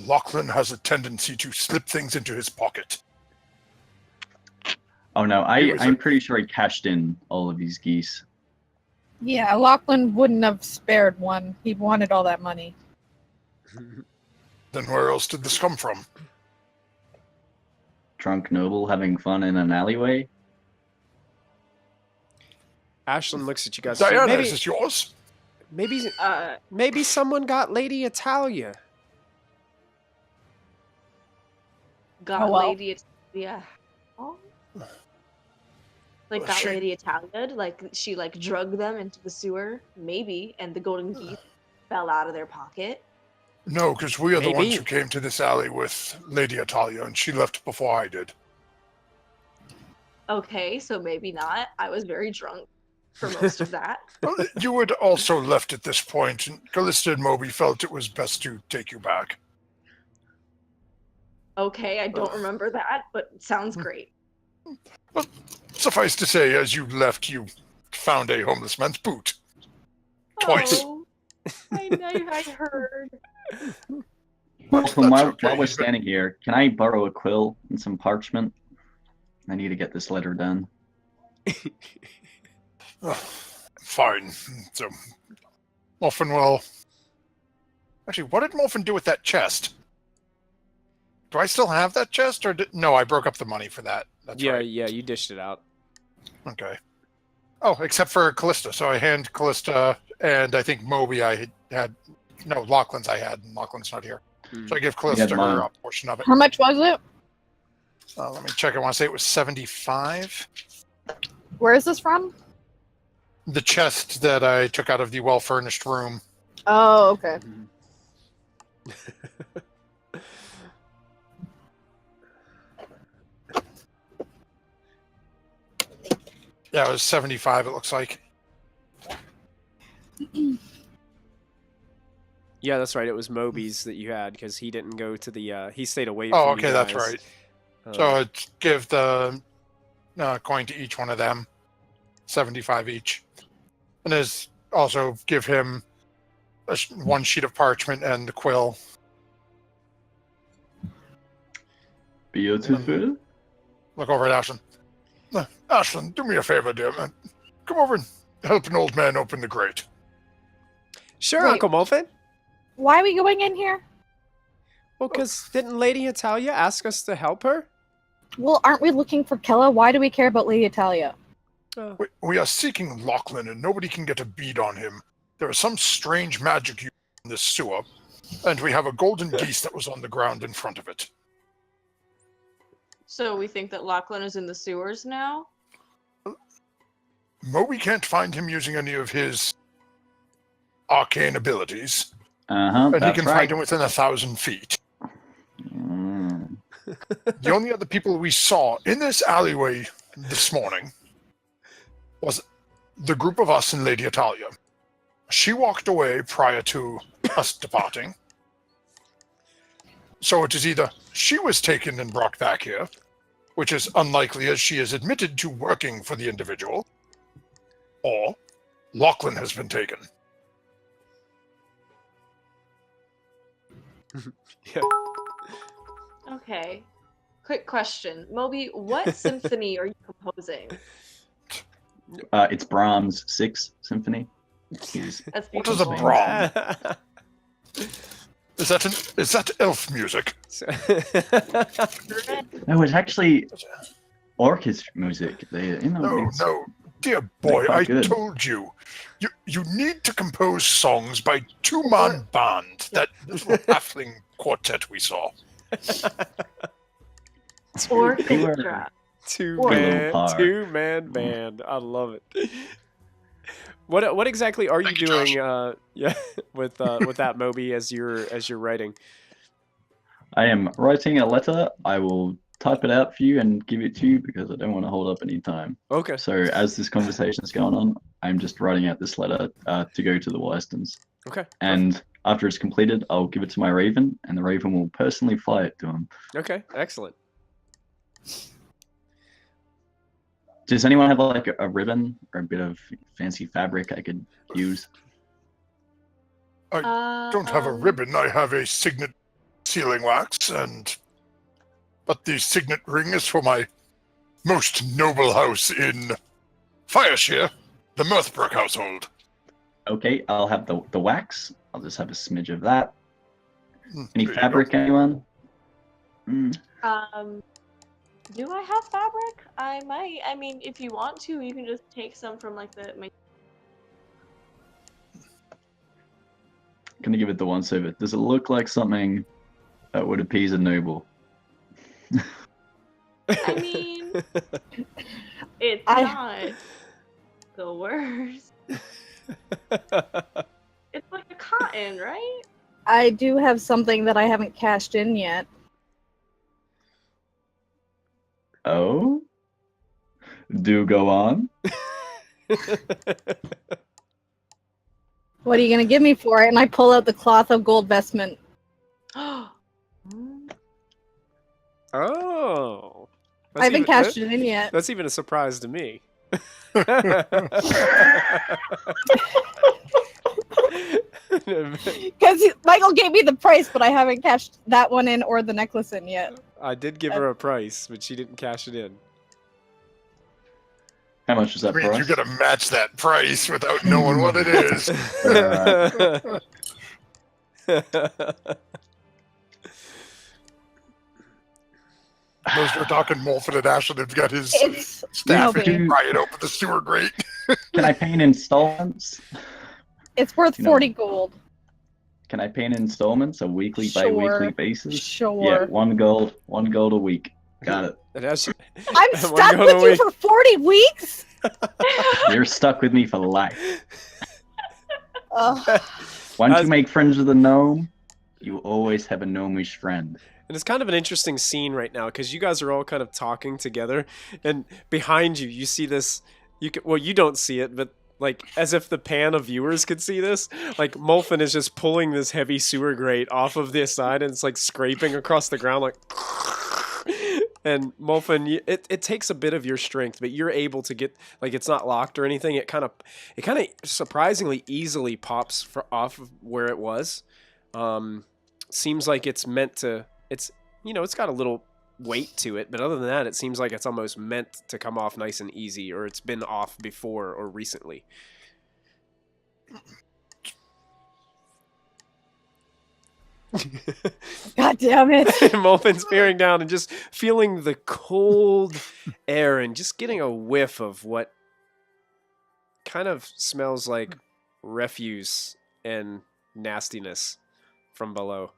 Lachlan has a tendency to slip things into his pocket. Oh no, I'm pretty sure he cashed in all of these geese. Yeah, Lachlan wouldn't have spared one. He wanted all that money. Then where else did this come from? Drunk noble having fun in an alleyway? Ashlyn looks at you guys. Diana, is this yours? Maybe someone got Lady Atalia. Got well. Lady Atalia. Oh. Like got Lady Atalia? Like she drugged them into the sewer? Maybe. And the golden geese fell out of their pocket? No, because we are the Maybe. ones who came to this alley with Lady Atalia, and she left before I did. Okay, so maybe not. I was very drunk for most of that. Well, you had also left at this point, and Kallista and Moby felt it was best to take you back. Okay, I don't remember that, but it sounds great. Well, suffice to say, as you left, you found a homeless man's boot. Twice. Oh, I heard. Well, That's while okay. we're standing here, can I borrow a quill and some parchment? I need to get this letter done. Fine. So, Molfin will... Actually, what did Molfin do with that chest? Do I still have that chest, or no? I broke up the money for that. That's right. Yeah, you dished it out. Okay. Oh, except for Kallista. So I hand Kallista, and I think Moby I had... No, Lachlan's I had, and Lachlan's not here. So I give Kallista her a portion of it. How much was it? Let me check. I want to say it was 75. Where is this from? the chest that I took out of the well-furnished room. Oh, okay. Yeah, it was 75, it looks like. Yeah, that's right. It was Moby's that you had because he didn't go to the. He stayed away. Oh, from you okay, that's guys. right. So I'd give the coin to each one of them, 75 each. And also give him one sheet of parchment and the quill. Beautiful. Look over at Ashlyn. Ashlyn, do me a favor, dear man. Come over and help an old man open the grate. Sure, Wait. Uncle Molfin. Why are we going in here? Well, because didn't Lady Atalia ask us to help her? Well, aren't we looking for Kella? Why do we care about Lady Atalia? We are seeking Lachlan, and nobody can get a bead on him. There is some strange magic used in this sewer, and we have a golden geese that was on the ground in front of it. So we think that Lachlan is in the sewers now? Moby can't find him using any of his arcane abilities, and he That's can right. find him within 1,000 feet. Mm. The only other people we saw in this alleyway this morning was the group of us and Lady Atalia. She walked away prior to us departing. So it is either she was taken and brought back here, which is unlikely as she is admitted to working for the individual, or Lachlan has been taken. Yeah. Okay. Quick question. Moby, what symphony are you composing? It's Brahms' Sixth Symphony. He's- That's What is a beautiful. Brahm? Is that elf music? No, it's actually orchestra music. No, dear boy, quite I good. told you. You need to compose songs by two-man band, that little halfling quartet we saw. Orchestra. Two-man band. I love it. What exactly are you Thank you, doing? Josh. With that Moby as you're writing. I am writing a letter. I will type it out for you and give it to you because I don't want to hold up any time. Okay. So as this conversation is going on, I'm just writing out this letter to go to the Weistons. Okay. And after it's completed, I'll give it to my Raven, and the Raven will personally fly it to him. Okay. Excellent. Does anyone have like a ribbon or a bit of fancy fabric I could use? Don't have a ribbon, I have a signet sealing wax, but the signet ring is for my most noble house in Fireshire, the Mirthbrook household. Okay, I'll have the wax. I'll just have a smidge of that. Any There you fabric, anyone? Do I have fabric? I might. I mean, if you want to, you can just take some from like my. Can I give it the once over? Does it look like something that would appease a noble? I mean, it's not the worst. It's like a cotton, right? I do have something that I haven't cashed in yet. Oh? Do go on. What are you going to give me for it? And I pull out the cloth of gold vestment. Oh. I haven't cashed it in yet. That's even a surprise to me. Because Michael gave me the price, but I haven't cashed that one in or the necklace in yet. I did give her a price, but she didn't cash it in. How much is that Means price? you gotta match that price without knowing what it is. Those we're talking Molfin and Ashlyn have got his It's staff Moby. and pry it open the sewer grate. Can I pay in installments? It's worth You know. 40 gold. Can I pay in installments, a weekly by weekly Sure. basis? Sure. Yeah, one gold a week. Got it. And as she- I'm One stuck gold a with you week. for 40 weeks? You're stuck with me for life. Oh, Once you make friends with a gnome, you always have a gnomish friend. And it's kind of an interesting scene right now because you guys are all kind of talking together, and behind you, you see this. Well, you don't see it, but like as if the pan of viewers could see this. Like Molfin is just pulling this heavy sewer grate off of this side, and it's like scraping across the ground, like. And Molfin, it takes a bit of your strength, but you're able to get, like, it's not locked or anything. It kind of surprisingly easily pops off of where it was. Seems like it's meant to. It's it's got a little weight to it, but other than that, it seems like it's almost meant to come off nice and easy, or it's been off before or recently. God damn it. Molfin's peering down and just feeling the cold air and just getting a whiff of what kind of smells like refuse and nastiness from below.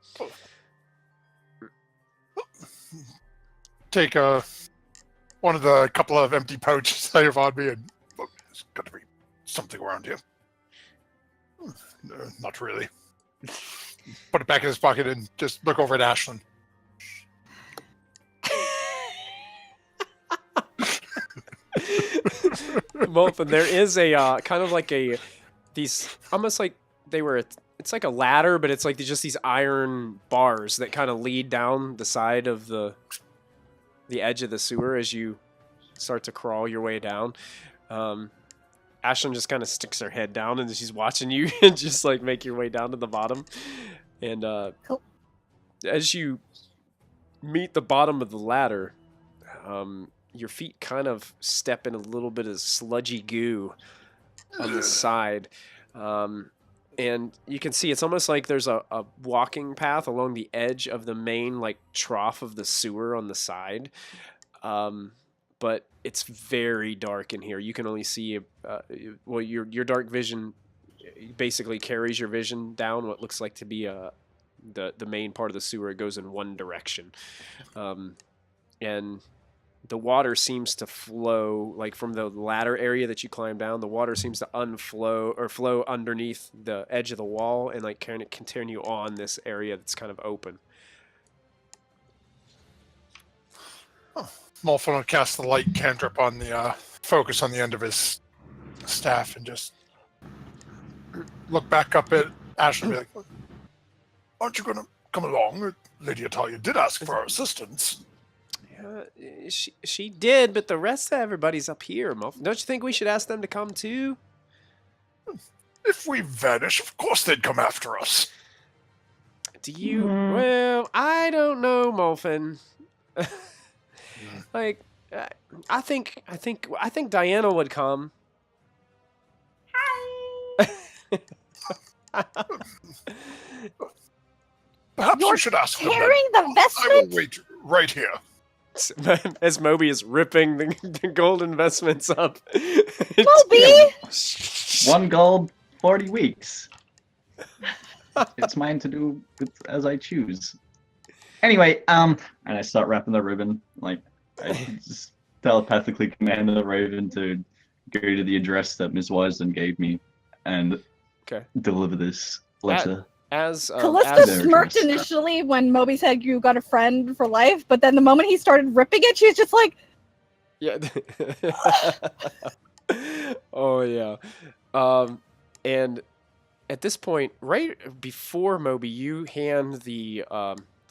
Take one of the couple of empty pouches I have on me, and look, there's got to be something around here. Not really. Put it back in his pocket and just look over at Ashlyn. Molfin, there is a kind of like these almost like they were. It's like a ladder, but it's like just these iron bars that kind of lead down the side of the edge of the sewer as you start to crawl your way down. Ashlyn just kind of sticks her head down and she's watching you and just like make your way down to the bottom. And Cool. as you meet the bottom of the ladder, your feet kind of step in a little bit of sludgy goo on the side. And you can see it's almost like there's a walking path along the edge of the main like trough of the sewer on the side. But it's very dark in here. You can only see, well, your dark vision basically carries your vision down what looks like to be the main part of the sewer. It goes in one direction. And the water seems to flow, like from the ladder area that you climb down, the water seems to unflow or flow underneath the edge of the wall and like kind of continue on this area that's kind of open. Molfin will cast the light cantrip on the focus on the end of his staff and just look back up at Ash and be like, aren't you going to come along? Lady Atalia did ask for our assistance. She did, but the rest of everybody's up here, Molfin. Don't you think we should ask them to come too? If we vanish, of course they'd come after us. Do you? Well, I don't know, Molfin. Like, I think Diana would come. Hi. Perhaps you should ask them. Carrying the I will vestment? wait right here. As Moby is ripping the gold investments up. Moby! 1 gold, 40 weeks. It's mine to do as I choose. Anyway, and I start wrapping the ribbon. Like, I just telepathically command the raven to go to the address that Ms. Wisden gave me and deliver this letter. Kallista smirked initially when Moby said you got a friend for life, but then the moment he started ripping it, she was just like... Yeah. Oh, yeah. And at this point, right before Moby, you hand the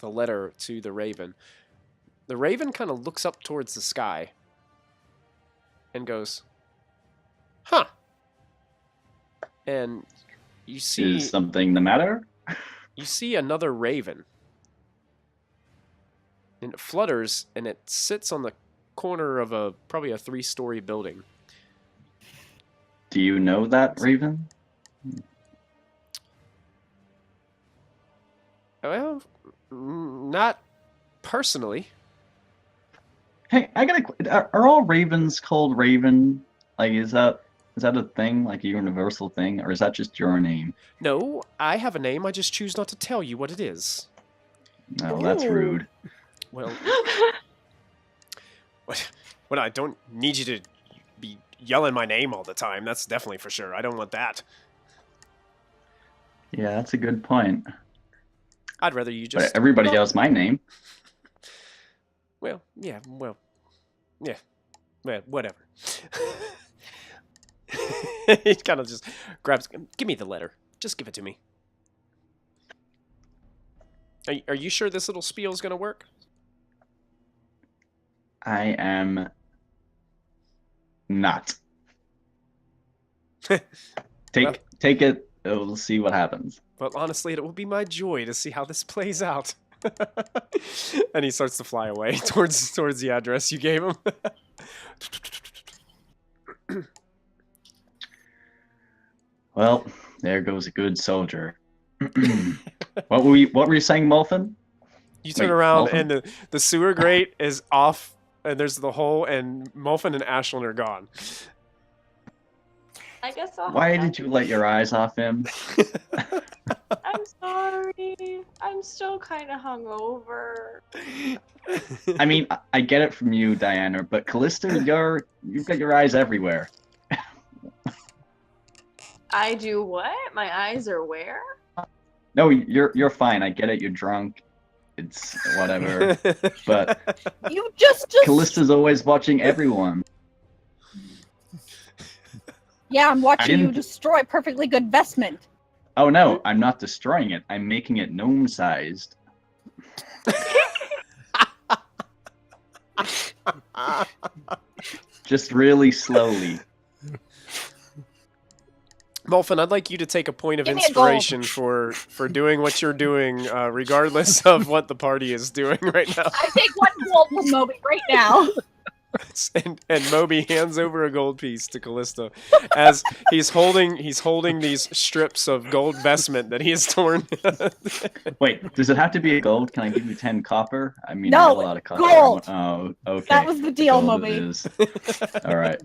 letter to the raven. The raven kind of looks up towards the sky and goes, huh. And you see... Is something the matter? You see another raven. And it flutters, and it sits on the corner of probably a 3-story building. Do you know that raven? Well, not personally. Hey, are all ravens called Raven? Like, is that a thing, like a universal thing, or is that just your name? No, I have a name. I just choose not to tell you what it is. No, that's rude. Well, I don't need you to be yelling my name all the time. That's definitely for sure. I don't want that. Yeah, that's a good point. I'd rather you But just... everybody yells my name. Well, yeah, well, whatever. He kind of just grabs... Give me the letter. Just give it to me. Are you sure this little spiel is going to work? I am not. Take it. We'll see what happens. Well, honestly, it will be my joy to see how this plays out. And he starts to fly away towards the address you gave him. Well, there goes a good soldier. What were you saying, Molfin? You turn Wait, around Molfin? and the sewer grate is off, and there's the hole, and Molfin and Ashlyn are gone. I guess I'll Why have did you let your eyes off him? I'm sorry. I'm still kind of hungover. I mean, I get it from you, Diana, but Kallista, you've got your eyes everywhere. I do what? My eyes are where? No, you're fine. I get it. You're drunk. It's whatever. But You just Kallista's always watching everyone. Yeah, I'm watching you didn't- destroy perfectly good vestment. Oh no, I'm not destroying it. I'm making it gnome-sized. Just really slowly. Molfin, I'd like you to take a point of Give me a gold. inspiration for doing what you're doing, regardless of what the party is doing right now. I take 1 gold from Moby right now. And Moby hands over a gold piece to Kallista as he's holding these strips of gold vestment that he has torn. Wait, does it have to be a gold? Can I give you 10 copper? I mean, No, I have a lot of copper. gold. Oh, okay. That was the deal, Gold Moby. it is. All right.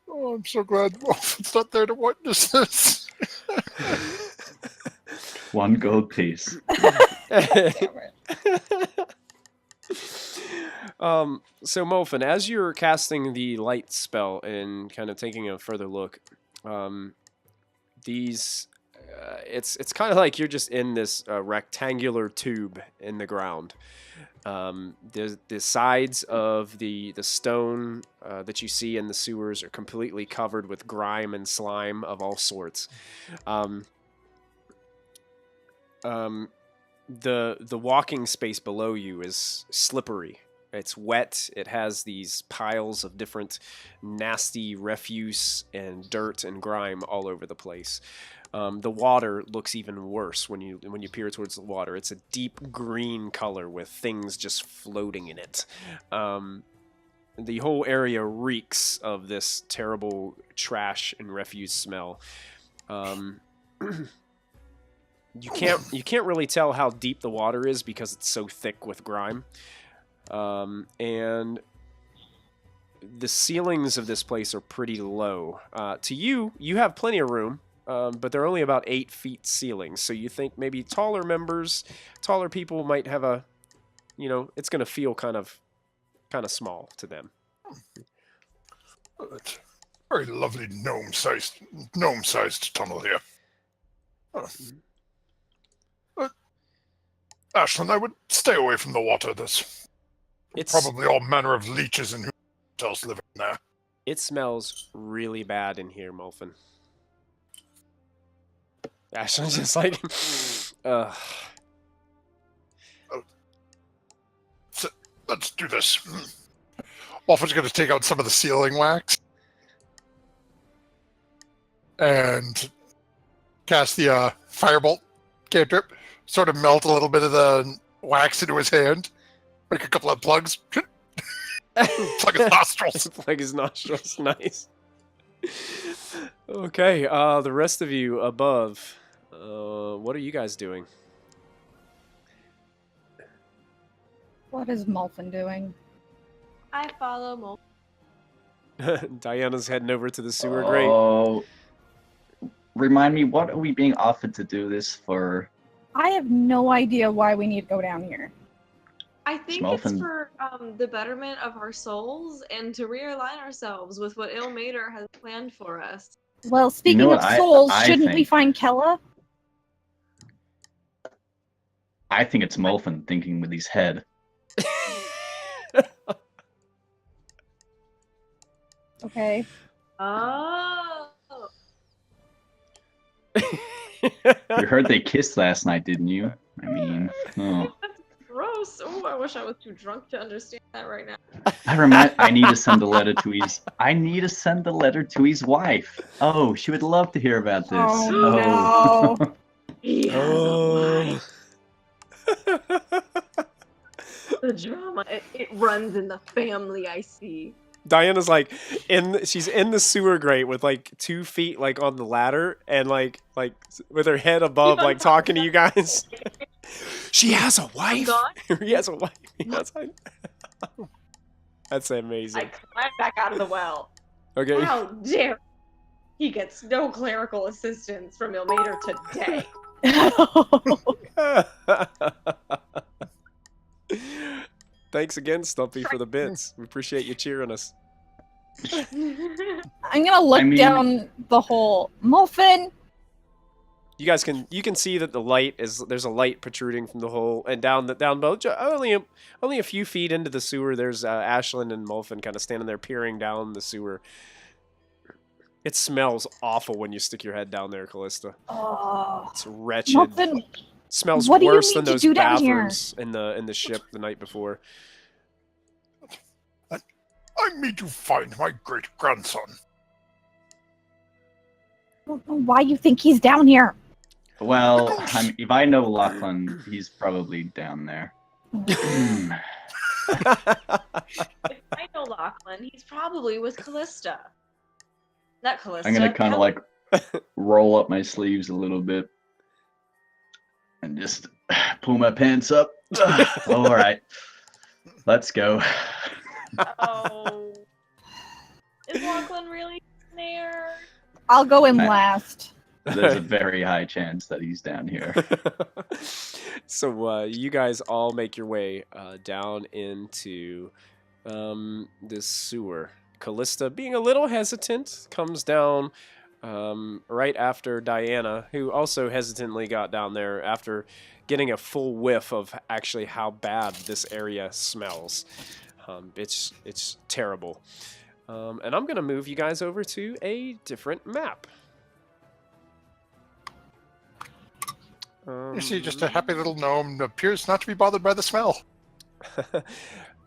Oh, I'm so glad Molfin's not there to witness this. 1 gold piece. So Molfin, as you're casting the light spell and kind of taking a further look, it's kind of like you're just in this rectangular tube in the ground. The sides of the stone that you see in the sewers are completely covered with grime and slime of all sorts. The walking space below you is slippery. It's wet. It has these piles of different nasty refuse and dirt and grime all over the place. The water looks even worse when you peer towards the water. It's a deep green color with things just floating in it. The whole area reeks of this terrible trash and refuse smell. You can't really tell how deep the water is because it's so thick with grime. And the ceilings of this place are pretty low. To you have plenty of room, but they're only about 8 feet ceilings. So you think maybe taller people might have a, it's going to feel kind of small to them. It's a very lovely gnome-sized tunnel here. Ashlyn, I would stay away from the water. There's probably all manner of leeches and who else living there. It smells really bad in here, Molfin. Ashlyn's just like, So, let's do this. Molfin's going to take out some of the sealing wax and cast the firebolt cantrip. Sort of melt a little bit of the wax into his hand. Make a couple of plugs. Plug his nostrils. Plug his nostrils. Nice. Okay, the rest of you above, what are you guys doing? What is Molfin doing? I follow Molfin. Diana's heading over to the sewer grate. Oh, remind me, what are we being offered to do this for? I have no idea why we need to go down here. I think it's Molfin. for the betterment of our souls and to realign ourselves with what Ilmater has planned for us. Well, speaking what of souls, I shouldn't we think? find Kella? I think it's Molfin thinking with his head. Okay. Oh. You heard they kissed last night, didn't you? I mean, oh. That's gross. Oh, I wish I was too drunk to understand that right now. I need to send a letter to his. I need to send a letter to his wife. Oh, she would love to hear about this. Oh, no. He has Oh. the drama. It runs in the family, I see. Diana's like she's in the sewer grate with like 2 feet like on the ladder and like with her head above like talking to you guys. She has a wife. He has a wife. Yes, That's amazing. I climb back out of the well. Okay. How dare he gets no clerical assistance from Ilmater today. Thanks again, Stumpy, for the bits. We appreciate you cheering us. I'm gonna look down the hole. Molfin! You guys can see that there's a light protruding from the hole, and down below, only a few feet into the sewer, there's Ashlyn and Molfin kind of standing there peering down the sewer. It smells awful when you stick your head down there, Kallista. Oh. It's wretched. Molfin, It smells what do you worse need than to those do down here? bathrooms in the ship the night before. I need to find my great-grandson. I don't know why you think he's down here. Well, if I know Lachlan, he's probably down there. If I know Lachlan, he's probably with Kallista. Not Kallista. I'm gonna kind of like roll up my sleeves a little bit and just pull my pants up. All right, let's go. Oh. Is Lachlan really there? I'll go in last. There's a very high chance that he's down here. So you guys all make your way down into this sewer. Kallista, being a little hesitant, comes down right after Diana, who also hesitantly got down there after getting a full whiff of actually how bad this area smells. It's terrible. And I'm going to move you guys over to a different map. You see, just a happy little gnome appears not to be bothered by the smell.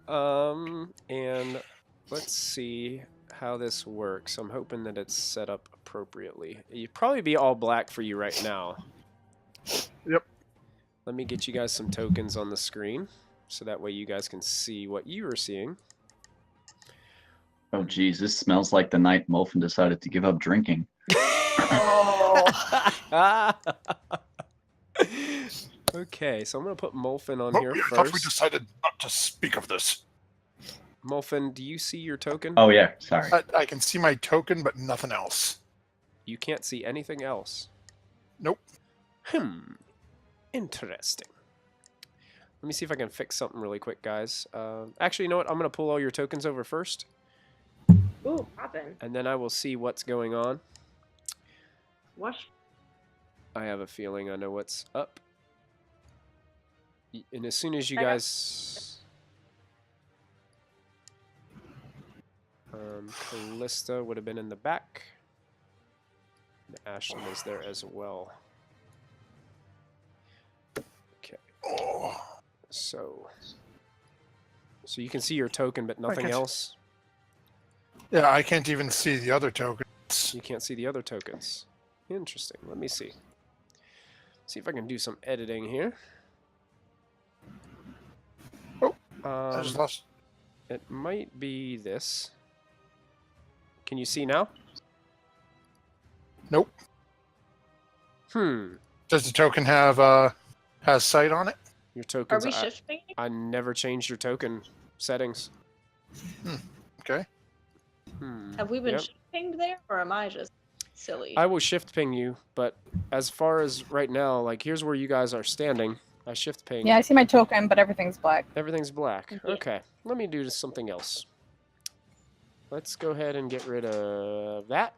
And let's see how this works. I'm hoping that it's set up appropriately. It'd probably be all black for you right now. Yep. Let me get you guys some tokens on the screen, so that way you guys can see what you are seeing. Oh, geez, this smells like the night Molfin decided to give up drinking. Okay, so I'm going to put Molfin on here I first. thought we decided not to speak of this. Molfin, do you see your token? Oh, yeah, sorry. I can see my token, but nothing else. You can't see anything else? Nope. Interesting. Let me see if I can fix something really quick, guys. Actually, you know what? I'm going to pull all your tokens over first. Ooh, poppin'. And then I will see what's going on. What? I have a feeling I know what's up. And as soon as you guys... Kallista would have been in the back. And Ashlyn is there as well. Okay. Oh. So you can see your token, but nothing else? Yeah, I can't even see the other tokens. You can't see the other tokens. Interesting. Let me see. See if I can do some editing here. Oh, I just lost. It might be this. Can you see now? Nope. Does the token have has sight on it? Your tokens. Are we shifting? I never changed your token settings. Okay. Have we been shifting there, or am I just silly? I will shift ping you, but as far as right now, like here's where you guys are standing. Shift ping. Yeah, I see my token, but everything's black. Everything's black. Yeah. Okay, let me do something else. Let's go ahead and get rid of that.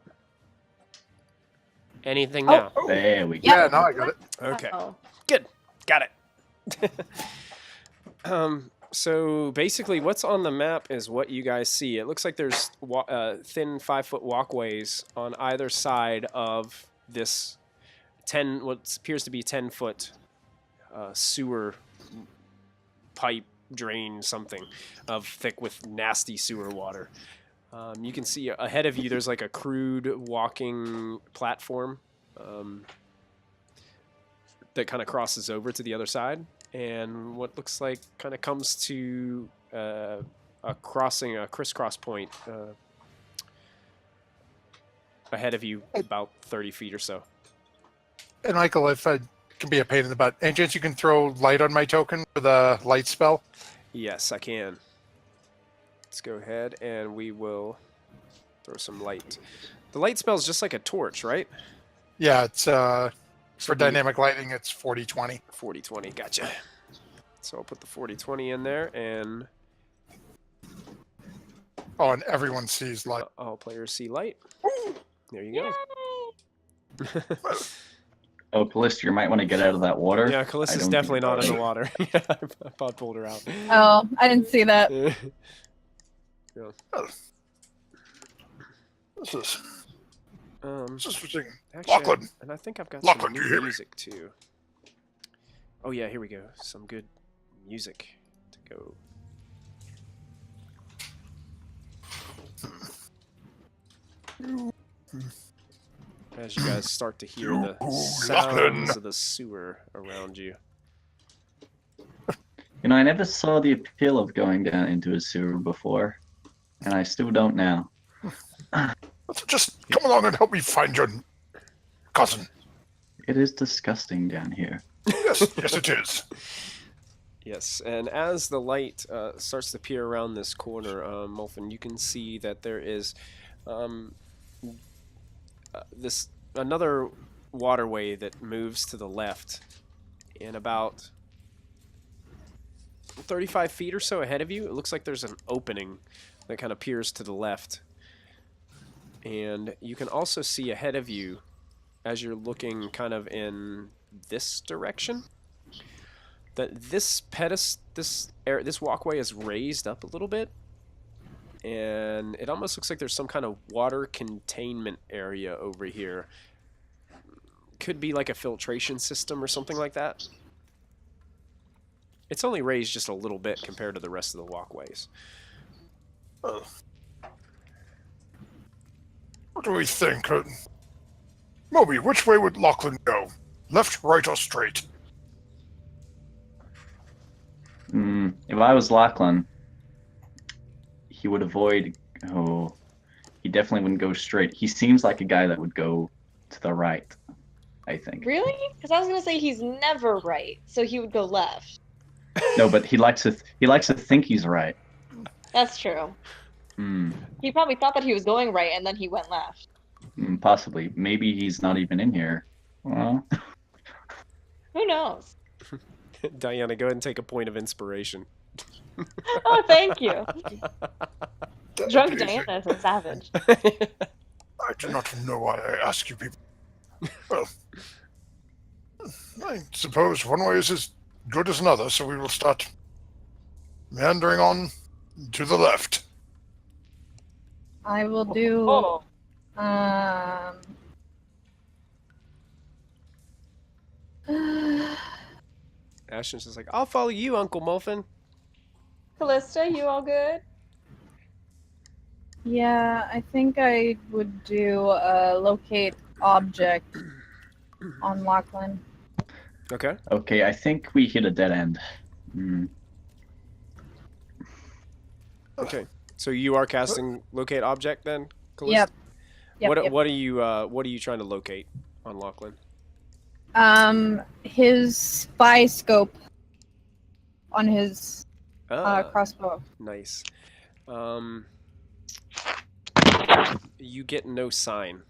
Anything now? Oh, There we go. yeah, now I got it. Okay, Oh. good. Got it. So basically, what's on the map is what you guys see. It looks like there's thin 5-foot walkways on either side of this what appears to be 10-foot sewer pipe drain, something of thick with nasty sewer water. You can see ahead of you there's like a crude walking platform that kind of crosses over to the other side, and what looks like kind of comes to a crisscross point ahead of you about 30 feet or so. And Michael, if I can be a pain in the butt, any chance you can throw light on my token for the light spell? Yes, I can. Let's go ahead and we will throw some light. The light spell is just like a torch, right? Yeah, it's for dynamic lighting, it's 40-20. 40-20, gotcha. So I'll put the 40-20 in there, and Oh, and everyone sees light. all players see light. There you go. Oh, Kallista, you might want to get out of that water. Yeah, I Kallista's don't definitely think not in the about water. Yeah, I pulled her out. Oh, I didn't see that. This is interesting. Actually, Lachlan. and I think I've got Lachlan, some do you new hear me? music too. Oh yeah, here we go. Some good music to go. As you guys start to hear the Lachlan. sounds of the sewer around you. You know, I never saw the appeal of going down into a sewer before, and I still don't now. Just come along and help me find your cousin. It is disgusting down here. Yes, yes, it is. Yes, and as the light starts to peer around this corner, Molfin, you can see that there is this another waterway that moves to the left, and about 35 feet or so ahead of you, it looks like there's an opening that kind of peers to the left. And you can also see ahead of you, as you're looking kind of in this direction, that this walkway is raised up a little bit, and it almost looks like there's some kind of water containment area over here. Could be like a filtration system or something like that. It's only raised just a little bit compared to the rest of the walkways. What do we think? Moby, which way would Lachlan go? Left, right, or straight? If I was Lachlan, he would avoid... Oh, he definitely wouldn't go straight. He seems like a guy that would go to the right, I think. Really? Because I was gonna say he's never right, so he would go left. No, but he likes to think he's right. That's true. He probably thought that he was going right, and then he went left. Possibly. Maybe he's not even in here. Well, Who knows? Diana, go ahead and take a point of inspiration. Oh, thank you. Drunk Dedication. Diana is a savage. I do not know why I ask you people. Well, I suppose one way is as good as another, so we will start meandering on to the left. I will do. Oh, Ashton's just like, I'll follow you, Uncle Molfin. Kallista, you all good? Yeah, I think I would do locate object on Lachlan. Okay. okay, I think we hit a dead end. Okay. So you are casting locate object then, Kallista? Yep. What are you trying to locate on Lachlan? His spy scope on his crossbow. Nice. You get no sign.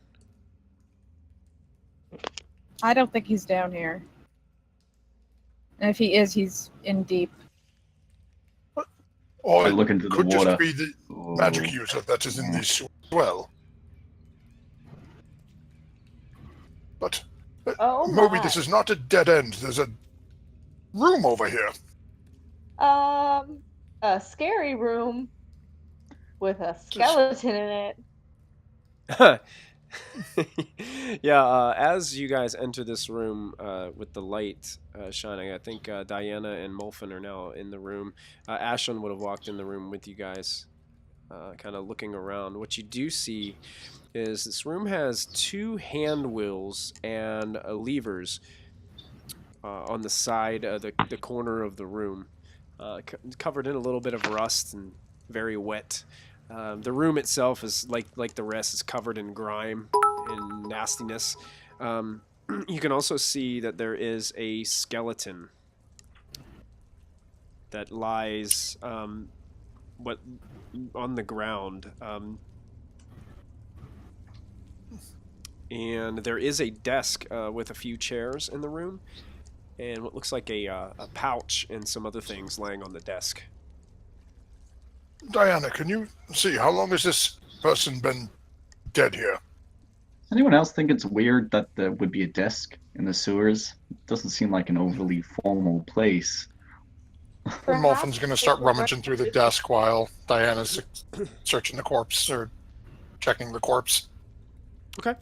I don't think he's down here. And if he is, he's in deep. Or I it look into the could water. just be the magic user that is in these sewers as well. But Oh Moby, my. this is not a dead end. There's a room over here. A scary room with a skeleton in it. Yeah, as you guys enter this room with the light shining, I think Diana and Molfin are now in the room. Ashlyn would have walked in the room with you guys, kind of looking around. What you do see is this room has 2 hand wheels and levers on the side of the corner of the room, covered in a little bit of rust and very wet. The room itself is like the rest, is covered in grime and nastiness. You can also see that there is a skeleton that lies on the ground. And there is a desk with a few chairs in the room, and what looks like a pouch and some other things laying on the desk. Diana, can you see how long has this person been dead here? Anyone else think it's weird that there would be a desk in the sewers? It doesn't seem like an overly formal place. And Molfin's going to start rummaging through the desk while Diana's searching the corpse or checking the corpse. Okay.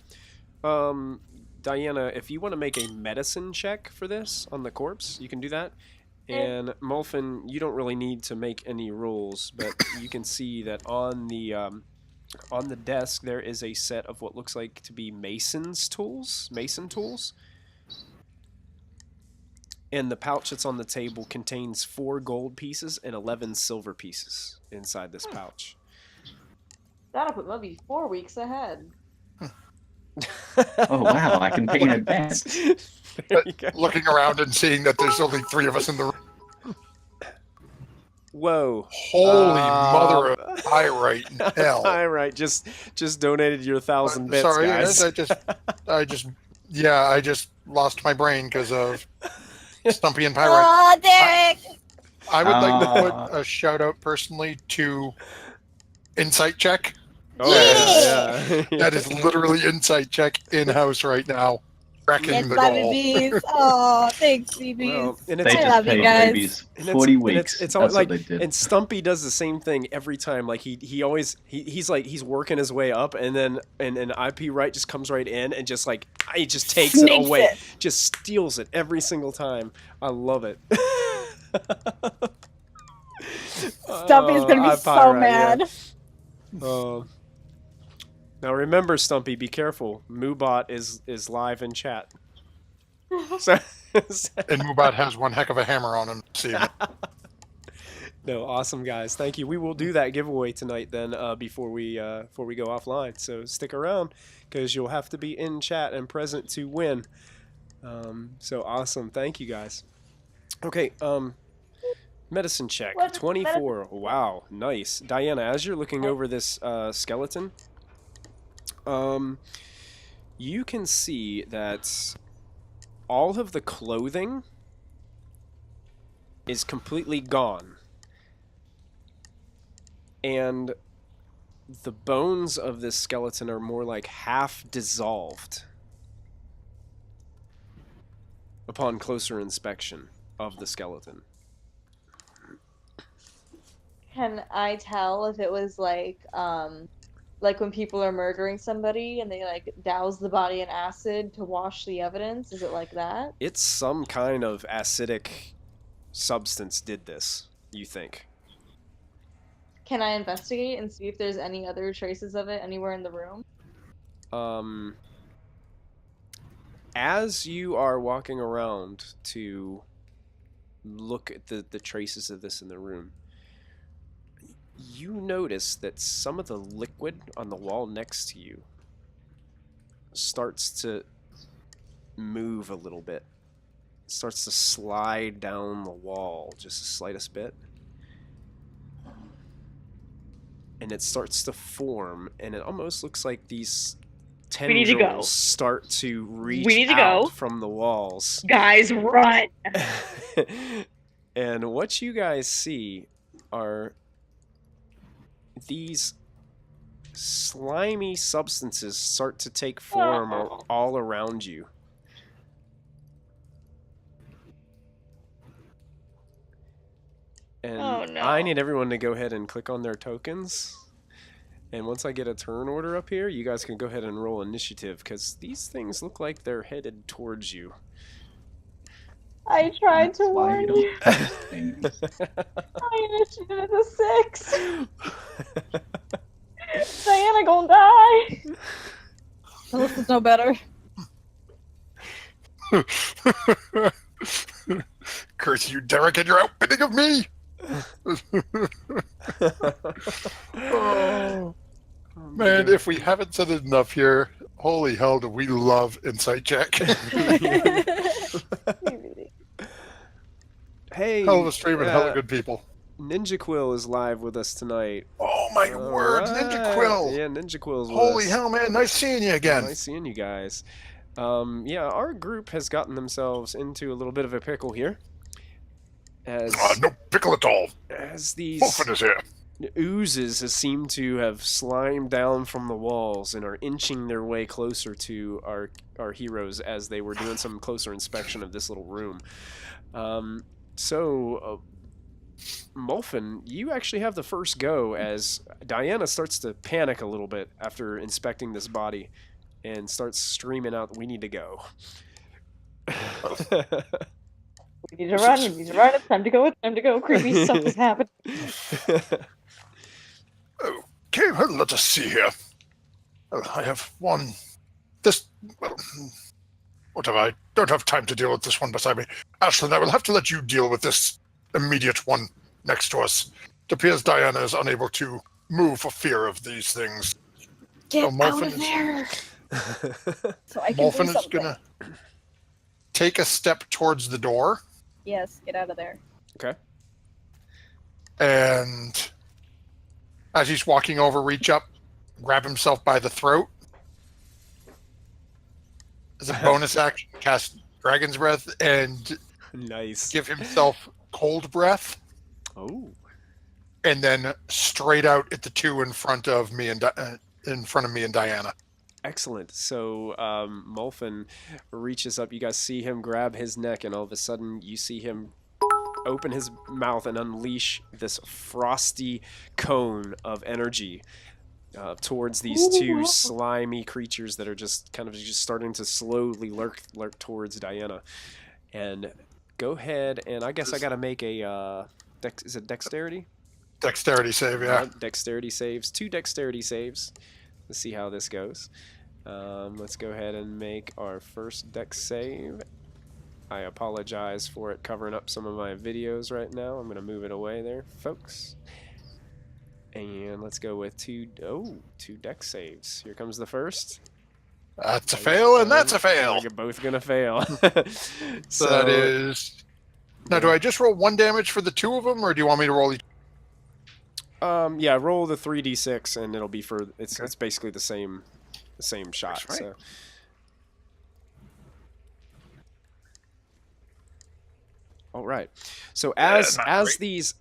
Diana, if you want to make a medicine check for this on the corpse, you can do that. And Molfin, you don't really need to make any rolls, but you can see that on the desk there is a set of what looks like to be mason tools. And the pouch that's on the table contains 4 gold pieces and 11 silver pieces inside this pouch. That'll put Moby 4 weeks ahead. Oh wow, I can pay in advance. There you go. Looking around and seeing that there's only 3 of us in the room. Whoa. Holy mother of pyrite and hell. Pyrite just donated your 1,000 bits, Sorry, guys. I just lost my brain because of Stumpy and Pyrite. Oh, Derek! I would like to put a shout out personally to Insight Check. Oh, yeah. That is literally Insight Check in-house right now. Wrecking Yes, the Bobby goal. Bees. Oh, thanks, BBs. Well, and They it's, I just love you paid guys. babies and 40 and weeks. it's That's always like, what they did. and Stumpy does the same thing every time. Like he's working his way up, and then and IP right just comes right in and just like he just takes it Sneaks away, it. just steals it every single time. I love it. Stumpy's gonna be IP so right, mad. Yeah. Now remember, Stumpy, be careful. Moobot is live in chat. So, And Mubot has one heck of a hammer on him. See, no, awesome guys, thank you. We will do that giveaway tonight then before we go offline. So stick around because you'll have to be in chat and present to win. So awesome, thank you guys. Okay, medicine check, 24. Wow, nice. Diana, as you're looking over this skeleton, you can see that all of the clothing is completely gone. And the bones of this skeleton are more like half dissolved upon closer inspection of the skeleton. Can I tell if it was like when people are murdering somebody and they like douse the body in acid to wash the evidence? Is it like that? It's some kind of acidic substance did this, you think? Can I investigate and see if there's any other traces of it anywhere in the room? As you are walking around to look at the traces of this in the room, you notice that some of the liquid on the wall next to you starts to move a little bit. It starts to slide down the wall just the slightest bit. And it starts to form, and it almost looks like these need to go. tendrils start to reach need to out go. from the walls. Guys, run! And what you guys see are these slimy substances start to take form all around you. And Oh, no. I need everyone to go ahead and click on their tokens. And once I get a turn order up here, you guys can go ahead and roll initiative, because these things look like they're headed towards you. I tried to That's why warn you you. don't touch things. I initiated a 6. Diana gonna die. Kallista's no better. Curse you, Derek, and your outbidding of me! Oh, man, if we haven't said it enough here, holy hell, do we love Insight Check. Hey, Hell of a stream and hell of good people. Ninja Quill is live with us tonight. Oh my word, Ninja Quill! Yeah, Ninja Quill's with Holy us. hell, man, nice seeing you again. Nice seeing you guys. Yeah, our group has gotten themselves into a little bit of a pickle here. As No pickle at all. as these Molfin is here. oozes seem to have slimed down from the walls and are inching their way closer to our heroes as they were doing some closer inspection of this little room. Molfin, you actually have the first go as Diana starts to panic a little bit after inspecting this body and starts screaming out, "We need to go." We need to run. We need to run. It's time to go. It's time to go. Creepy stuff is happening. Okay, well, let us see here. I have one. This. Well, whatever. I don't have time to deal with this one beside me. Ashlyn, I will have to let you deal with this immediate one next to us. It appears Diana is unable to move for fear of these things. Get So out Molfin of is- there! So I can do Molfin is something. gonna take a step towards the door, Yes, get out of there. Okay. and as he's walking over, reach up, grab himself by the throat. As a bonus action, cast Dragon's Breath and Nice. give himself Cold Breath, Oh. and then straight out at the two in front of me and Diana. Excellent. So Molfin reaches up. You guys see him grab his neck, and all of a sudden you see him open his mouth and unleash this frosty cone of energy towards these two slimy creatures that are just kind of just starting to slowly lurk towards Diana. And go ahead, and I guess I got to make a is it dexterity? Dexterity save, yeah. Dexterity saves. 2 dexterity saves. Let's see how this goes. Let's go ahead and make our first dex save. I apologize for it covering up some of my videos right now. I'm going to move it away there, folks. And let's go with 2 dex saves. Here comes the first. That's a fail, and that's a fail. We're both going to fail. So that is... Now, do I just roll 1 damage for the 2 of them, or do you want me to roll each? Yeah, roll the 3d6 and it'll be for it's Okay. it's basically the same shot. That's right. So all right. So as not great. these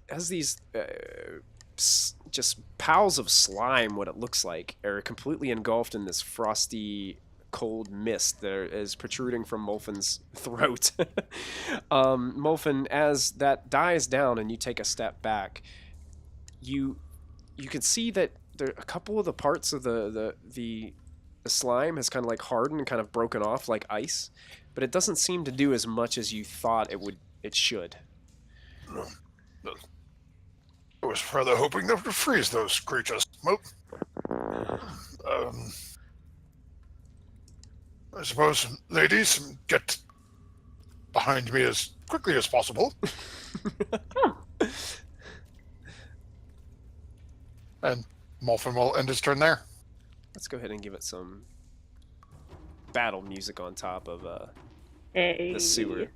just piles of slime, what it looks like, are completely engulfed in this frosty cold mist that is protruding from Molfin's throat. Molfin, as that dies down and you take a step back, you can see that there a couple of the parts of the slime has kind of like hardened and kind of broken off like ice, but it doesn't seem to do as much as you thought it should. I was further hoping that would freeze those creatures. Well, I suppose, ladies, get behind me as quickly as possible. And Molfin will end his turn there. Let's go ahead and give it some battle music on top of Hey. the sewer.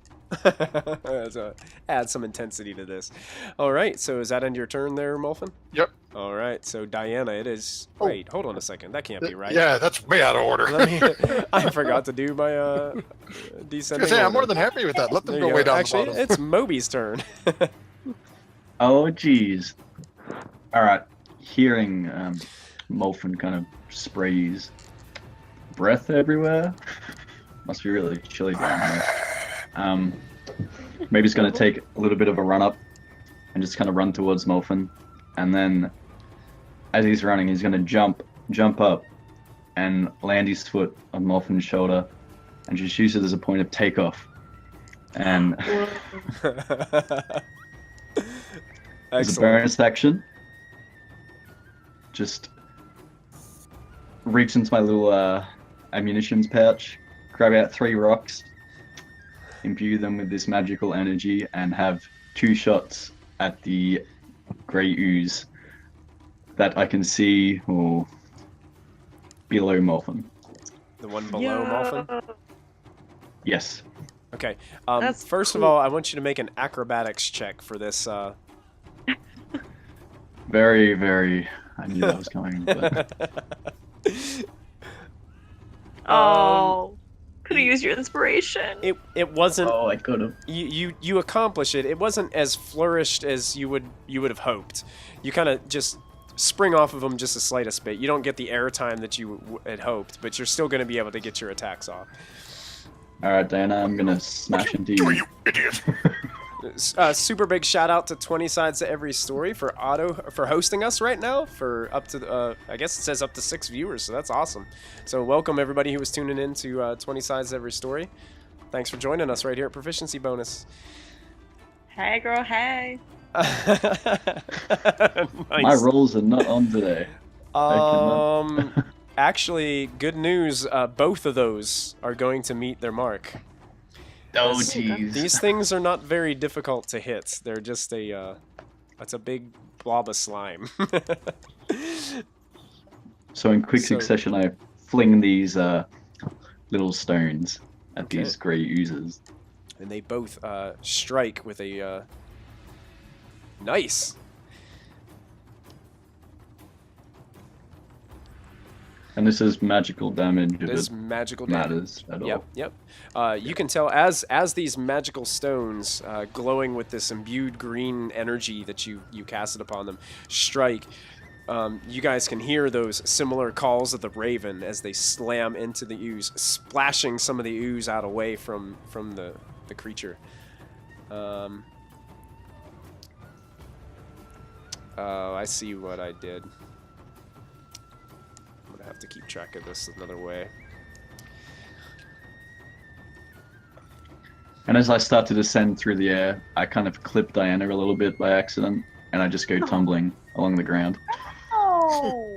So add some intensity to this. All right, so is that end your turn there, Molfin? Yep. All right, so Diana, it is. Oh. Wait, hold on a second. That can't be right. Yeah, that's way out of order. Let me. I forgot to do my descending. I'm more order. than happy with that. Let them There go you way down Actually, the bottom. it's Moby's turn. Oh, jeez. All right. Hearing Molfin kind of sprays breath everywhere. Must be really chilly down here. Maybe he's going to take a little bit of a run up and just kind of run towards Molfin. And then as he's running, he's going to jump up and land his foot on Molfin's shoulder and just use it as a point of takeoff. And as a bonus action, just reach into my little ammunitions pouch, grab out 3 rocks, imbue them with this magical energy, and have 2 shots at the grey ooze that I can see below Molfin. The one below Molfin? Yes. Okay. That's first of cool. all, I want you to make an acrobatics check for this. Very, very. I knew that was coming. But... Oh, could have used your inspiration. It wasn't. Oh, I could have. You accomplish it. It wasn't as flourished as you would have hoped. You kind of just spring off of them just the slightest bit. You don't get the airtime that you had hoped, but you're still going to be able to get your attacks off. All right, Diana, I'm gonna smash into Do you. you idiot? Super big shout out to 20 Sides to Every Story for hosting us right now for up to I guess it says up to 6 viewers, so that's awesome. So welcome everybody who was tuning in to 20 Sides to Every Story. Thanks for joining us right here at Proficiency Bonus. Hey, girl, hey. Nice. My rolls are not on today. Actually, good news. Both of those are going to meet their mark. Oh, jeez. These things are not very difficult to hit. They're just it's a big blob of slime. So in quick succession, I fling these little stones at these grey oozes. And they both strike with a nice. And this is magical damage. If This it magical damage. matters at all. Yep. You can tell as these magical stones, glowing with this imbued green energy that you casted upon them, strike. You guys can hear those similar calls of the raven as they slam into the ooze, splashing some of the ooze out away from the creature. I see what I did. I'm gonna have to keep track of this another way. And as I start to descend through the air, I kind of clip Diana a little bit by accident, and I just go tumbling along the ground. Oh.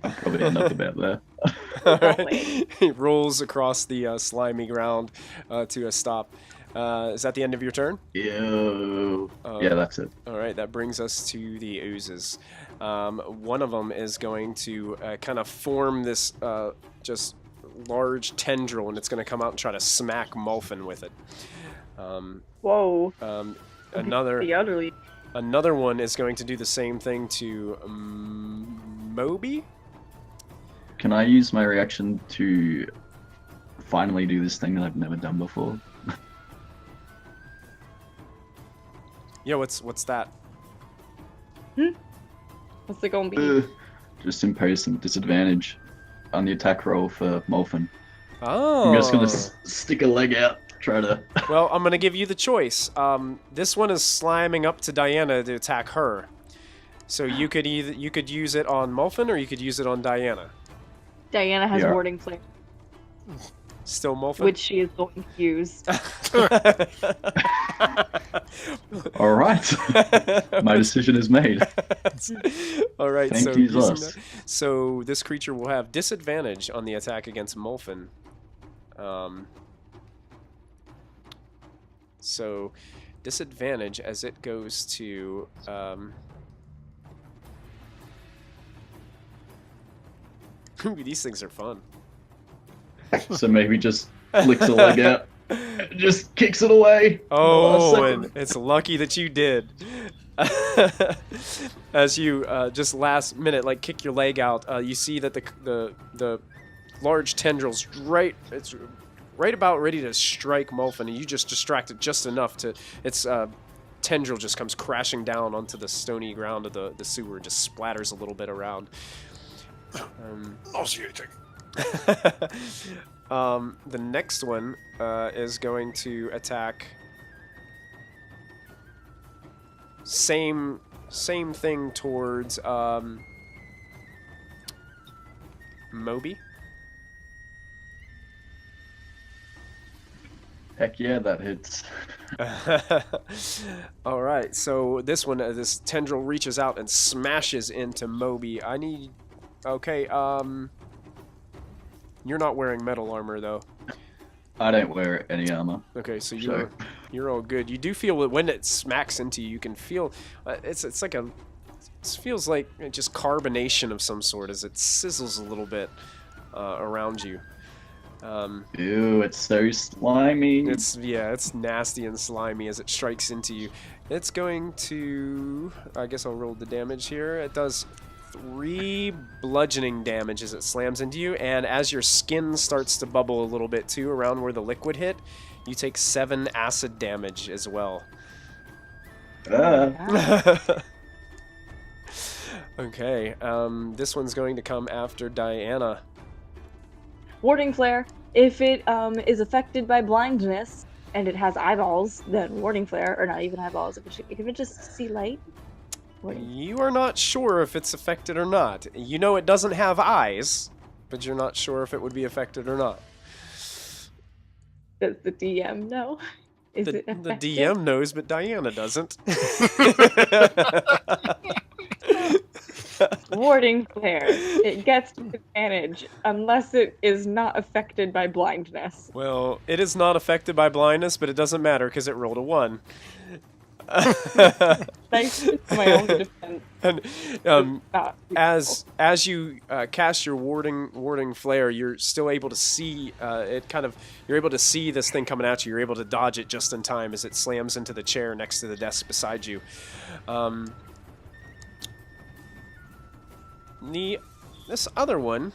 I'll probably end up about there. Alright. He rolls across the slimy ground to a stop. Is that the end of your turn? Ew. Yeah, that's it. Alright, that brings us to the oozes. One of them is going to kind of form this just large tendril, and it's going to come out and try to smack Molfin with it. Whoa. Another one is going to do the same thing to Moby. Can I use my reaction to finally do this thing that I've never done before? Yeah, what's that? What's it gonna be? Just impose some disadvantage on the attack roll for Molfin. Oh. I'm just gonna stick a leg out, try to. Well, I'm gonna give you the choice. This one is sliming up to Diana to attack her, so you could use it on Molfin or you could use it on Diana. Diana has warding flare, Still Molfin, which she is going to use. All right, my decision is made. All right, Thank so you, using Zos. that- so this creature will have disadvantage on the attack against Molfin. So disadvantage as it goes to Ooh, these things are fun. So maybe just flicks a leg out, just kicks it away. Oh, and it's lucky that you did. As you just last minute like kick your leg out, you see that the large tendrils it's right about ready to strike Molfin, and you just distracted just enough to its tendril just comes crashing down onto the stony ground of the sewer, just splatters a little bit around. Nauseating. The next one is going to attack. Same thing towards Moby. Heck yeah, that hits. All right, so this one, this tendril reaches out and smashes into Moby. I need. Okay, you're not wearing metal armor though. I don't wear any armor. Okay, so So- you're all good. You do feel that when it smacks into you, you can feel it's like it feels like just carbonation of some sort as it sizzles a little bit around you. Ew, it's so slimy. It's nasty and slimy as it strikes into you. It's going to, I guess I'll roll the damage here. It does 3 bludgeoning damage as it slams into you, and as your skin starts to bubble a little bit too around where the liquid hit, you take 7 acid damage as well. Okay, this one's going to come after Diana. Warding flare. If it is affected by blindness and it has eyeballs, then warding flare, or not even eyeballs, if it just see light. You are not sure if it's affected or not. You know it doesn't have eyes, but you're not sure if it would be affected or not. Does the DM know? Is The it affected? DM knows, but Diana doesn't. Warding flare. It gets advantage unless it is not affected by blindness. Well, it is not affected by blindness, but it doesn't matter because it rolled a 1. Thanks to my own defense. And Not as you cast your warding flare, you're still able to see you're able to see this thing coming at you. You're able to dodge it just in time as it slams into the chair next to the desk beside you. This other one,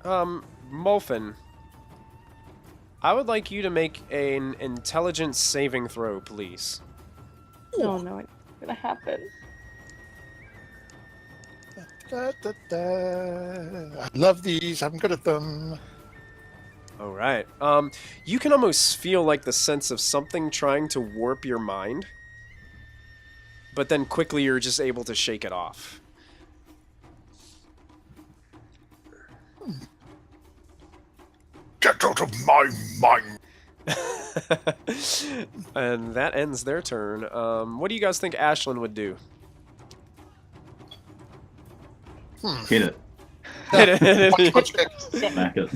Molfin, I would like you to make an intelligence saving throw, please. Oh no, it's gonna happen. Da, da, da. I love these. I'm good at them. All right. You can almost feel like the sense of something trying to warp your mind, but then quickly you're just able to shake it off. Get out of my mind. And that ends their turn. What do you guys think Ashlyn would do? Hit it. Hit it. Punch, kick, Smack it.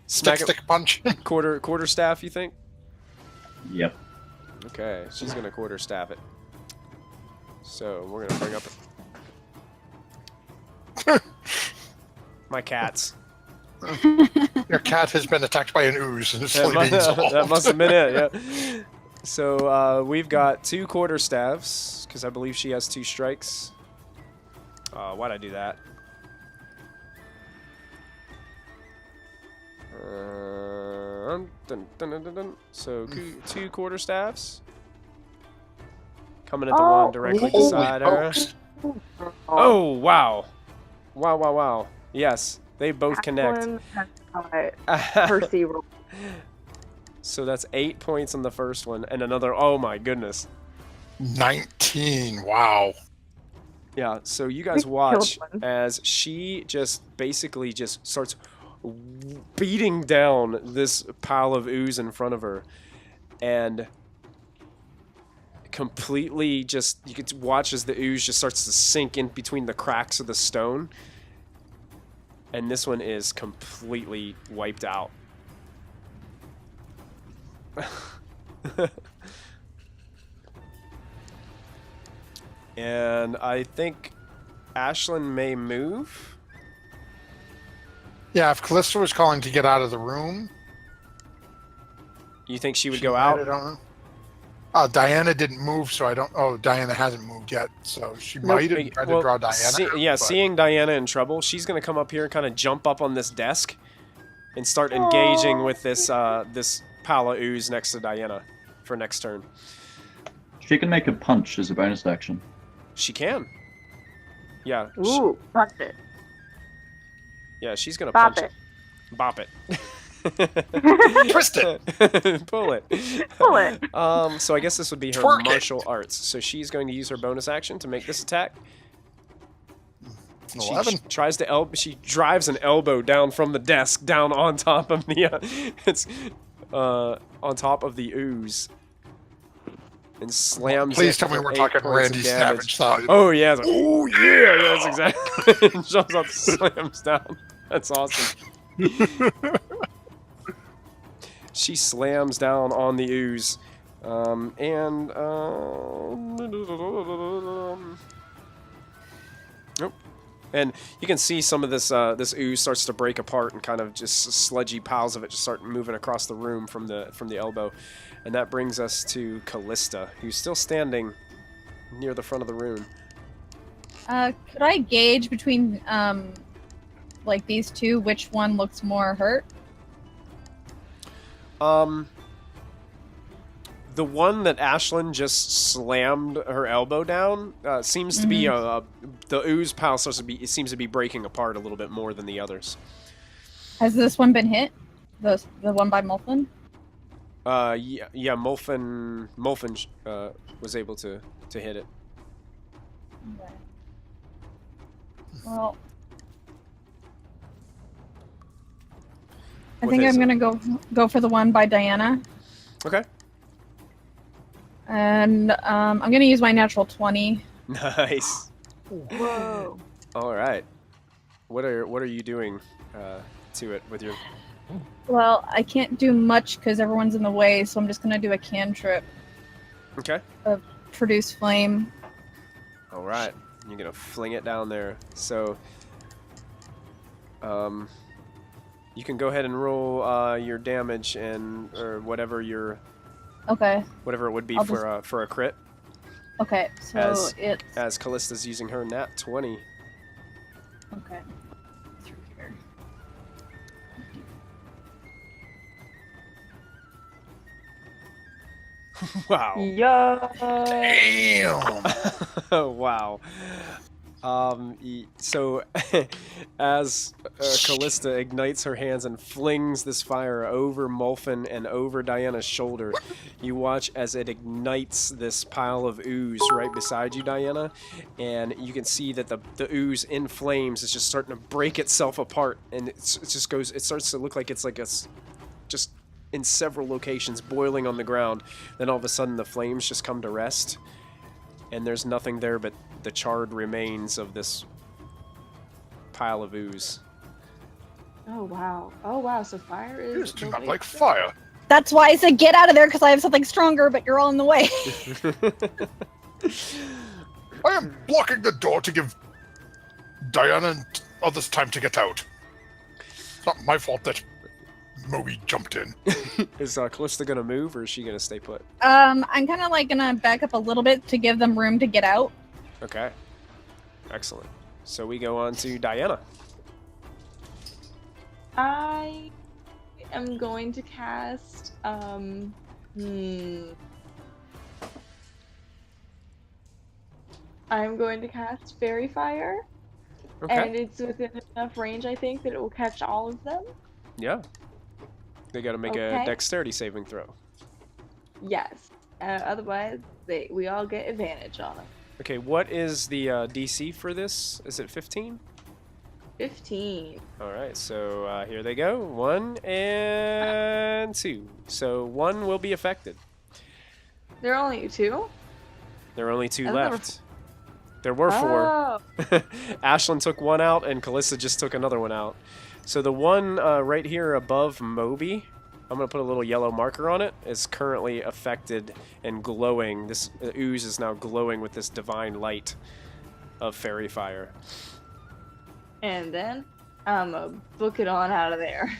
Smack it. stick, punch. Quarter staff, you think? Yep. Okay, she's gonna quarter staff it. So we're gonna bring up my cats. Your cat has been attacked by an ooze and is That slowly being dissolved. that must have been it, yeah. So we've got 2 quarterstaffs, because I believe she has 2 strikes. Why'd I do that? So 2 quarterstaffs. Coming at the one directly Holy beside her. smokes. Oh, wow. Wow. Yes, they both connect. Percy roll. So that's 8 points on the first one, and another. Oh my goodness. 19. Wow. Yeah. So you guys We watch killed one. as she just basically just starts beating down this pile of ooze in front of her, and completely just you could watch as the ooze just starts to sink in between the cracks of the stone, and this one is completely wiped out. And I think Ashlyn may move. Yeah, if Kallista was calling to get out of the room, You think she would she go might, out? I don't know. Diana didn't move, so I don't. Oh, Diana hasn't moved yet, so she might have tried to draw Diana. Out, Seeing Diana in trouble, she's gonna come up here and kind of jump up on this desk and start engaging with this this pile of ooze next to Diana for next turn. She can make a punch as a bonus action. She can. Yeah. Ooh, punch it. Yeah, she's gonna Bop punch it. it. Bop it. Twist it. Pull it. Pull it. So I guess this would be her Twerk it. martial arts. So she's going to use her bonus action to make this attack. She 11. tries to she drives an elbow down from the desk down on top of the on top of the ooze and slams. Please it tell me for we're 8 talking points of Randy damage. Savage style. Oh yeah! It's like, oh yeah! That's exactly. Jumps up, slams down. That's awesome. She slams down on the ooze, nope. And you can see some of this this ooze starts to break apart, and kind of just sludgy piles of it just start moving across the room from the elbow, and that brings us to Kallista, who's still standing near the front of the room. Could I gauge between like these two, which one looks more hurt? The one that Ashlyn just slammed her elbow down seems to be the ooze pile seems to be breaking apart a little bit more than the others. Has this one been hit? The one by Molfin? Yeah, Molfin was able to hit it. Okay. Well, I think I'm gonna go for the one by Diana. Okay. And I'm gonna use my natural 20. Nice. Whoa. All right. What are you doing to it with your? Well, I can't do much because everyone's in the way, so I'm just gonna do a cantrip. Okay. Of produce flame. All right. You're gonna fling it down there. So, you can go ahead and roll your damage or whatever your. Okay. Whatever it would be I'll for a crit. Okay, so as Kallista's using her nat 20. Okay. Through here. Wow. Yeah. Damn. Wow. So as Kallista ignites her hands and flings this fire over Molfin and over Diana's shoulder, you watch as it ignites this pile of ooze right beside you, Diana, and you can see that the ooze in flames is just starting to break itself apart, and it starts to look like it's just in several locations boiling on the ground. Then all of a sudden the flames just come to rest, and there's nothing there but the charred remains of this pile of ooze. Oh wow. Oh wow. So fire is. Yours do not like fire. That's why I said get out of there because I have something stronger, but you're all in the way. I am blocking the door to give Diana and others time to get out. It's not my fault that Moby jumped in. Is Kallista gonna move, or is she gonna stay put? I'm kind of like gonna back up a little bit to give them room to get out. Okay. Excellent. So we go on to Diana. I am going to cast I'm going to cast Fairy Fire. Okay. And it's within enough range, I think, that it will catch all of them. Yeah. They gotta make a dexterity saving throw. Yes. Otherwise, we all get advantage on them. Okay, what is the DC for this? Is it 15? 15. Alright, so here they go. 1 and 2. So 1 will be affected. There are only 2? There are only 2 I left. There were 4. Oh. Ashlyn took 1 out, and Kallista just took another one out. So the one right here above Moby, I'm going to put a little yellow marker on it, is currently affected and glowing. This ooze is now glowing with this divine light of fairy fire. And then Book it on out of there.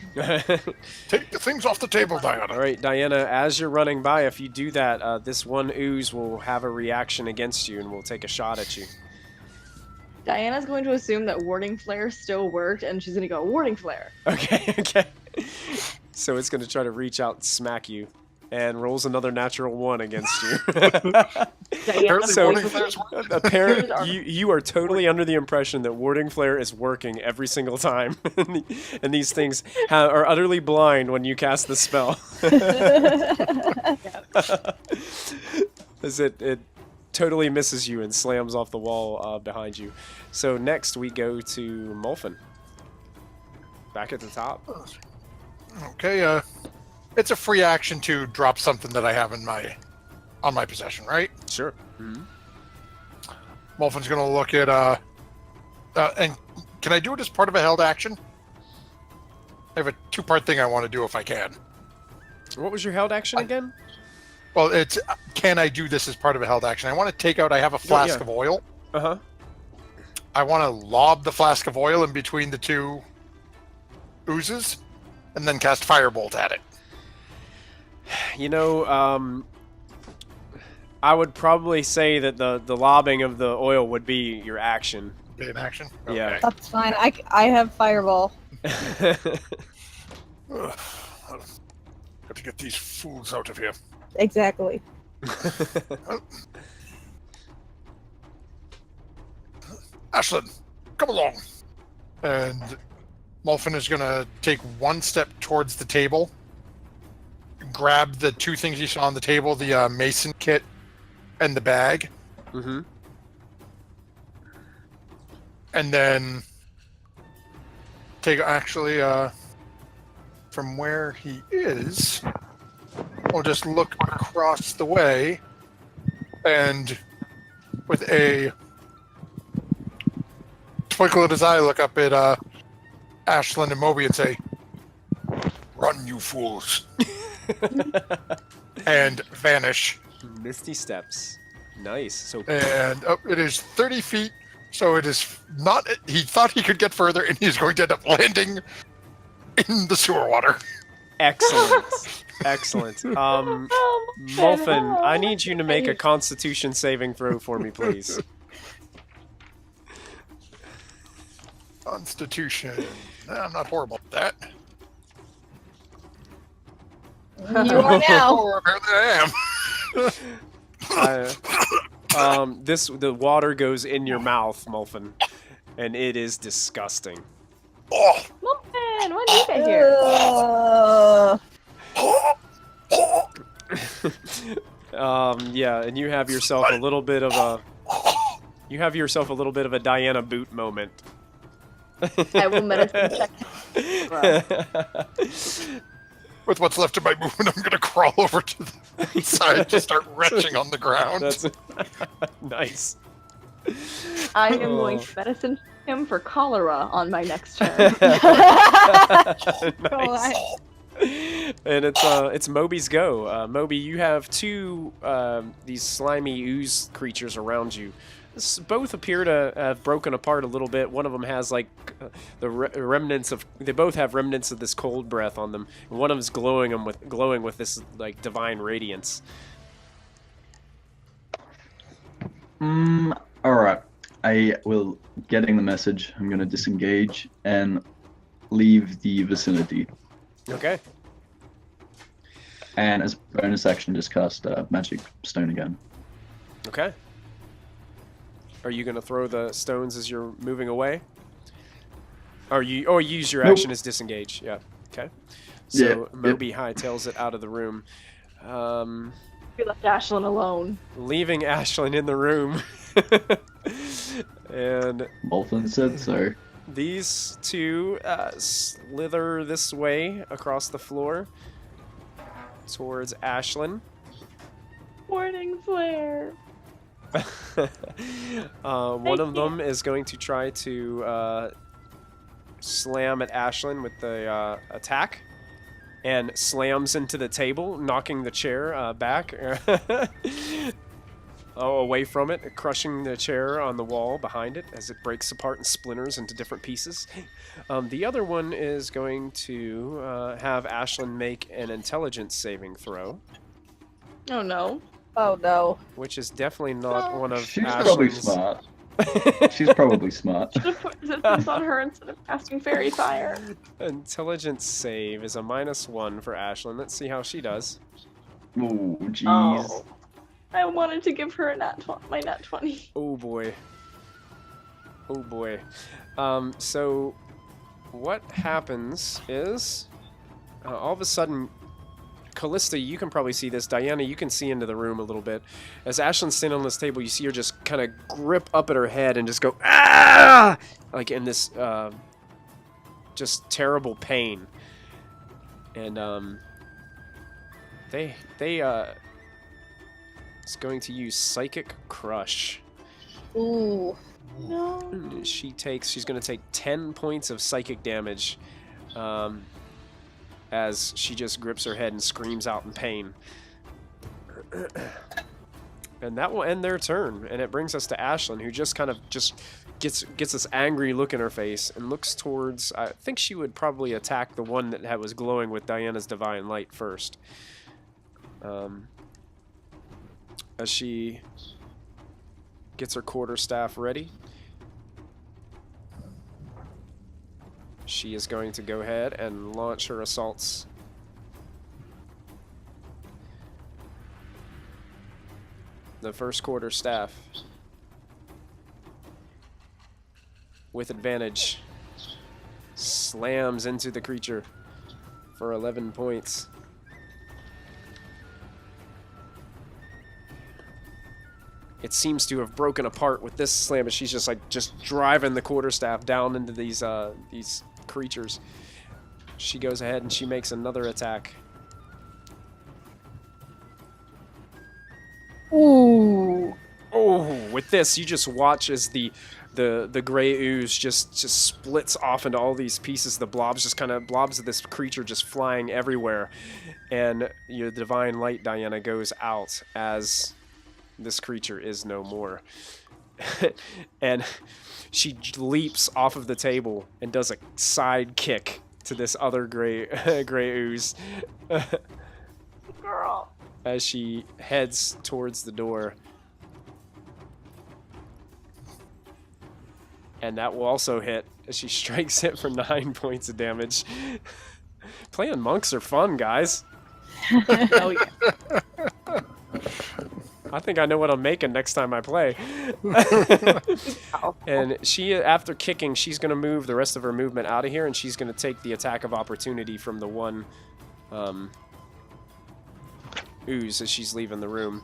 Take the things off the table, Diana. All right, Diana, as you're running by, if you do that, this one ooze will have a reaction against you and will take a shot at you. Diana's going to assume that Warding Flare still worked, and she's going to go, Warding Flare. Okay, okay. So it's going to try to reach out and smack you. And rolls another natural 1 against you. So, apparently, you are totally under the impression that Warding Flare is working every single time. And these things are utterly blind when you cast the spell. As it totally misses you and slams off the wall behind you. So next we go to Molfin. Back at the top. Okay, it's a free action to drop something that I have on my possession, right? Sure. Mm-hmm. Molfin's gonna look at and can I do it as part of a held action? I have a 2-part thing I want to do if I can. What was your held action again? Well, it's can I do this as part of a held action? I want to take out. I have a flask of oil. I want to lob the flask of oil in between the 2 oozes, and then cast Firebolt at it. You know, I would probably say that the lobbing of the oil would be your action. Be an action? Okay. Yeah. That's fine. I have Fireball. Got to get these fools out of here. Exactly. Ashlyn, come along. And Molfin is going to take 1 step towards the table, grab the 2 things you saw on the table, the mason kit and the bag. Mm-hmm. And then take from where he is, we'll just look across the way and with a twinkle in his eye look up at Ashlyn and Moby and say, "Run, you fools." And vanish. Misty steps. Nice. So And it is 30 feet, so it is not. He thought he could get further, and he's going to end up landing in the sewer water. excellent. Excellent. Molfin, I need you to make a Constitution saving throw for me, please. Constitution. I'm not horrible at that. You are now. Oh, apparently I am. The water goes in your mouth, Molfin, and it is disgusting. Oh. Molfin, what did you get here? Yeah, and you have yourself a little bit of a Diana boot moment. I will medicine check. With what's left of my movement, I'm going to crawl over to the side to start retching on the ground. That's nice. I am going to medicine him for cholera on my next turn. Nice. And it's Moby's go. Moby, you have 2 these slimy ooze creatures around you. Both appear to have broken apart a little bit. One of them has like the remnants of. They both have remnants of this cold breath on them. And one of them is glowing with this like divine radiance. All right. I will getting the message. I'm going to disengage and leave the vicinity. Okay. And as a bonus action, just cast Magic Stone again. Okay. Are you going to throw the stones as you're moving away? Or you use your action as disengage? Yeah. Okay. So Moby hightails it out of the room. We left Ashlyn alone. Leaving Ashlyn in the room. And Molfin said so. These 2 slither this way across the floor towards Ashlyn. Warding Flare. One of them is going to try to slam at Ashlyn with the attack, and slams into the table, knocking the chair back. away from it, crushing the chair on the wall behind it as it breaks apart and splinters into different pieces. The other one is going to have Ashlyn make an intelligence saving throw. Oh no. Oh no. Which is definitely not one of She's Ashlyn's... probably smart. She's probably smart. Should have put this on her instead of casting fairy fire. Intelligence save is a -1 for Ashlyn. Let's see how she does. Oh, jeez. Oh. I wanted to give her my nat 20. Oh boy. Oh boy. So what happens is all of a sudden, Kallista, you can probably see this. Diana, you can see into the room a little bit. As Ashlyn's sitting on this table, you see her just kind of grip up at her head and just go, ah! Like in this just terrible pain. And they is going to use Psychic Crush. Ooh. No. She's going to take 10 points of psychic damage as she just grips her head and screams out in pain. And that will end their turn, and it brings us to Ashlyn, who just kind of gets this angry look in her face and looks towards... I think she would probably attack the one that was glowing with Diana's Divine Light first. As she gets her quarterstaff ready, she is going to go ahead and launch her assaults. The first quarterstaff, with advantage, slams into the creature for 11 points. It seems to have broken apart with this slam, as she's just driving the quarterstaff down into these creatures. She goes ahead and she makes another attack. Ooh. Oh, with this, you just watch as the gray ooze just splits off into all these pieces. The blobs of this creature just flying everywhere, and your Divine Light, Diana, goes out as this creature is no more. And she leaps off of the table and does a side kick to this other gray ooze. Girl. As she heads towards the door. And that will also hit as she strikes it for 9 points of damage. Playing monks are fun, guys. Oh yeah. I think I know what I'm making next time I play. And she, after kicking, she's going to move the rest of her movement out of here, and she's going to take the attack of opportunity from the one ooze as she's leaving the room.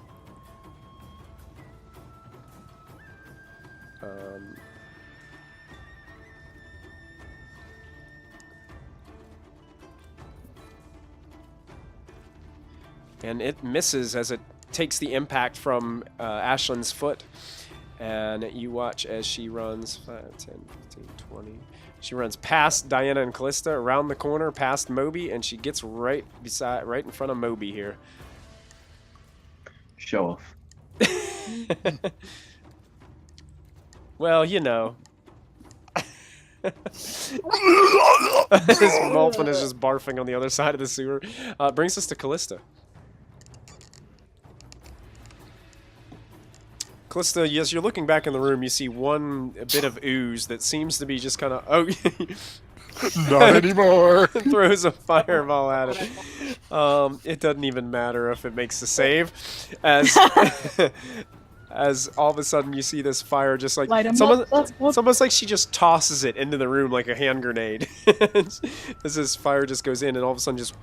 And it misses as it takes the impact from Ashlyn's foot. And you watch as she runs 5, 10, 15, 20. She runs past Diana and Kallista, around the corner, past Moby, and she gets right in front of Moby here. Show off. Well, you know. Molfin is just barfing on the other side of the sewer. Brings us to Kallista. Kallista, yes, you're looking back in the room, you see one bit of ooze that seems to be just kind of... Oh, Not anymore. Throws a fireball at it. It doesn't even matter if it makes the save. As all of a sudden you see this fire just like... It's almost like she just tosses it into the room like a hand grenade. As this fire just goes in and all of a sudden just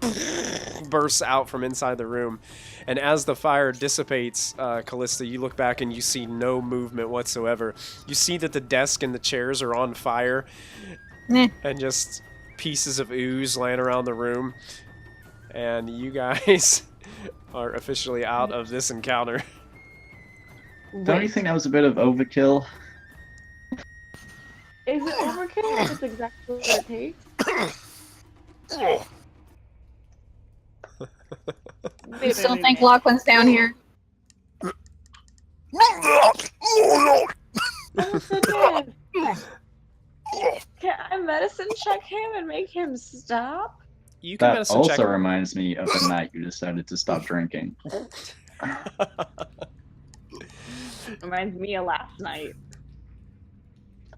bursts out from inside the room. And as the fire dissipates, Kallista, you look back and you see no movement whatsoever. You see that the desk and the chairs are on fire. And just pieces of ooze laying around the room. And you guys are officially out of this encounter. Don't you think that was a bit of overkill? Is it overkill? That's exactly what it takes. I still think Lachlan's down here. him and make him stop? You can That medicine check also him. reminds me of the night you decided to stop drinking. Reminds me of last night.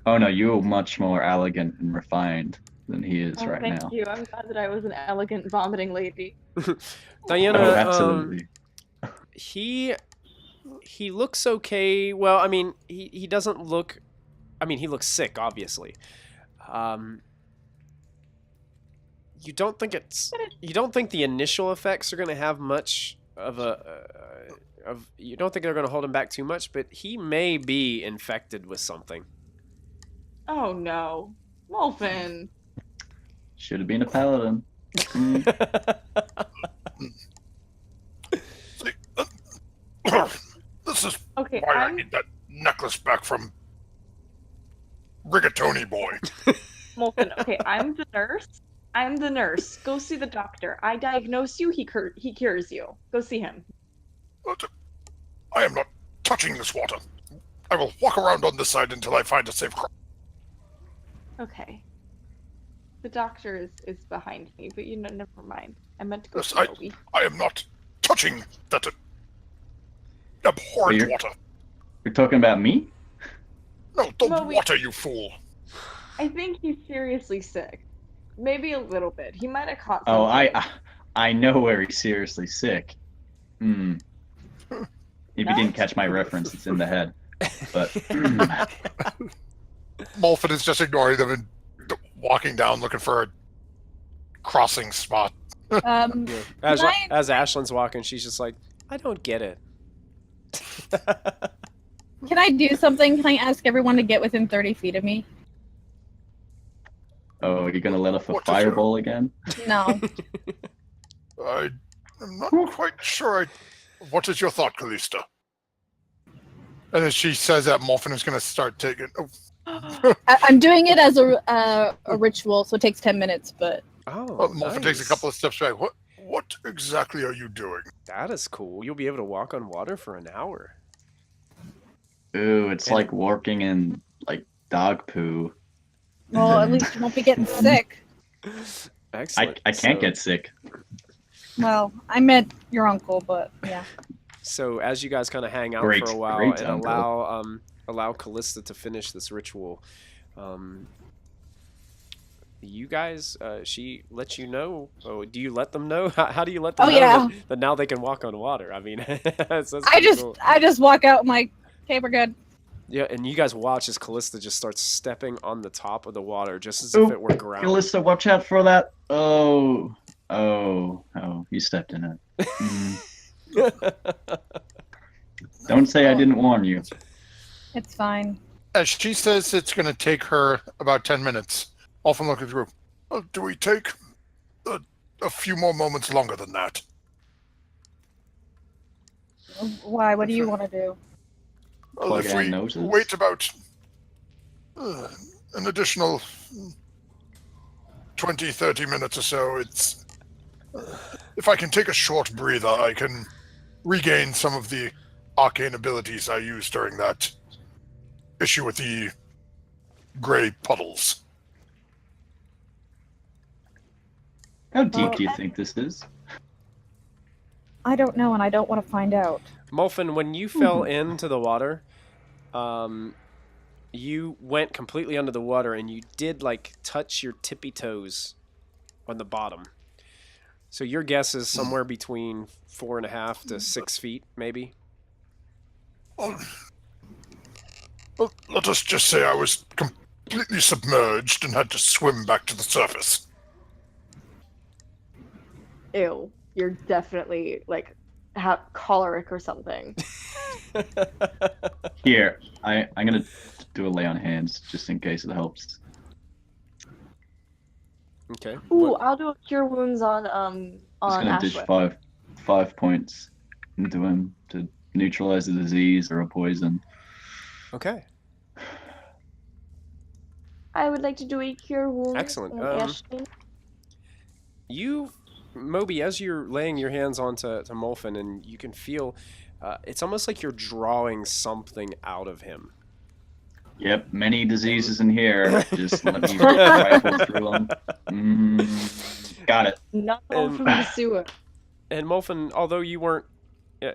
Oh no, you're much more elegant and refined than he is Oh, right thank now. you. I'm glad that I was an elegant vomiting lady. Diana, Oh, absolutely. he looks okay. Well, I mean, he doesn't look. I mean, he looks sick, obviously. You don't think the initial effects are going to have much of you don't think they're going to hold him back too much, but he may be infected with something. Oh no. Molfin. Should have been a paladin. Mm. This is Okay, why I I'm need that necklace back from Rigatoni Boy. Molfin. Okay, I'm the nurse. I'm the nurse. Go see the doctor. I diagnose you, he cures you. Go see him. But I am not touching this water. I will walk around on this side until I find a safe cross. Okay. The doctor is behind me, but you know, never mind. I meant to go Yes, see Obi. I am not touching that abhorrent You're- water. You're talking about me? No, the Well, water, you fool. I think he's seriously sick. Maybe a little bit. He might have caught something. Oh, I know where he's seriously sick. Hmm. If you didn't Nice. catch my reference, it's in the head. But Molfin is just ignoring them and walking down looking for a crossing spot. Um, Yeah. Can I- As Ashlyn's walking, she's just like, I don't get it. can I do something? Can I ask everyone to get within 30 feet of me? oh, you're gonna let off a What is your- fireball again? No. I am not quite sure. What is your thought, Kallista? And as she says that, Molfin is going to start taking. Oh, I'm doing it as a ritual, so it takes 10 minutes, but Molfin takes a couple of steps back. What exactly are you doing? That is cool. You'll be able to walk on water for an hour. Ooh, it's And- like walking in like dog poo. well, at least you won't be getting sick. Excellent. I can't get sick. Well, I meant your uncle, but yeah. So as you guys kind of hang out Great, for a while great and uncle. allow Kallista to finish this ritual, you guys, she lets you know. Oh, do you let them know? How do you let them Oh, know yeah. that now they can walk on water? I mean, that's I pretty just cool. I just walk out. I'm like, okay, we're good. Yeah, and you guys watch as Kallista just starts stepping on the top of the water, just as Ooh, if it were ground. Kallista, watch out for that. Oh, you stepped in it. Mm. Don't say I didn't warn you. It's fine. As she says it's going to take her about 10 minutes, Molfin looking through. Do we take a few more moments longer than that? Why? What do you want to do? Well, Plug if our we noses. wait about an additional 20, 30 minutes or so, it's... if I can take a short breather, I can regain some of the arcane abilities I used during that issue with the gray puddles. How deep do you think this is? I don't know, and I don't want to find out. Molfin, when you fell into the water, you went completely under the water, and you did like touch your tippy toes on the bottom. So your guess is somewhere between 4.5 to 6 feet, maybe. Well, let us just say I was completely submerged and had to swim back to the surface. Ew. You're definitely like have choleric or something. Here, I'm gonna do a lay on hands just in case it helps. Okay. Ooh, What- I'll do a cure wounds on Just gonna dish Ashwin. five points into him to neutralize the disease or a poison. Okay. I would like to do a cure wounds Excellent. on Ashwin. You, Moby, as you're laying your hands onto Molfin, and you can feel, it's almost like you're drawing something out of him. Yep, many diseases in here. Just let me rifle through them. Got it. Not all And- from the sewer. And Molfin, although you weren't,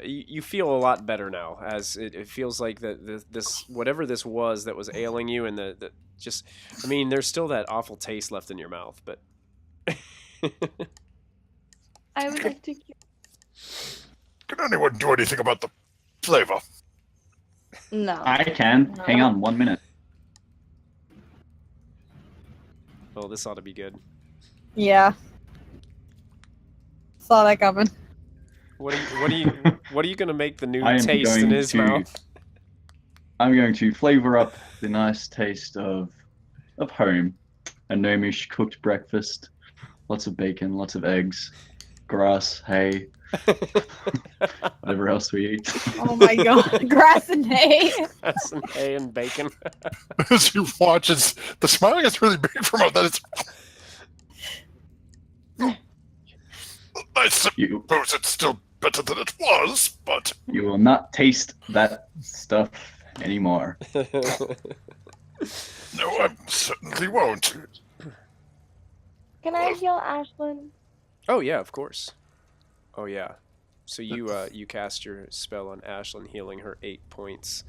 you feel a lot better now, as it feels like that this whatever this was that was ailing you, and the just, I mean, there's still that awful taste left in your mouth, but. I would like to. Can anyone do anything about the flavor? No. I can. Hang on 1 minute. Oh, this ought to be good. Yeah. Saw that coming. What are you gonna make the new I am taste in going his to- mouth? I'm going to flavor up the nice taste of home. A gnomish cooked breakfast. Lots of bacon, lots of eggs, grass, hay, whatever else we eat. Oh my god. Grass and hay. That's some hay and bacon. As he watches, the smile gets really big from him. That is. I You suppose it's still better than it was, but you will not taste that stuff anymore. no, I certainly won't. Can I heal Ashlyn? Oh yeah, of course. Oh yeah. So you cast your spell on Ashlyn, healing her 8 points.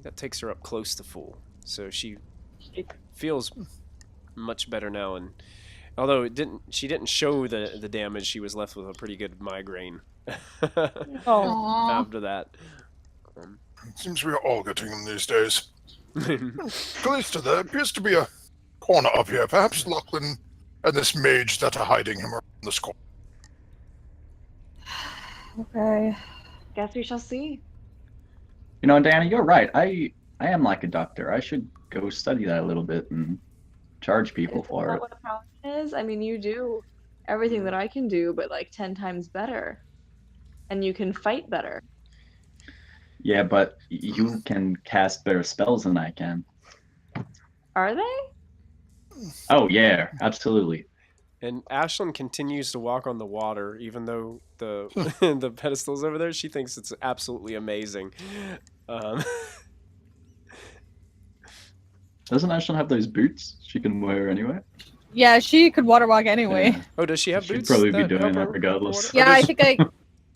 That takes her up close to full. So she feels much better now, and although she didn't show the damage, she was left with a pretty good migraine Aww. after that. It seems we are all getting them these days. Kallista, there appears to be a corner up here. Perhaps Lachlan and this mage that are hiding him around this corner. Okay. Guess we shall see. You know, Diana, you're right. I am like a doctor. I should go study that a little bit and charge people Isn't for that it. what a paladin is? I mean, you do everything that I can do, but like 10 times better. And you can fight better. Yeah, but you can cast better spells than I can. Are they? Oh yeah, absolutely. And Ashlyn continues to walk on the water, even though the the pedestal's over there. She thinks it's absolutely amazing. Doesn't Ashlyn have those boots she can wear anyway? Yeah, she could water walk anyway. Yeah. Oh, does she have She'd boots? probably be that doing help that her regardless. water? Yeah, Or I does- think I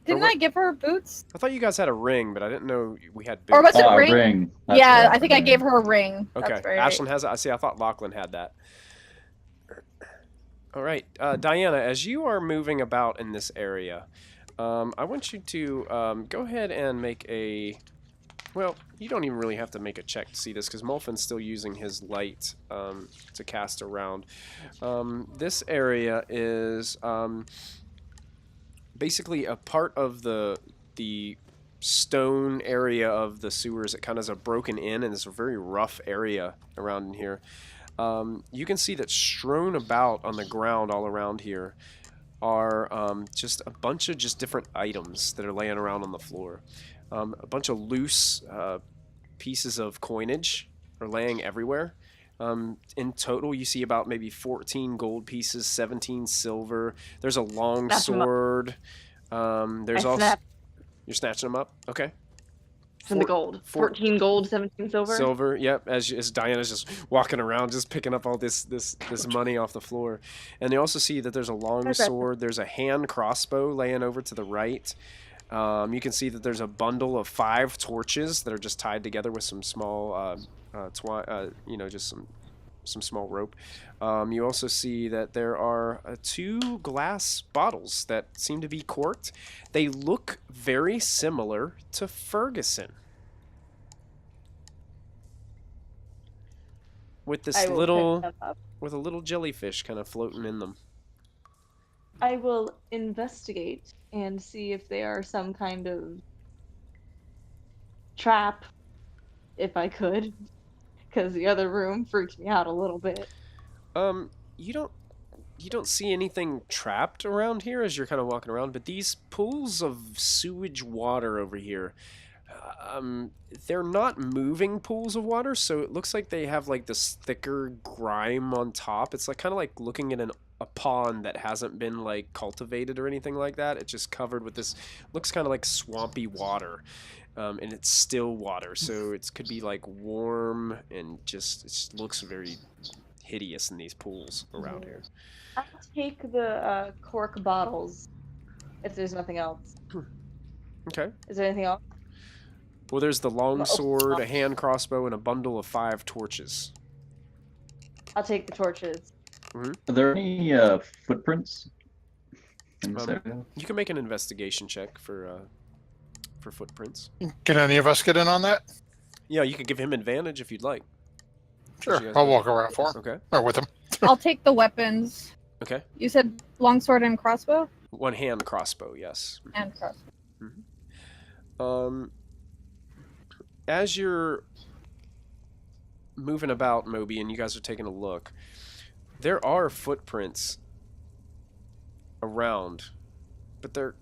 didn't what- I give her boots? I thought you guys had a ring, but I didn't know we had boots. Or was it Oh, a ring? ring. That's Yeah, right, I think I ring. gave her a ring. Okay, That's right. Ashlyn has it. I see. I thought Lachlan had that. All right, Diana, as you are moving about in this area, I want you to go ahead and make a. Well, you don't even really have to make a check to see this because Molfin's still using his light to cast around. This area is basically a part of the stone area of the sewers. It kind of is a broken in, and it's a very rough area around in here. You can see that strewn about on the ground all around here are just a bunch of just different items that are laying around on the floor. A bunch of loose pieces of coinage are laying everywhere. In total, you see about maybe 14 gold pieces, 17 silver. There's a long Snatch 'em up. sword. There's I also snap you're snatching them up. Okay. from the gold. 14 gold, 17 silver. Silver, yep. As Diana's just walking around, just picking up all this money off the floor, and you also see that there's a long Okay. sword. There's a hand crossbow laying over to the right. You can see that there's a bundle of 5 torches that are just tied together with some small, just some small rope. You also see that there are 2 glass bottles that seem to be corked. They look very similar to Ferguson. With this I will little, pick them up. with a little jellyfish kind of floating in them. I will investigate and see if they are some kind of trap, if I could, because the other room freaked me out a little bit. You don't see anything trapped around here as you're kind of walking around, but these pools of sewage water over here, they're not moving pools of water, so it looks like they have like this thicker grime on top. It's like kind of like looking at an a pond that hasn't been like cultivated or anything like that. It's just covered with this, looks kind of like swampy water, and it's still water, so it could be like warm and just it looks very hideous in these pools around here. I'll take the cork bottles if there's nothing else. Okay. Is there anything else? Well, there's the long sword, a hand crossbow, and a bundle of 5 torches. I'll take the torches. Are there any footprints in this area? You can make an investigation check for footprints. Can any of us get in on that? Yeah, you could give him advantage if you'd like. Sure, I'll walk around for him. Okay. Or with him. I'll take the weapons. Okay. You said longsword and crossbow? One hand crossbow, yes. And crossbow. As you're moving about, Moby, and you guys are taking a look, there are footprints around, but they're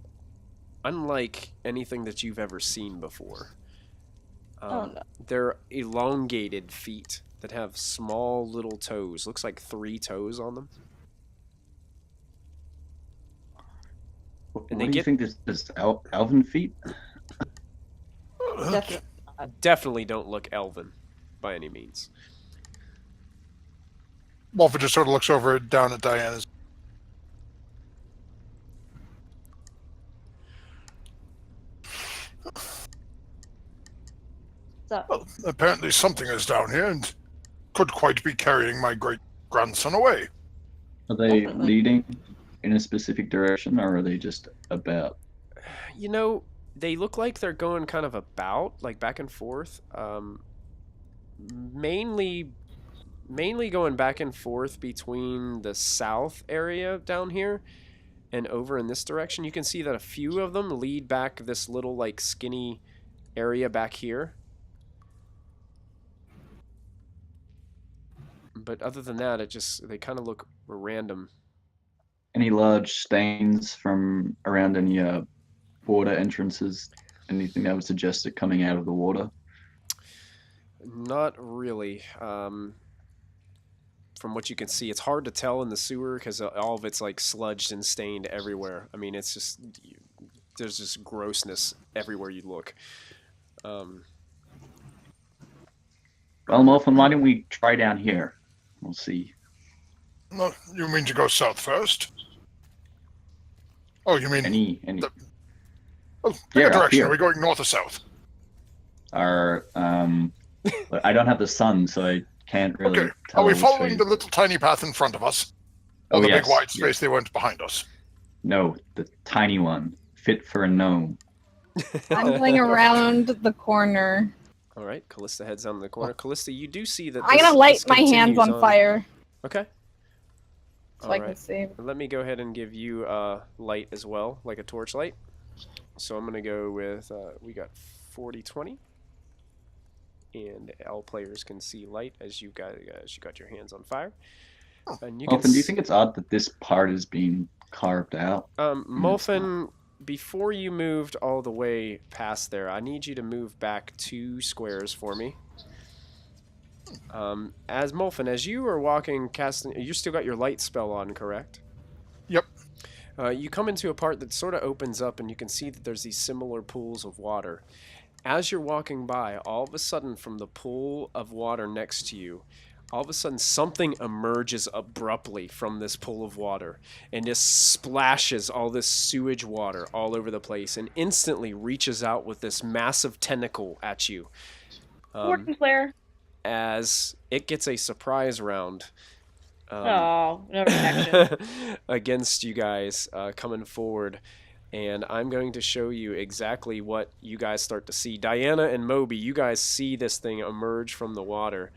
unlike anything that you've ever seen before. Oh, no. They're elongated feet that have small little toes. Looks like 3 toes on them. What And do they you get- think this elven feet? Definitely. Definitely don't look elven by any means. Molfin just sort of looks over down at Diana's. So, Well, apparently something is down here and could quite be carrying my great-grandson away. Are they Definitely. leading in a specific direction, or are they just about? You know, they look like they're going kind of about, like back and forth. Mainly going back and forth between the south area down here and over in this direction. You can see that a few of them lead back this little like skinny area back here. But other than that, they kind of look random. Any large stains from around any water entrances? Anything that would suggest it coming out of the water? Not really. From what you can see, it's hard to tell in the sewer because all of it's like sludged and stained everywhere. I mean, it's just there's just grossness everywhere you look. Well, Molfin, why don't we try down here? We'll see. No, you mean to go south first? Oh, you mean... Any Oh, pick Yeah, a up direction. here. Are we going north or south? I don't have the sun, so I can't really Okay. tell. Are we which following way- the little tiny path in front of us? Oh, Or the yes, big wide space yes. they went behind us? No, the tiny one, fit for a gnome. I'm going around the corner. All right, Kallista heads down the corner. Kallista, you do see that I'm gonna light this my hands continues on fire Okay. so I All can right. see. Let me go ahead and give you light as well, like a torch light. So I'm going to go with, we got 40-20. And all players can see light as you got your hands on fire. And you Molfin, do you think it's odd that this part is being carved out? Molfin, before you moved all the way past there, I need you to move back 2 squares for me. As Molfin, as you are walking, casting, you still got your light spell on, correct? Yep. You come into a part that sort of opens up, and you can see that there's these similar pools of water. As you're walking by, all of a sudden from the pool of water next to you, all of a sudden something emerges abruptly from this pool of water and just splashes all this sewage water all over the place and instantly reaches out with this massive tentacle at you. Fortune player. As it gets a surprise round Oh, no protection. against you guys coming forward. And I'm going to show you exactly what you guys start to see. Diana and Moby, you guys see this thing emerge from the water.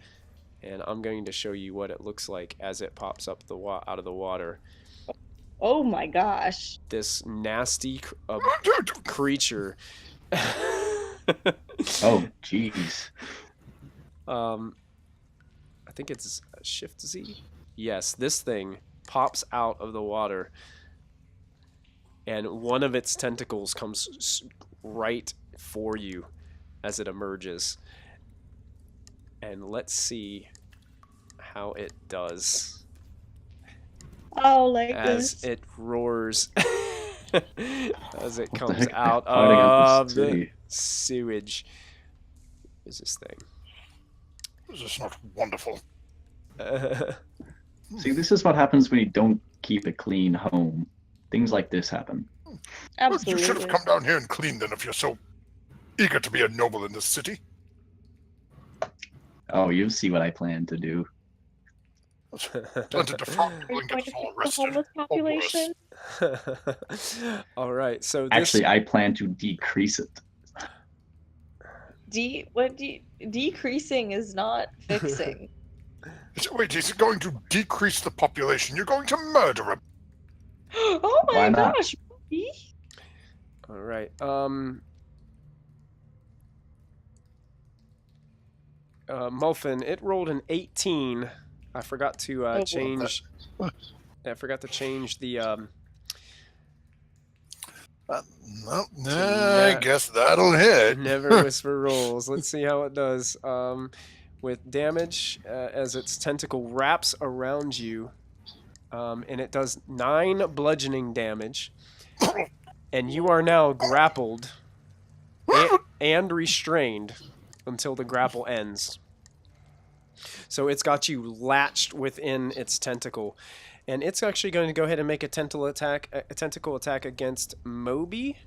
And I'm going to show you what it looks like as it pops up out of the water. Oh my gosh. This nasty creature. Oh, jeez. I think it's Shift Z. Yes, this thing pops out of the water. And one of its tentacles comes right for you as it emerges. And let's see how it does. Oh, like as this. it roars as it What the comes heck? out They're hiding under the of the city. sewage. What is this thing? This is not wonderful. See, this is what happens when you don't keep a clean home. Things like this happen. Absolutely. You should have come down here and cleaned then if you're so eager to be a noble in this city. Oh, you'll see what I plan to do. Planted to farm Are you and going get to all fix the arrested. homeless population? All right, so this Actually, I plan to decrease it. Decreasing is not fixing. Wait, he's going to decrease the population. You're going to murder him. Oh my Why not? gosh. Bobby. all right. Molfin, it rolled an 18. I forgot to boy. change. I forgot to change the. I guess that'll hit. Never whisper rolls. Let's see how it does. With damage, as its tentacle wraps around you, and it does 9 bludgeoning damage, and you are now grappled and restrained until the grapple ends. So it's got you latched within its tentacle, and it's actually going to go ahead and make a tentacle attack against Moby.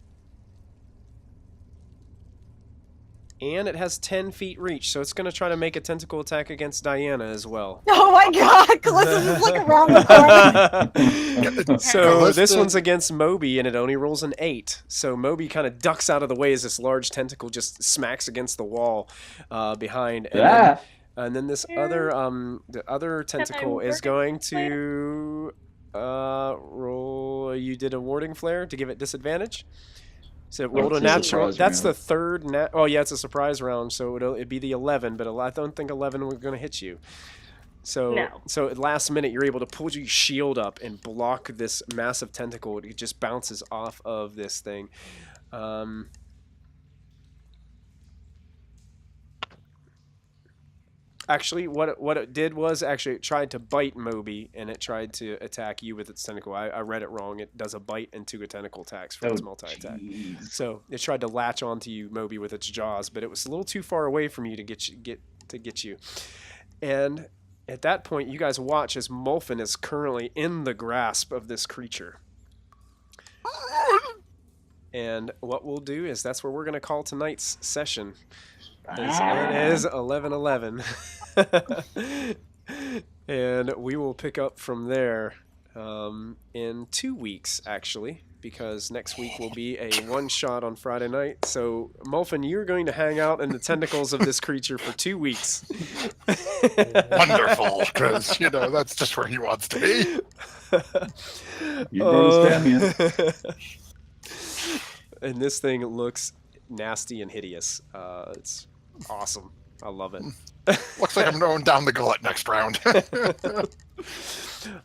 And it has 10 feet reach, so it's going to try to make a tentacle attack against Diana as well. Oh my god, Kallista's just like around the corner. So this one's against Moby, and it only rolls an 8. So Moby kind of ducks out of the way as this large tentacle just smacks against the wall behind. And then this the other tentacle is going to roll. You did a warding flare to give it disadvantage. So it rolled a natural. That's the third. Oh yeah, it's a surprise round, so it'd be the 11. But I don't think 11 was going to hit you. So so at last minute, you're able to pull your shield up and block this massive tentacle. It just bounces off of this thing. Actually, what it did was actually it tried to bite Moby, and it tried to attack you with its tentacle. I read it wrong. It does a bite and 2 tentacle attacks for its multi-attack. So it tried to latch onto you, Moby, with its jaws, but it was a little too far away from you to get you. And at that point, you guys watch as Molfin is currently in the grasp of this creature. And what we'll do is that's where we're going to call tonight's session. It is 11:11. And we will pick up from there in 2 weeks, actually, because next week will be a one-shot on Friday night. So, Molfin, you're going to hang out in the tentacles of this creature for 2 weeks. Wonderful, because, that's just where he wants to be. You understand me? And this thing looks nasty and hideous. It's awesome. I love it. Looks like I'm going down the gullet next round.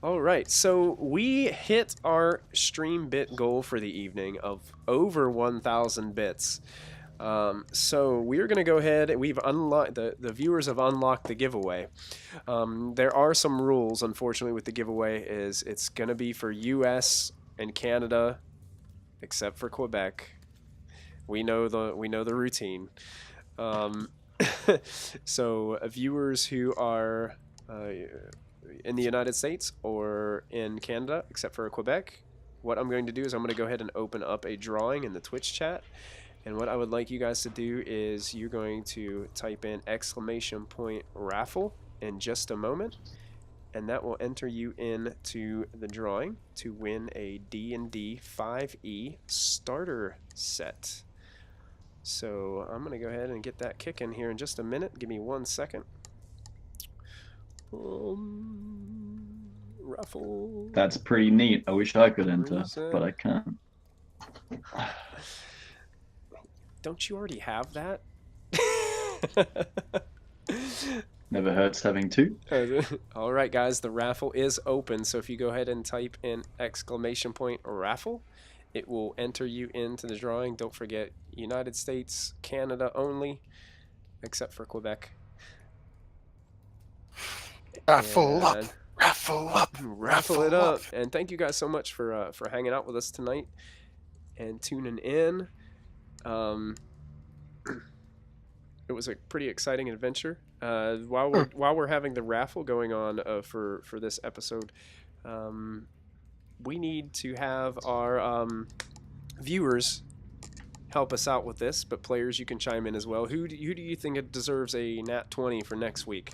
All right, so we hit our stream bit goal for the evening of over 1,000 bits. So we're going to go ahead. We've unlocked the viewers have unlocked the giveaway. There are some rules, unfortunately, with the giveaway. Is it's going to be for U.S. and Canada, except for Quebec. We know the routine. So viewers who are in the United States or in Canada, except for Quebec, what I'm going to do is I'm going to go ahead and open up a drawing in the Twitch chat. And what I would like you guys to do is you're going to type in !raffle in just a moment. And that will enter you into the drawing to win a D&D 5e starter set. So I'm going to go ahead and get that kicking here in just a minute. Give me 1 second. Raffle. That's pretty neat. I wish I could enter, but I can't. Don't you already have that? Never hurts having 2. All right, guys, the raffle is open. So if you go ahead and type in !raffle, it will enter you into the drawing. Don't forget, United States, Canada only, except for Quebec. Raffle up. Raffle up. Raffle it up. And thank you guys so much for hanging out with us tonight and tuning in. It was a pretty exciting adventure. While we're having the raffle going on for this episode, we need to have our viewers help us out with this, but players, you can chime in as well. Who do you think it deserves a nat 20 for next week?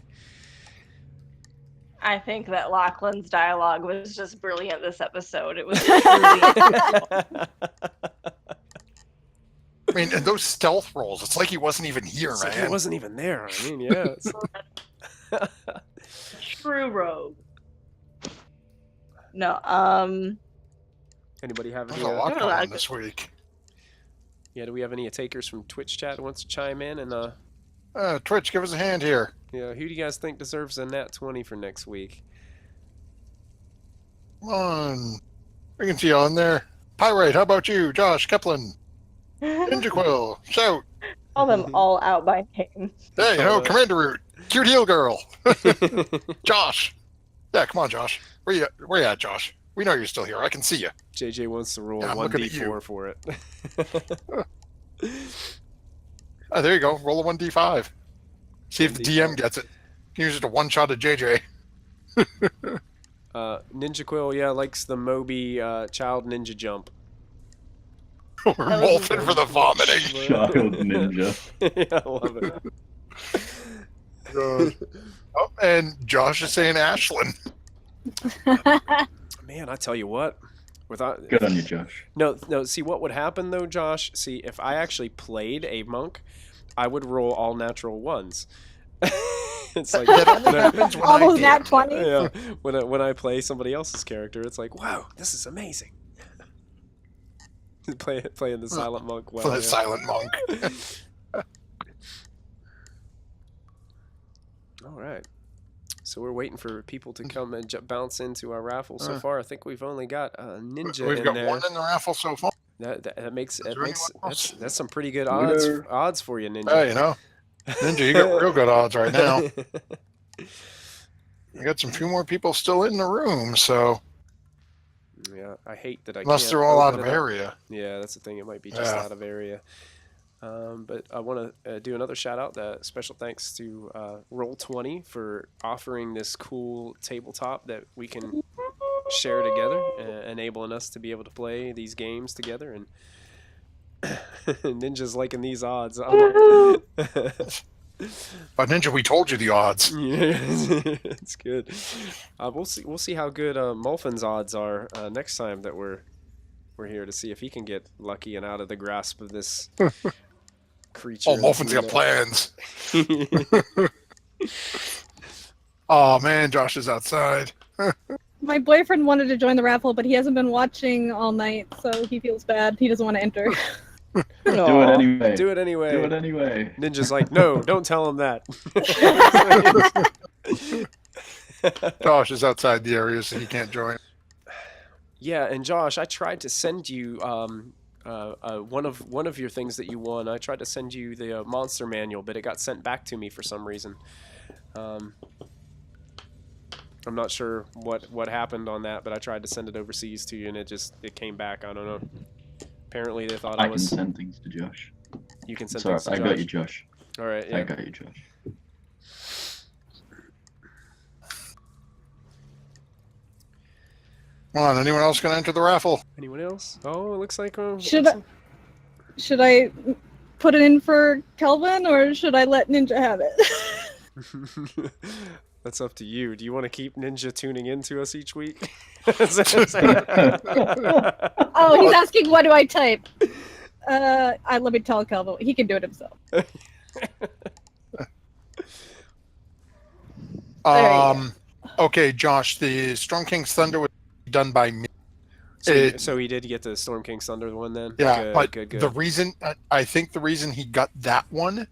I think that Lachlan's dialogue was just brilliant this episode. It was brilliant. I mean, and those stealth rolls, it's like he wasn't even here, It's man. like he wasn't even there. I mean, yeah. True rogue. No, Anybody have There's any? a lot I don't going know, on this week. Yeah, do we have any takers from Twitch chat who wants to chime in? And Twitch, give us a hand here. yeah, who do you guys think deserves a nat 20 for next week? Come on. We can see you on there. Pyrite, how about you? Josh, Keplin, Ninja Quill, shout. call them all out by name. Hey, Commander Root, cute heel girl. Josh. Yeah, come on, Josh. Where you at, Josh? We know you're still here. I can see you. JJ wants to roll Yeah, I'm a looking at you. 1d4 for it. Oh, there you go. Roll a 1d5. See if the DM gets it. Use it a one-shot at JJ. Ninja Quill, yeah, likes the Moby child ninja jump. Or Molfin for the vomiting. Child ninja. Yeah, I love it. Good. Oh, and Josh is saying Ashlyn. Man, I tell you what. Without Good on you, Josh. No, see what would happen though, Josh? See, if I actually played a monk, I would roll all natural ones. It's like That only happens when All those I nat DM. 20s? yeah, when I play somebody else's character, it's like, wow, this is amazing. Playing the silent monk well. For the yeah. silent monk. All right. So we're waiting for people to come and bounce into our raffle. So far, I think we've only got a ninja We've in got there. one in the raffle so far. That makes there anyone else? that's some pretty good Winner. odds for you, ninja. Hey, Ninja, you got real good odds right now. You got some few more people still in the room, so Yeah, I hate that I unless can't they're all out open of it up. area. Yeah, that's the thing. It might be just Yeah. out of area. But I want to do another shout out. Special thanks to Roll20 for offering this cool tabletop that we can share together, enabling us to be able to play these games together. And Ninja's liking these odds. But Ninja, we told you the odds. Yeah, it's good. We'll see how good Molfin's odds are next time that we're here to see if he can get lucky and out of the grasp of this creature. Oh, Molfin's got plans. Oh man, Josh is outside. My boyfriend wanted to join the raffle, but he hasn't been watching all night, so he feels bad. He doesn't want to enter. Do it anyway. Do it anyway. Do it anyway. Ninja's like, no, don't tell him that. Josh is outside the area, so he can't join. Yeah, and Josh, I tried to send you one of your things that you won. I tried to send you the monster manual, but it got sent back to me for some reason. I'm not sure what happened on that, but I tried to send it overseas to you, and it came back. I don't know. Apparently, they thought I I can was. send things to Josh. You can send Sorry, things to I Josh. got you, Josh. All right. Yeah. I got you, Josh. Come on, anyone else gonna enter the raffle? Anyone else? Oh, it looks like. Should I put it in for Kelvin, or should I let Ninja have it? That's up to you. Do you want to keep Ninja tuning into us each week? Oh, he's asking what do I type. Let me tell Kelvin. He can do it himself. Okay, Josh, the Storm King's Thunder was done by me. So he did get the Storm King's Thunder one then? Yeah, Good, but good. the reason, I think the reason he got that one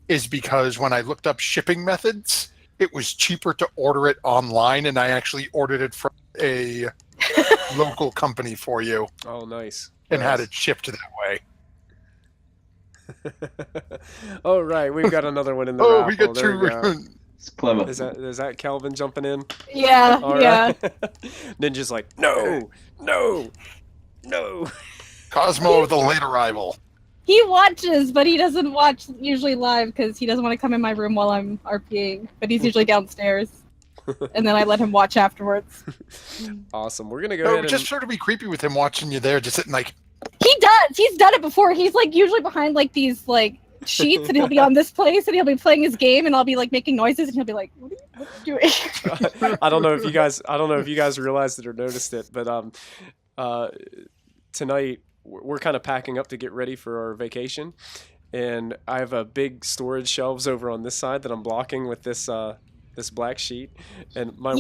is because when I looked up shipping methods, it was cheaper to order it online, and I actually ordered it from a local company for you Oh, nice. and had it shipped that way. Oh, right. We've got another one in the Oh, raffle. we got There two. we go. It's clever. Is that Kelvin jumping in? Yeah, All yeah. right. Ninja's like, no. Cosmo, the late arrival. He watches, but he doesn't watch usually live because he doesn't want to come in my room while I'm RPing. But he's usually downstairs, and then I let him watch afterwards. Awesome. We're gonna go No, ahead and just sort of be creepy with him watching you there, just sitting like. He does. He's done it before. He's like usually behind like these like sheets, and he'll be on this place, and he'll be playing his game, and I'll be like making noises, and he'll be like, "What are you doing?" I don't know if you guys realized it or noticed it, but tonight we're kind of packing up to get ready for our vacation, and I have a big storage shelves over on this side that I'm blocking with this black sheet, and my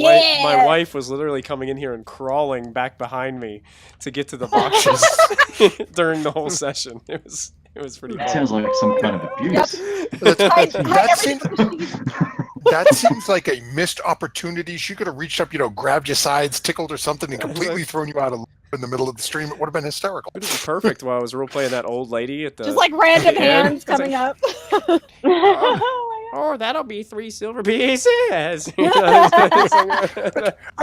wife was literally coming in here and crawling back behind me to get to the boxes during the whole session. It was pretty That cool. sounds like some kind of abuse. That seems like a missed opportunity. She could have reached up, grabbed your sides, tickled or something, and completely thrown you out in the middle of the stream. It would have been hysterical. It would have been perfect while I was role playing that old lady at the Just like random Yeah. hands It's like- coming up. Oh, that'll be 3 silver pieces. I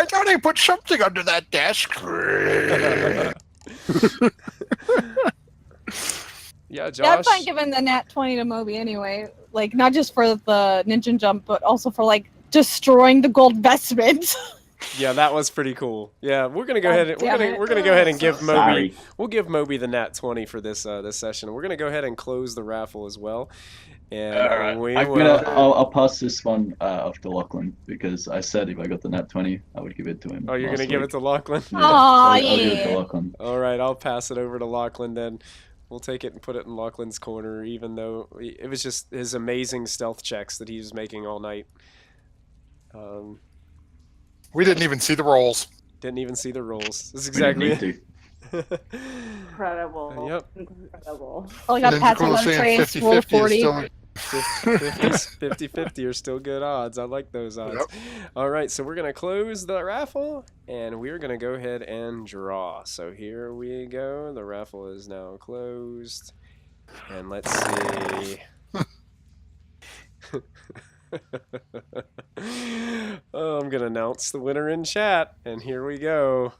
thought I put something under that desk. Yeah, Josh. Yeah, I'm fine giving the nat 20 to Moby anyway. Like, not just for the ninja jump, but also for, like, destroying the gold vestment. Yeah, that was pretty cool. Yeah, we're gonna go God ahead and damn it. we're gonna go ahead and give Moby. Sorry. We'll give Moby the nat 20 for this session. We're gonna go ahead and close the raffle as well, and we will. I'll pass this one off to Lachlan because I said if I got the nat 20, I would give it to him. Oh, you're last gonna give it week. to Lachlan? Yeah, Aw, I'll give it yeah. to Lachlan. All right, I'll pass it over to Lachlan then. We'll take it and put it in Lachlan's corner, even though it was just his amazing stealth checks that he was making all night. We didn't even see the rolls. Didn't even see the rolls. That's We didn't exactly need it. to. Incredible. Yep. Incredible. All I got Ninja pats on Cool's the saying trace, roll 50-50 is 40. still 50-50 are still good odds. I like those odds. Yep. All right, so we're going to close the raffle, and we're going to go ahead and draw. So here we go. The raffle is now closed. And let's see. Oh, I'm going to announce the winner in chat, and here we go.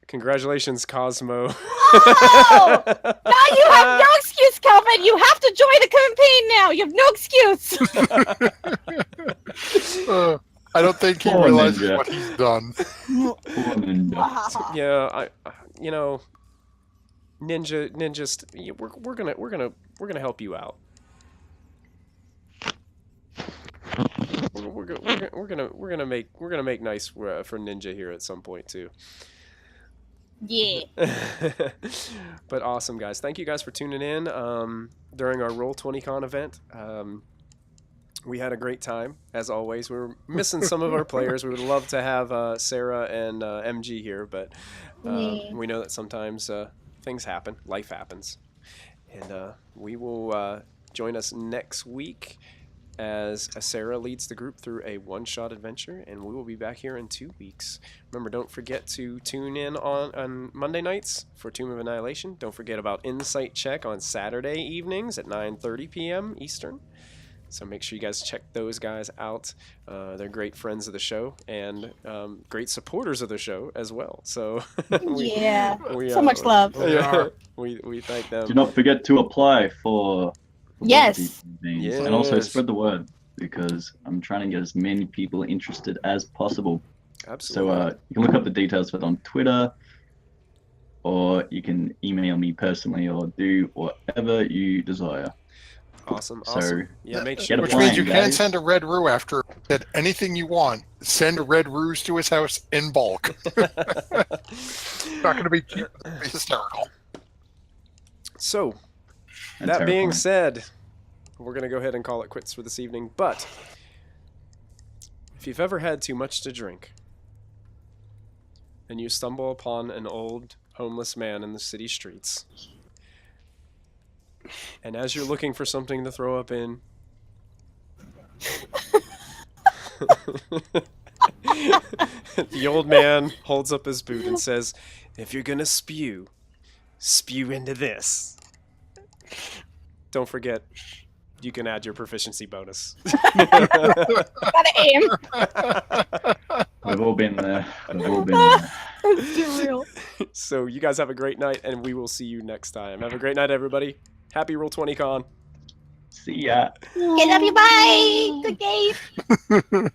Congratulations, Cosmo. Oh! Now you have no excuse, Calvin. You have to join the campaign now. You have no excuse. I don't think he Poor realizes Ninja. what he's done. Poor ninja. Yeah, we're gonna help you out. We're gonna make nice for Ninja here at some point too. Yeah. But awesome, guys. Thank you guys for tuning in during our Roll20Con event. We had a great time, as always. We were missing some of our players. We would love to have Sarah and MG here, but we know that sometimes things happen. Life happens. And we will join us next week as Sarah leads the group through a one-shot adventure, and we will be back here in 2 weeks. Remember, don't forget to tune in on Monday nights for Tomb of Annihilation. Don't forget about Insight Check on Saturday evenings at 9:30 p.m. Eastern. So make sure you guys check those guys out. They're great friends of the show and great supporters of the show as well. So Yeah. So much love. Yeah, we thank them. Do not forget to apply for Yes. things, and also Yes. spread the word because I'm trying to get as many people interested as possible. Absolutely. So you can look up the details for it on Twitter, or you can email me personally, or do whatever you desire. Awesome. So Yeah, make get sure. a Which plan, means you can guys. send a red rue after that. Anything you want, send red rues to his house in bulk. It's not going to be cheap. It's gonna be hysterical. So, And that being terrifying. said, we're going to go ahead and call it quits for this evening. But if you've ever had too much to drink and you stumble upon an old homeless man in the city streets, and as you're looking for something to throw up in, the old man holds up his boot and says, "If you're going to spew into this." Don't forget, you can add your proficiency bonus. Gotta aim. We've all been there. We've all been there. That's too real. So you guys have a great night, and we will see you next time. Have a great night, everybody. Happy Roll20Con. See ya. Okay, love you. Bye. Good game.